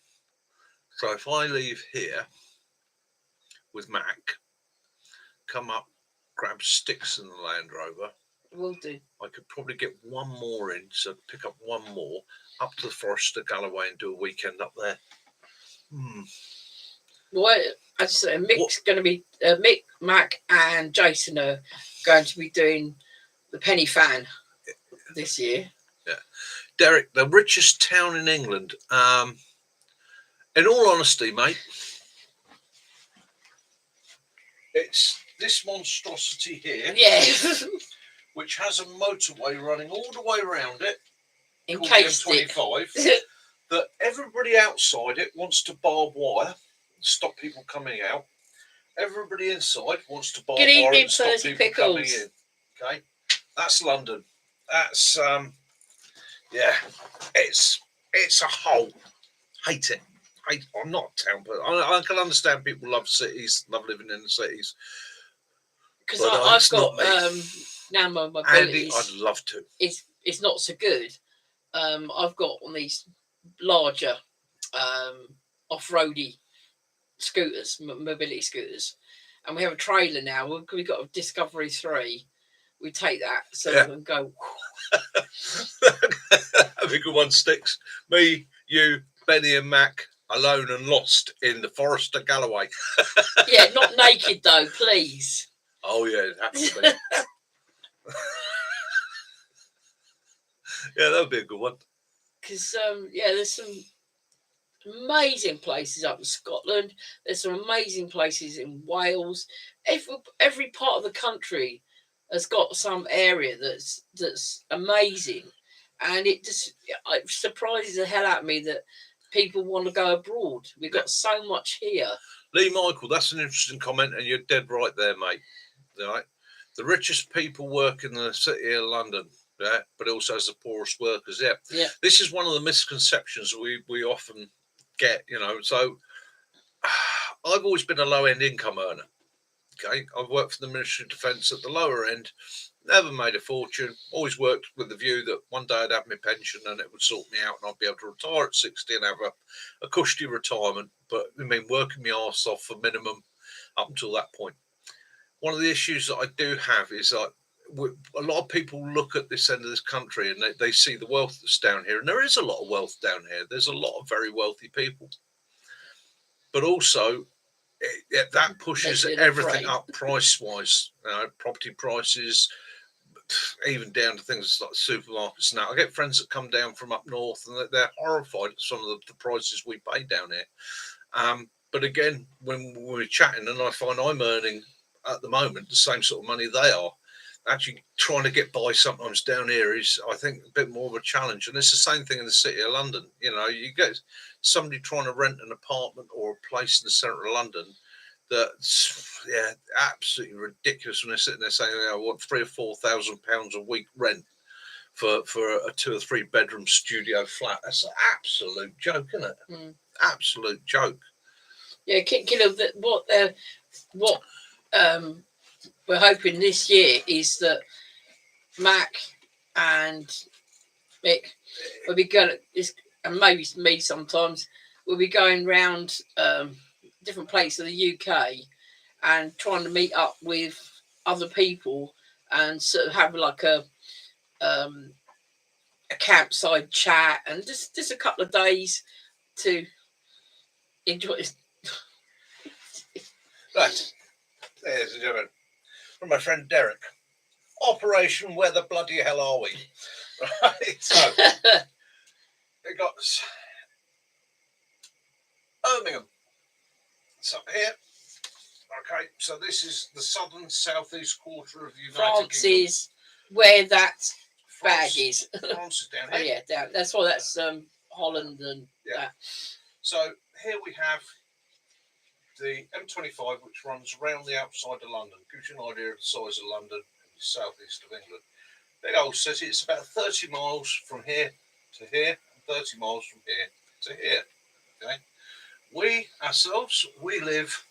So if I leave here with Mac, come up, grab Sticks in the Land Rover, will do. I could probably get one more in, so pick up one more up to the Forest of Galloway and do a weekend up there. Well, as I say, Mick's going to be Mick, Mac, and Jason are going to be doing the Penny Fan this year. Yeah, Derek, the richest town in England. In all honesty, mate, it's this monstrosity here. Yeah. Which has a motorway running all the way around it. Encased M25. That everybody outside it wants to barb wire, stop people coming out. Everybody inside wants to barb wire and stop people coming in. Okay, that's London. That's it's a hole. Hate it. I'm not a town person. I can understand people love cities, love living in the cities. Because I've got now my mobility. I'd love to. It's not so good. I've got one of these larger off-roady scooters, mobility scooters, and we have a trailer now. We've got a Discovery 3. We take that so we can go. Have a good one, Sticks. Me, you, Benny, and Mac. alone and lost in the forest of Galloway. Yeah, not naked though, please. Oh yeah, it has to be. Yeah, that would be a good one. Because there's some amazing places up in Scotland. There's some amazing places in Wales. Every part of the country has got some area that's amazing, and it surprises the hell out of me that people want to go abroad. We've got so much here. Lee Michael, that's an interesting comment, and you're dead right there, mate. Right, the richest people work in the city of London. Yeah, but also as the poorest workers. Yeah. Yeah. This is one of the misconceptions that we often get, So I've always been a low end income earner. Okay. I've worked for the Ministry of Defence at the lower end, never made a fortune, always worked with the view that one day I'd have my pension and it would sort me out and I'd be able to retire at 60 and have a cushy retirement. But I mean, working my arse off for minimum up until that point. One of the issues that I do have is that a lot of people look at this end of this country and they see the wealth that's down here, and there is a lot of wealth down here. There's a lot of very wealthy people, but also that pushes everything up price-wise. Property prices, even down to things like supermarkets. Now, I get friends that come down from up north, and they're horrified at some of the prices we pay down here. But again, when we're chatting, and I find I'm earning at the moment the same sort of money they are. Actually trying to get by sometimes down here is, I think, a bit more of a challenge. And it's the same thing in the city of London. You get somebody trying to rent an apartment or a place in the centre of London that's, absolutely ridiculous when they're sitting there saying, I want £3,000 or £4,000 a week rent for a 2 or 3 bedroom studio flat. That's an absolute joke, isn't it? Absolute joke. Yeah, what we're hoping this year is that Mac and Mick will be going, and maybe me sometimes, we'll be going round different places of the UK and trying to meet up with other people and sort of have like a campsite chat and just a couple of days to enjoy this. Right, ladies and gentlemen, from my friend Derek. Operation Where the Bloody Hell Are We? Right, so we got Birmingham. It's up here. Okay, so this is the southern southeast quarter of the United France Kingdom. is where that bag is. France is down here. Oh yeah, down. That's why that's Holland and that. So here we have the M25, which runs around the outside of London. Gives you an idea of the size of London in the southeast of England. Big old city. It's about 30 miles from here to here, and 30 miles from here to here. Okay, we ourselves, we live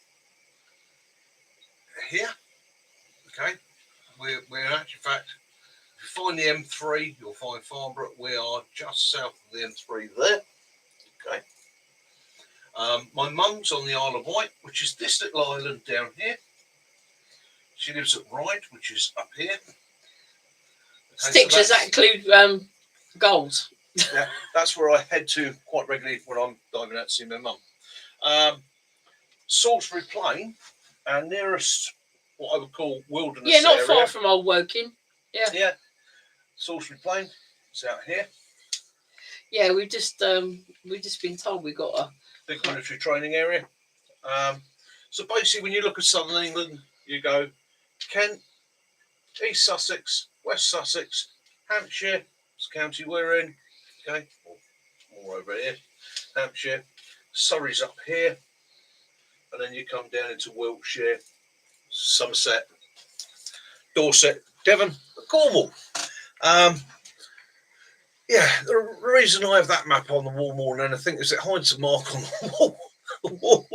here. Okay, we're in actual fact, if you find the M3, you'll find Farnborough. We are just south of the M3 there. Okay. My mum's on the Isle of Wight, which is this little island down here. She lives at Ryde, which is up here. Okay, Sticks, does that include goals? Yeah, that's where I head to quite regularly when I'm diving out to see my mum. Salisbury Plain, our nearest, what I would call wilderness area. Yeah, not far from Old Woking. Yeah. Yeah. Salisbury Plain, it's out here. Yeah, we've just been told we got a big military training area. So basically, when you look at southern England, you go Kent, East Sussex, West Sussex, Hampshire, it's the county we're in. Okay, more over here. Hampshire, Surrey's up here, and then you come down into Wiltshire, Somerset, Dorset, Devon, Cornwall. Yeah, the reason I have that map on the wall more than anything is it hides a mark on the wall.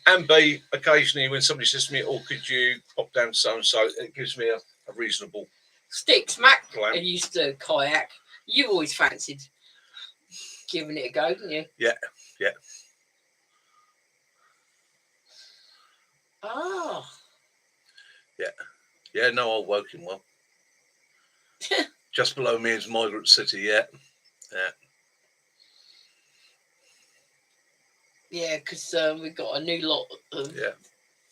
And B, occasionally when somebody says to me, oh, could you pop down so-and-so, it gives me a reasonable Sticks. Mac plan. Used to kayak. You always fancied giving it a go, didn't you? Yeah. Ah. Yeah, no, Old Woking well. Just below me is Margaret City, yeah. Yeah, because we've got a new lot of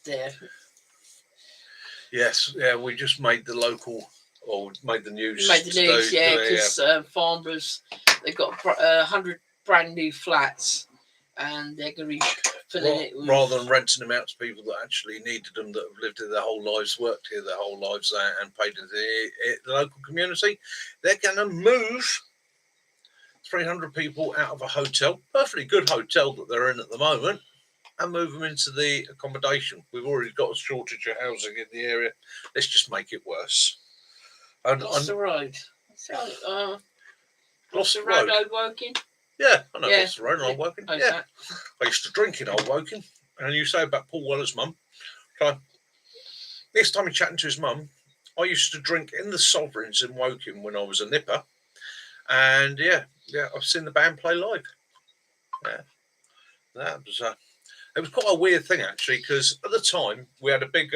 there. Yes, yeah, we just made the local, or made the news. Made the news, because Farnborough's, they've got 100 brand new flats, and they're going to be filling it with, rather than renting them out to people that actually needed them, that have lived here their whole lives, worked here their whole lives, and paid into the local community. They're going to move 300 people out of a hotel, perfectly good hotel that they're in at the moment, and move them into the accommodation. We've already got a shortage of housing in the area. Let's just make it worse. Gloucester Road. Gloucester Road, Road. Old Woking. Yeah, I know Gloucester Road, Old Woking. Yeah, that. I used to drink in Old Woking. And you say about Paul Weller's mum. So, next time you're chatting to his mum, I used to drink in the Sovereigns in Woking when I was a nipper. And yeah, I've seen the band play live. Yeah, that was it was quite a weird thing actually, because at the time we had a big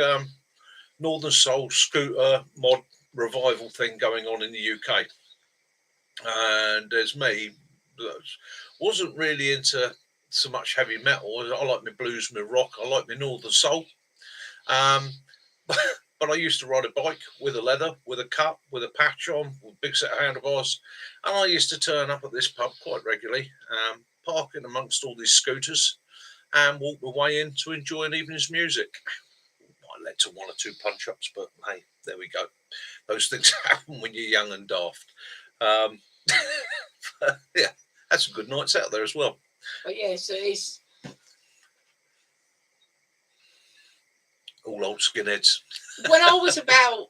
Northern Soul scooter mod revival thing going on in the UK, and there's me that wasn't really into so much heavy metal. I like my blues, my rock, I like my Northern Soul. But I used to ride a bike with a leather, with a cup, with a patch on, with a big set of handlebars. And I used to turn up at this pub quite regularly, parking amongst all these scooters and walk my way in to enjoy an evening's music. Might led to one or two punch-ups, but hey, there we go. Those things happen when you're young and daft. Yeah, had some good nights out there as well. But yeah, so it's all old skinheads. When I was about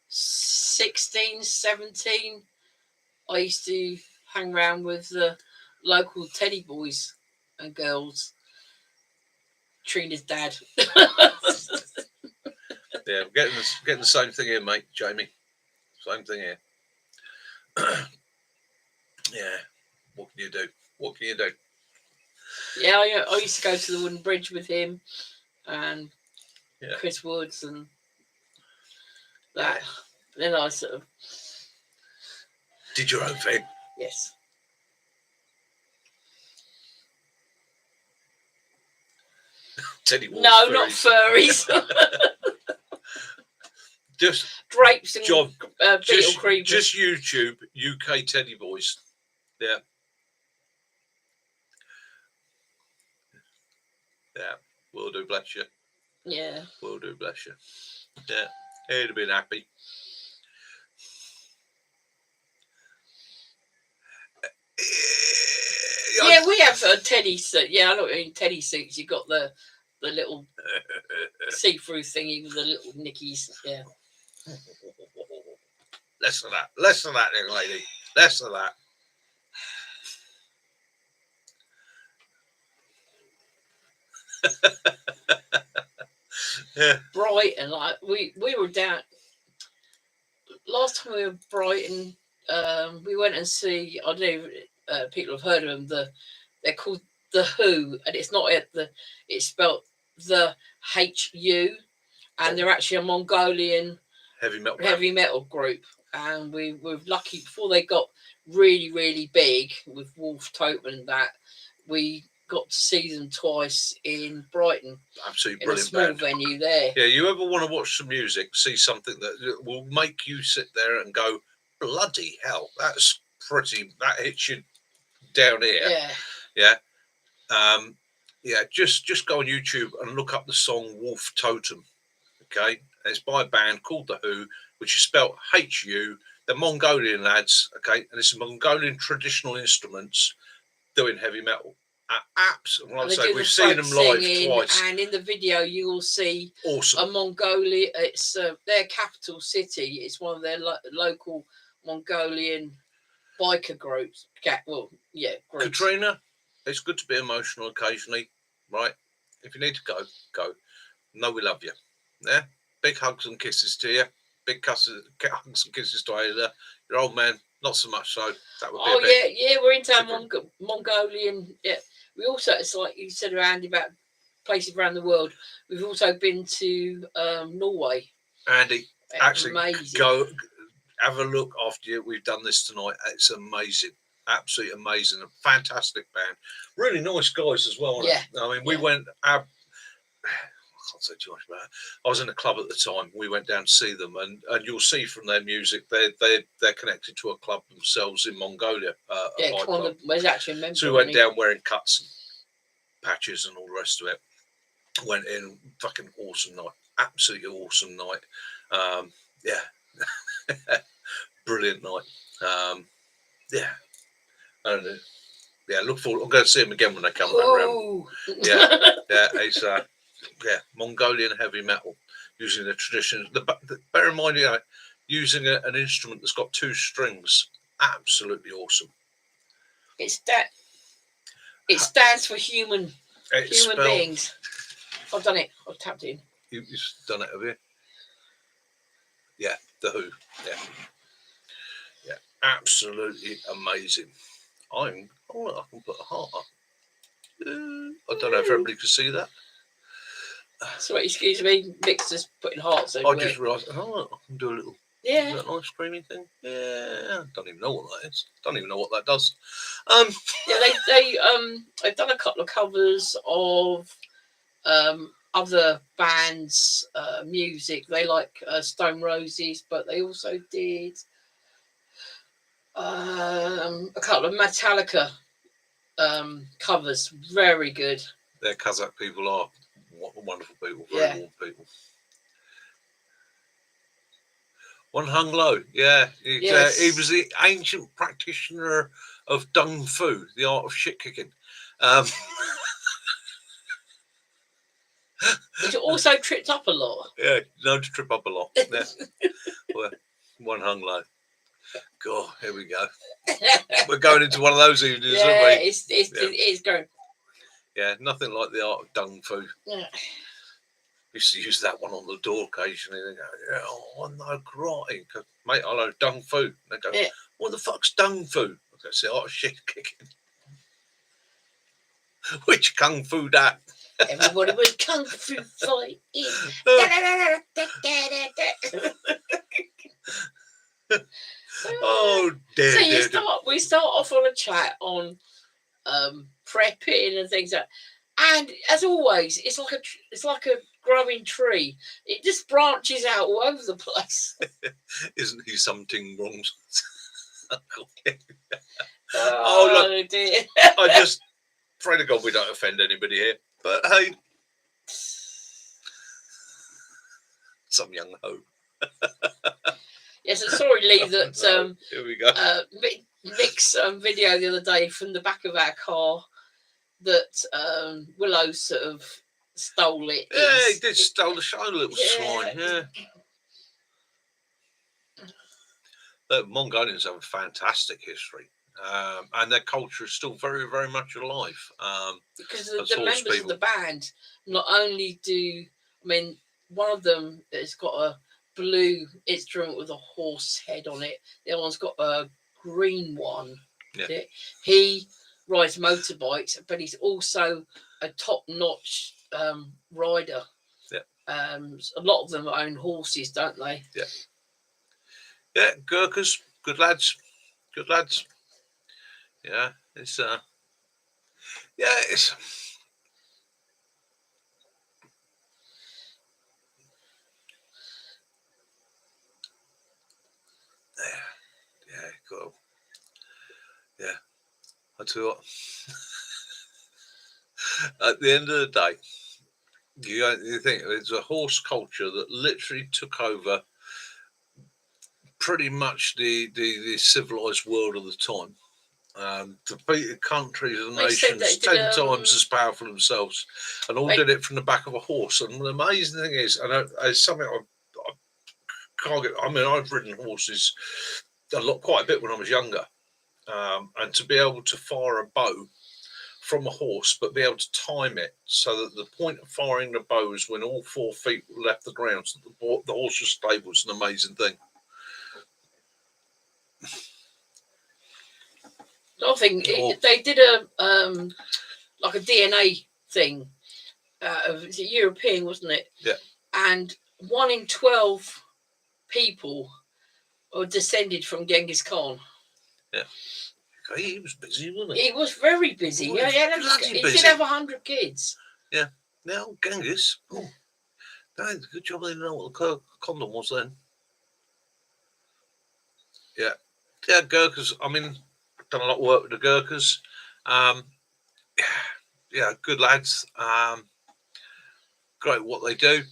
16, 17, I used to hang around with the local teddy boys and girls. Trina's dad. Yeah, I'm getting the same thing here, mate, Jamie. Same thing here. Yeah. What can you do? What can you do? Yeah, I used to go to the Wooden Bridge with him and Chris Woods and that. Then I sort of did your own thing. Yes. Teddy Wars. No, not furries. Just drapes and John. beetle creepers. Just YouTube UK Teddy Boys. Yeah. Yeah. Will do, bless you. Yeah. Will do, bless you. Yeah. He'd have been happy. Yeah, we have a teddy suit. Yeah, I know what you mean. Teddy suits. You got the little see-through thingy with the little nickies. Yeah. Less of that. Less of that, young lady. Less of that. Yeah. Brighton, like we were down last time we were Brighton. We went and see. I don't know. People have heard of them. They're called The Who, and it's not it's spelled the HU, and they're actually a Mongolian heavy metal group. And we were lucky before they got really, really big with Wolf Totem and that. We got to see them twice in Brighton. Absolutely in brilliant a small band. venue there. Yeah, you ever want to watch some music, see something that will make you sit there and go, bloody hell, that's pretty, that hits you down here. Yeah. Yeah. Just go on YouTube and look up the song Wolf Totem. Okay. And it's by a band called The Who, which is spelled HU. They're Mongolian lads, okay, and it's Mongolian traditional instruments doing heavy metal. When I say we've seen them live twice, and in the video you will see awesome. A Mongolia. It's their capital city. It's one of their local Mongolian biker groups. Groups. Katrina, it's good to be emotional occasionally, right? If you need to go, go. No, we love you. Yeah, big hugs and kisses to you. Big hugs and kisses to Ayla. Your old man, not so much so. That would be a bit. Yeah, we're into Mongolian. Yeah, we also, it's like you said, Andy, about places around the world. We've also been to Norway. Andy, actually, amazing. go have a look after we've done this tonight. It's amazing, absolutely amazing, a fantastic band, really nice guys as well. Yeah. I mean, we went. I can't say too much about it. I was in a club at the time. We went down to see them, and you'll see from their music they're connected to a club themselves in Mongolia. Yeah, there's actually a member. So we went down wearing cuts and patches and all the rest of it. Went in, fucking awesome night, absolutely awesome night. Yeah, brilliant night. Yeah, and yeah, look forward. I'm going to see them again when they come back around. Yeah, it's Mongolian heavy metal using the tradition. Bear in mind, using an instrument that's got 2 strings, absolutely awesome. It stands for human beings. I've done it. I've tapped in. You've done it, have you? Yeah, The Who. Yeah, absolutely amazing. I can put a heart up. I don't know if everybody can see that. Sorry, excuse me. Nick's just putting hearts over. I just realised, I can do a little. Yeah. Is that a nice screaming thing? Yeah. I don't even know what that is. Don't even know what that does. Yeah, they've done a couple of covers of other bands' music. They like Stone Roses, but they also did a couple of Metallica covers. Very good. Their Kazakh people are wonderful people, very warm people. One Hung Lo, yeah. He was the ancient practitioner of Dung Fu, the art of shit kicking. Which also tripped up a lot. Yeah, known to trip up a lot. Yeah. Well, One Hung Lo. God, here we go. We're going into one of those evenings, aren't we? It's going. Yeah, nothing like the art of Dung Fu. Yeah. Used to use that one on the door occasionally. They go, I know karate. Mate, I know Dung Fu. And they go, what the fuck's Dung Fu? I go, it's the art of shit kicking. Which Kung Fu that? Everybody was Kung Fu fighting. Oh dear. So we start off on a chat on prepping and things like that. And as always, it's like a growing tree. It just branches out all over the place. Isn't he something wrong? Look, dear. I just pray to God we don't offend anybody here. But hey, some young ho. Yes, I'm sorry, Lee, that here we go. Nick's video the other day from the back of our car that Willow sort of stole it. Yeah, he did steal the show, little swine. Yeah. The Mongolians have a fantastic history. And their culture is still very, very much alive. Because the members of the band not only do, one of them has got a blue instrument with a horse head on it. The other one's got a green one. Yeah. He rides motorbikes, but he's also a top-notch rider. Yeah. A lot of them own horses, don't they? Yeah. Yeah, Gurkhas, good lads. Good lads. Yeah, it's cool. Yeah, I tell you what. At the end of the day, you think it's a horse culture that literally took over pretty much the civilized world of the time. Defeated countries and nations 10 times as powerful themselves, and all did it from the back of a horse. And the amazing thing is, and it's something I can't get. I've ridden horses quite a bit when I was younger, and to be able to fire a bow from a horse, but be able to time it so that the point of firing the bow is when all 4 feet left the ground, so the horse was stable. It's an amazing thing. I think they did a like a DNA thing. It was European, wasn't it? Yeah. And 1 in 12 people are descended from Genghis Khan. Yeah. He was busy, wasn't he? He was very busy. He He, was had, bloody he busy. did have 100 kids. Now, Genghis. Oh, that's a good job they didn't know what the condom was then. Yeah. Yeah, Gurkhas. I mean, done a lot of work with the Gurkhas. Yeah, good lads. Great what they do.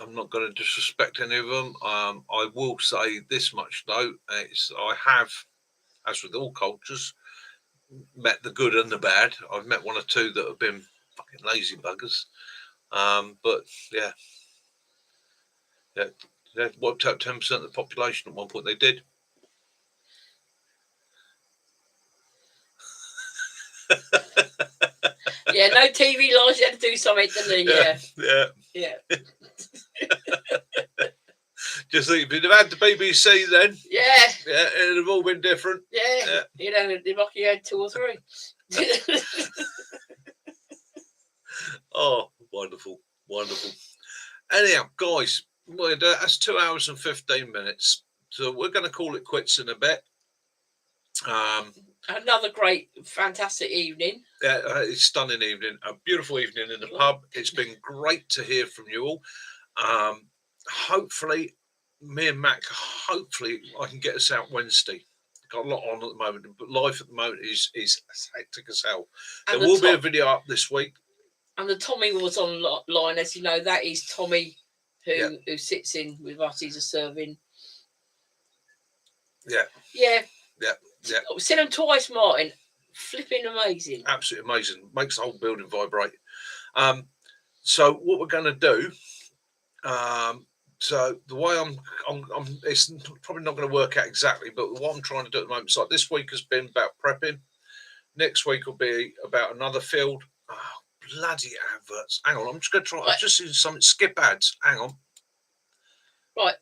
I'm not going to disrespect any of them. I will say this much though: I have, as with all cultures, met the good and the bad. I've met one or two that have been fucking lazy buggers. But yeah, they wiped out 10% of the population at one point. They did. Yeah, no TV lives. You had to do something, didn't he? Yeah. Just think if you'd have had the BBC then, Yeah, it'd have all been different. Yeah. You know, the lucky had 2 or 3. Oh, wonderful. Anyhow, guys, that's 2 hours and 15 minutes. So we're going to call it quits in a bit. Another great, fantastic evening. Yeah, it's a stunning evening, a beautiful evening in the pub. It's been great to hear from you all. Hopefully, me and Mac, hopefully I can get us out Wednesday. Got a lot on at the moment, but life at the moment is as hectic as hell. There will be a video up this week. And the Tommy was online, as you know. That is Tommy, who sits in with us. He's a serving. Yeah. I've seen him twice, Martin. Flipping amazing. Absolutely amazing. Makes the whole building vibrate. So what we're going to do. So the way I'm, it's probably not going to work out exactly, but what I'm trying to do at the moment is like this week has been about prepping. Next week will be about another field. Oh, bloody adverts. Hang on, I'm just going to try. I've just seen something. Skip ads. Hang on. Right,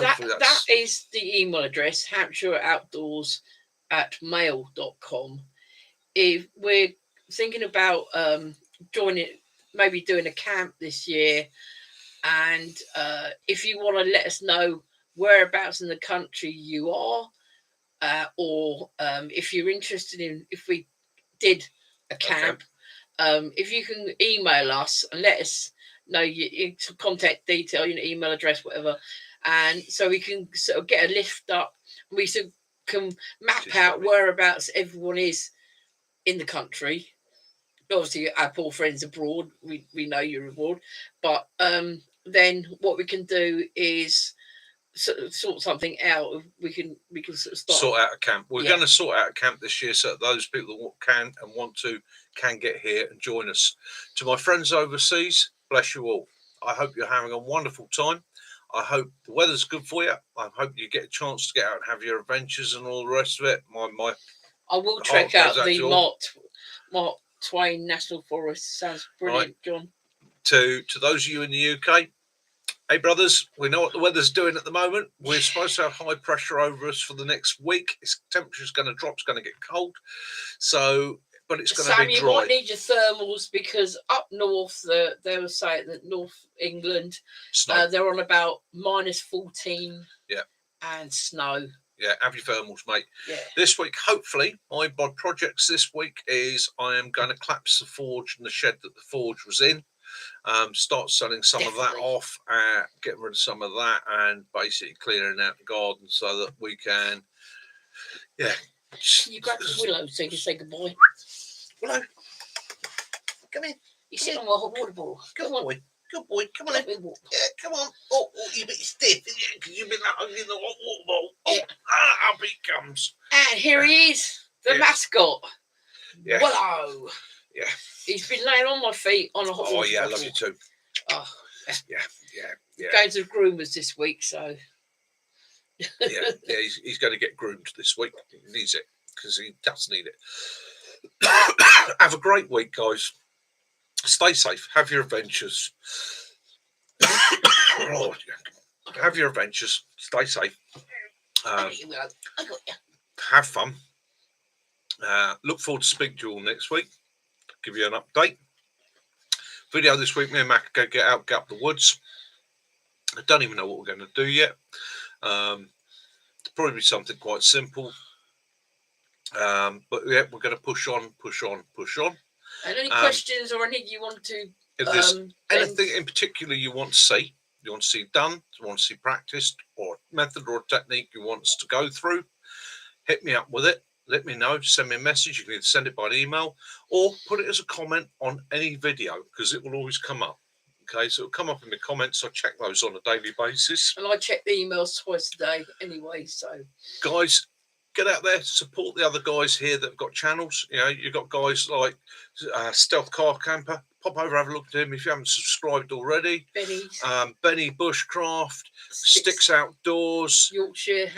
that is the email address, hampshireoutdoors@mail.com. If we're thinking about joining, maybe doing a camp this year, and if you want to let us know whereabouts in the country you are, or if you're interested in, if we did a camp, if you can email us and let us know your contact detail, your email address, whatever, and so we can sort of get a lift up. We can map out whereabouts everyone is in the country. Obviously, our poor friends abroad, we know you're abroad, but then what we can do is sort something out. We can sort of sort out a camp. We're going to sort out a camp this year, so that those people that can and want to can get here and join us. To my friends overseas, bless you all. I hope you're having a wonderful time. I hope the weather's good for you. I hope you get a chance to get out and have your adventures and all the rest of it. I will check out the Mark Twain National Forest. Sounds brilliant, right. John. To those of you in the UK, hey brothers, we know what the weather's doing at the moment. We're supposed to have high pressure over us for the next week. Its temperature's going to drop. It's going to get cold. So, but it's going to be dry. You might need your thermals, because up north, they were saying that North England, they're on about -14. Yeah. And snow. Yeah, have your thermals, mate. Yeah. This week, hopefully, my projects this week is I am going to collapse the forge and the shed that the forge was in. Start selling some of that off, getting rid of some of that, and basically clearing out the garden so that we can, Can you grab the Willow so you can say goodbye? Willow, come in. You're sitting on my hot water ball. Come on, boy. Good boy, come on in. Yeah, come on. Oh, you're a bit stiff, because you've been out in the hot water bowl. Oh, up he comes. And here he is, the mascot. Yeah. Willow. Yeah. He's been laying on my feet on a hot water bottle. Oh, yeah, I love you too. Oh. Yeah. Going to the groomers this week, so. yeah, he's going to get groomed this week. He needs it, because he does need it. Have a great week, guys. Stay safe. Have your adventures. Have your adventures. Stay safe. I got you. Have fun. Look forward to speaking to you all next week. Give you an update. Video this week, me and Mac go get up the woods. I don't even know what we're going to do yet. Probably something quite simple. But yeah, we're going to push on. And any questions or anything you want to? If there's anything in particular you want to see done, you want to see practiced, or method or technique you want us to go through, hit me up with it. Let me know. Send me a message. You can either send it by an email or put it as a comment on any video, because it will always come up. Okay, so it'll come up in the comments. I check those on a daily basis. And I check the emails twice a day anyway. So, guys, get out there, support the other guys here that have got channels. You know, you've got guys like Stealth Car Camper. Pop over, have a look at him if you haven't subscribed already. Benny Bushcraft, Sticks Outdoors, Yorkshire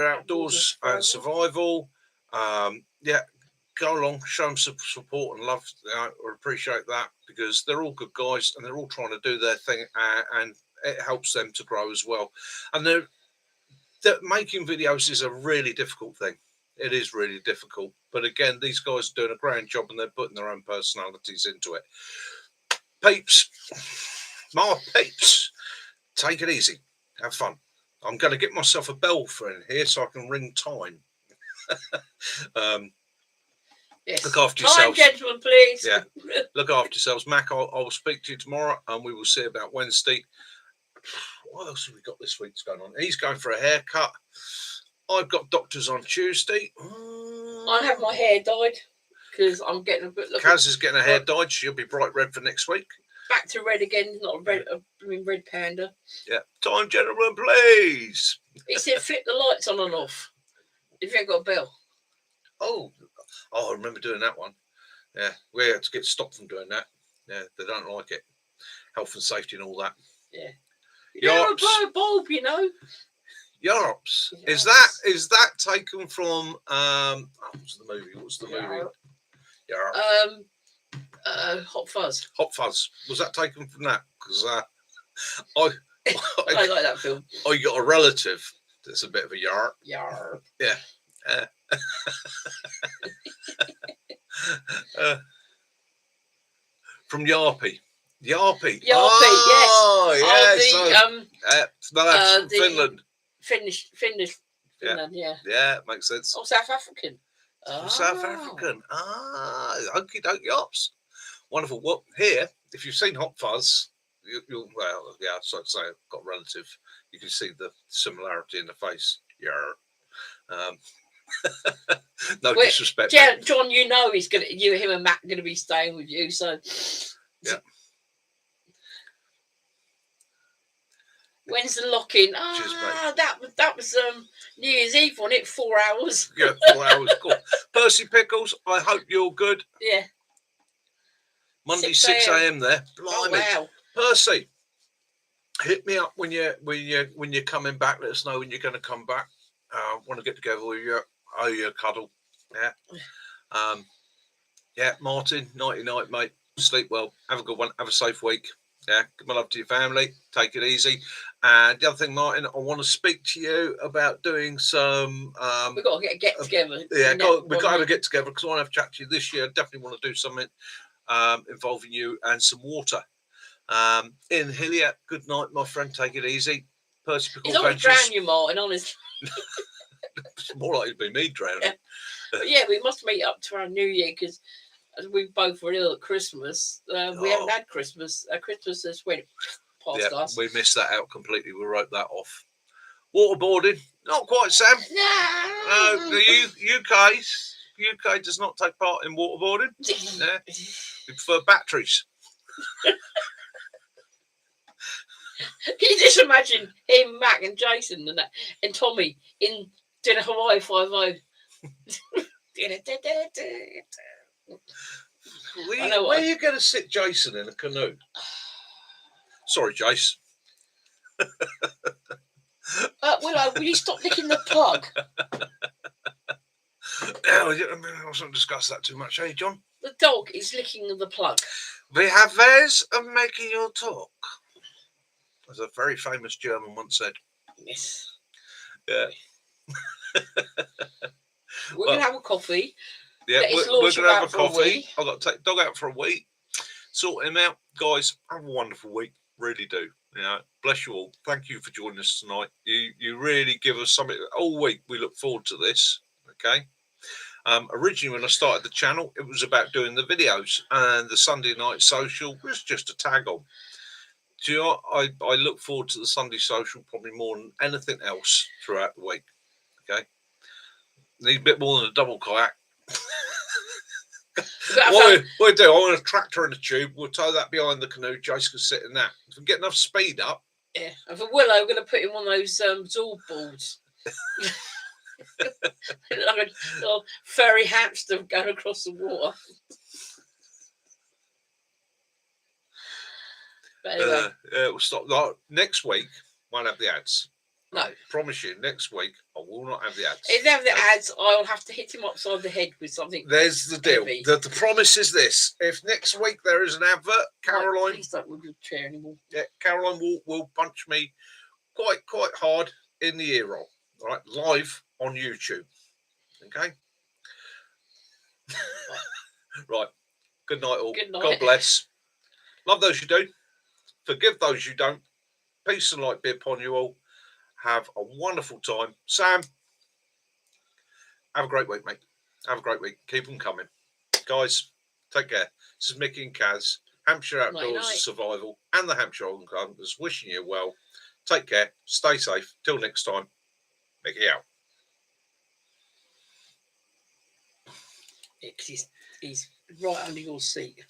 Outdoors and Survival. Yeah, go along, show them some support and love. I appreciate that, because they're all good guys and they're all trying to do their thing, and it helps them to grow as well. And that making videos is a really difficult thing. It is really difficult. But again, these guys are doing a grand job and they're putting their own personalities into it. Peeps, my peeps, take it easy. Have fun. I'm going to get myself a bell friend here so I can ring time. Yes. Look after yourselves. Time, gentlemen, please. Yeah. Look after yourselves. Mac, I'll speak to you tomorrow and we will see about Wednesday. What else have we got this week's going on? He's going for a haircut. I've got doctors on Tuesday. I have my hair dyed because I'm getting a bit. Kaz is getting her hair dyed. She'll be bright red for next week. Back to red again, not a red. Red panda. Yeah. Time, gentlemen, please. He said, flip the lights on and off if you ain't got a bell. Oh, I remember doing that one. Yeah, we had to get stopped from doing that. Yeah, they don't like it. Health and safety and all that. Yeah. You don't blow a bulb, you know. Yarps. Is that taken from what's the movie? Yarp. Hot Fuzz. Hot Fuzz. Was that taken from that? Because I like that film. I got a relative that's a bit of a yarp. Yarp. Yeah. From Yarpy. Yarpy. Oh, yes. That's Finland. Finland. Yeah, makes sense. Oh, South African. South African. Okie doke yops. Wonderful. Well, here, if you've seen Hot Fuzz, you'll so I'd say I've got a relative. You can see the similarity in the face. Yeah. No disrespect. John, you know him and Matt are gonna be staying with you, so yeah. When's the lock-in? That was New Year's Eve, wasn't it? 4 hours. Yeah, 4 hours. Cool. Percy Pickles, I hope you're good. Yeah. Monday 6 a.m. there. Blimey. Oh, wow. Percy, hit me up when you're coming back. Let us know when you're going to come back. Want to get together with you. Oh, you cuddle. Yeah. Yeah, Martin, nighty night, mate. Sleep well. Have a good one. Have a safe week. Yeah, give my love to your family. Take it easy. And the other thing, Martin, I want to speak to you about doing some. We've got to get together. Yeah, we've got to have a get together because I want to have a chat to you this year. I definitely want to do something involving you and some water. In Hillier, good night, my friend. Take it easy. Percy Pickle He's always drown you, Martin, honestly. It's more likely to be me drowning. Yeah. But yeah, we must meet up to our New Year because we both were ill at Christmas. We haven't had Christmas. Christmas has went past us. We missed that out completely. We wrote that off. Waterboarding, not quite, Sam. No, the UK does not take part in waterboarding. Yeah. We prefer batteries. Can you just imagine him, Mac, and Jason and Tommy in doing a Hawaii 5-0? Where are you going to sit Jason in a canoe? Sorry, Jace. Willow, will you stop licking the plug? I mustn't discuss that too much, eh, John? The dog is licking the plug. We have ways of making you talk. As a very famous German once said. Yes. Yeah. We're going to have a coffee. Yeah, we're going to have a coffee. I've got to take the dog out for a week. Sort him out. Guys, have a wonderful week. Really do. You know, bless you all. Thank you for joining us tonight. You really give us something all week. We look forward to this. Okay. Originally, when I started the channel, it was about doing the videos, and the Sunday night social was just a tag on. Do you know what? I look forward to the Sunday social probably more than anything else throughout the week. Okay, need a bit more than a double kayak. What we do, I want a tractor and a tube. We'll tow that behind the canoe. Jace can sit in that. If we get enough speed up. Yeah, and for Willow, we're going to put him on those Zorb boards. Like a little furry hamster going across the water. But anyway. We'll stop. Next week, won't have the ads. No. I promise you, next week, I will not have the ads. If they have the ads, I'll have to hit him upside the head with something. There's the deal. The promise is this. If next week there is an advert, Caroline... Please don't move your chair anymore. Yeah, Caroline will punch me quite hard in the ear roll. All right, live on YouTube. Okay? Right. Good night, all. Good night. God bless. Love those you do. Forgive those you don't. Peace and light be upon you all. Have a wonderful time. Sam, have a great week, mate. Have a great week. Keep them coming. Guys, take care. This is Mickey and Kaz, Hampshire Outdoors Survival and the Hampshire Old Hunters, wishing you well. Take care. Stay safe. Till next time. Mickey out. Yeah, 'cause he's right under your seat.